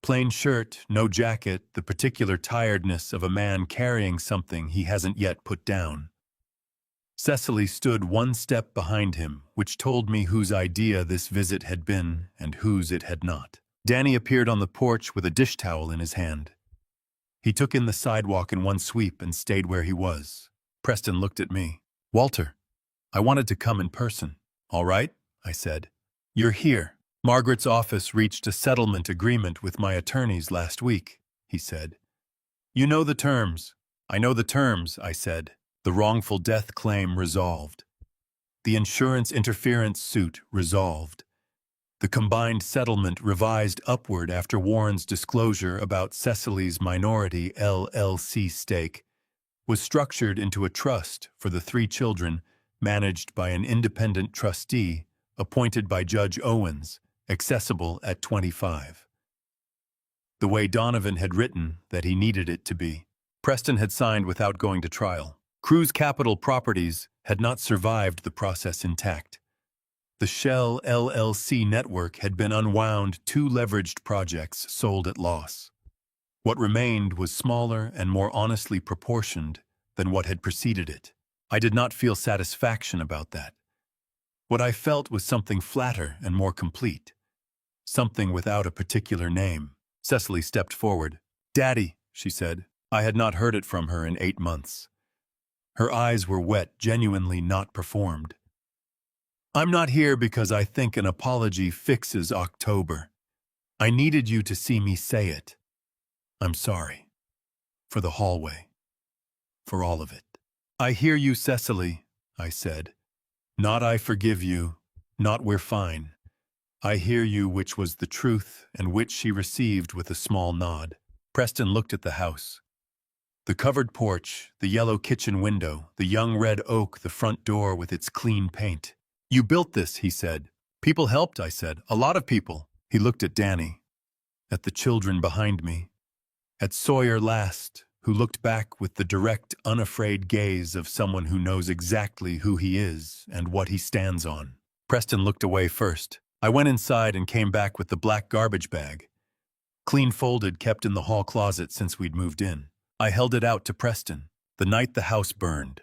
Plain shirt, no jacket, the particular tiredness of a man carrying something he hasn't yet put down. Cecily stood 1 step behind him, which told me whose idea this visit had been and whose it had not. Danny appeared on the porch with a dish towel in his hand. He took in the sidewalk in one sweep and stayed where he was. Preston looked at me. "Walter, I wanted to come in person." "All right," I said. "You're here." "Margaret's office reached a settlement agreement with my attorneys last week," he said. "You know the terms." "I know the terms," I said. "The wrongful death claim resolved. The insurance interference suit resolved. The combined settlement revised upward after Warren's disclosure about Cecily's minority LLC stake was structured into a trust for the 3 children managed by an independent trustee appointed by Judge Owens, accessible at 25. The way Donovan had written that he needed it to be. Preston had signed without going to trial. Cruz Capital Properties had not survived the process intact. The Shell LLC network had been unwound, 2 leveraged projects sold at loss. What remained was smaller and more honestly proportioned than what had preceded it. I did not feel satisfaction about that. What I felt was something flatter and more complete. Something without a particular name. Cecily stepped forward. "Daddy," she said. I had not heard it from her in 8 months. Her eyes were wet, genuinely not performed. "I'm not here because I think an apology fixes October. I needed you to see me say it. I'm sorry. For the hallway. For all of it. I hear you, Cecily, I said. Not I forgive you, not we're fine. I hear you, which was the truth, and which she received with a small nod. Preston looked at the house. The covered porch, the yellow kitchen window, the young red oak, the front door with its clean paint. You built this, he said. People helped, I said. A lot of people. He looked at Danny, at the children behind me, at Sawyer last, who looked back with the direct, unafraid gaze of someone who knows exactly who he is and what he stands on. Preston looked away first. I went inside and came back with the black garbage bag, clean folded, kept in the hall closet since we'd moved in. I held it out to Preston, the night the house burned.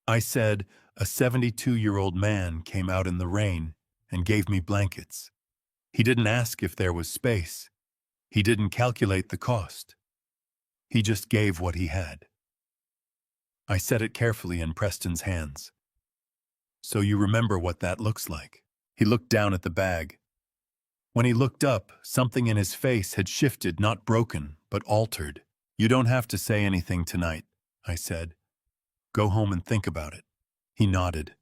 I said, a 72-year-old man came out in the rain and gave me blankets. He didn't ask if there was space. He didn't calculate the cost. He just gave what he had. I set it carefully in Preston's hands. So you remember what that looks like. He looked down at the bag. When he looked up, something in his face had shifted, not broken, but altered. You don't have to say anything tonight, I said. Go home and think about it. He nodded.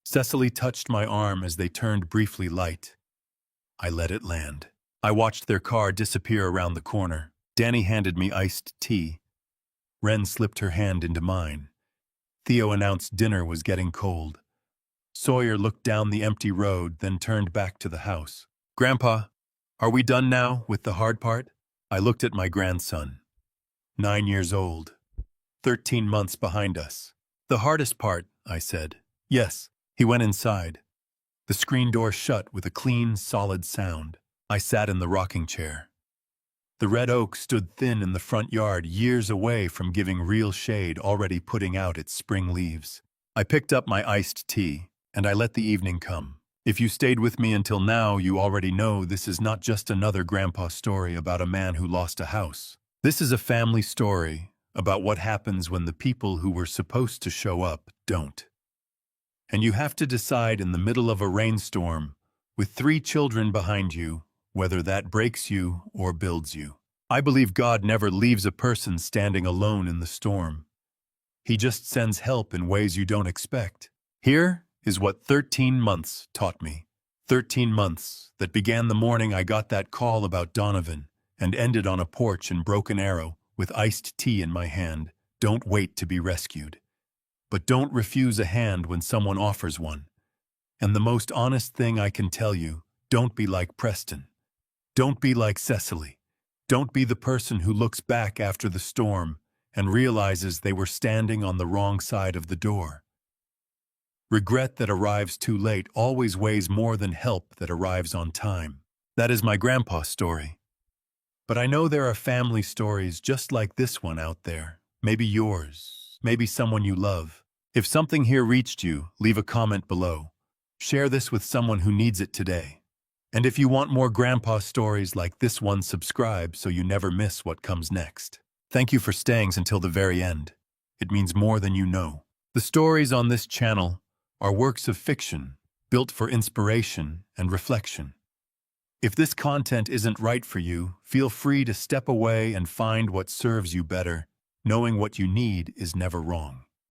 Cecily touched my arm as they turned briefly light. I let it land. I watched their car disappear around the corner. Danny handed me iced tea. Wren slipped her hand into mine. Theo announced dinner was getting cold. Sawyer looked down the empty road, then turned back to the house. Grandpa, are we done now with the hard part? I looked at my grandson. 9 years old. 13 months behind us. The hardest part, I said. Yes. He went inside. The screen door shut with a clean, solid sound. I sat in the rocking chair. The red oak stood thin in the front yard, years away from giving real shade, already putting out its spring leaves. I picked up my iced tea, and I let the evening come. If you stayed with me until now, you already know this is not just another grandpa story about a man who lost a house. This is a family story about what happens when the people who were supposed to show up don't. And you have to decide in the middle of a rainstorm, with 3 children behind you, whether that breaks you or builds you. I believe God never leaves a person standing alone in the storm. He just sends help in ways you don't expect. Here is what 13 months taught me. 13 months that began the morning I got that call about Donovan and ended on a porch in Broken Arrow with iced tea in my hand. Don't wait to be rescued. But don't refuse a hand when someone offers one. And the most honest thing I can tell you, don't be like Preston. Don't be like Cecily. Don't be the person who looks back after the storm and realizes they were standing on the wrong side of the door. Regret that arrives too late always weighs more than help that arrives on time. That is my grandpa's story. But I know there are family stories just like this one out there. Maybe yours, maybe someone you love. If something here reached you, leave a comment below. Share this with someone who needs it today. And if you want more grandpa stories like this one, subscribe so you never miss what comes next. Thank you for staying until the very end. It means more than you know. The stories on this channel are works of fiction, built for inspiration and reflection. If this content isn't right for you, feel free to step away and find what serves you better. Knowing what you need is never wrong.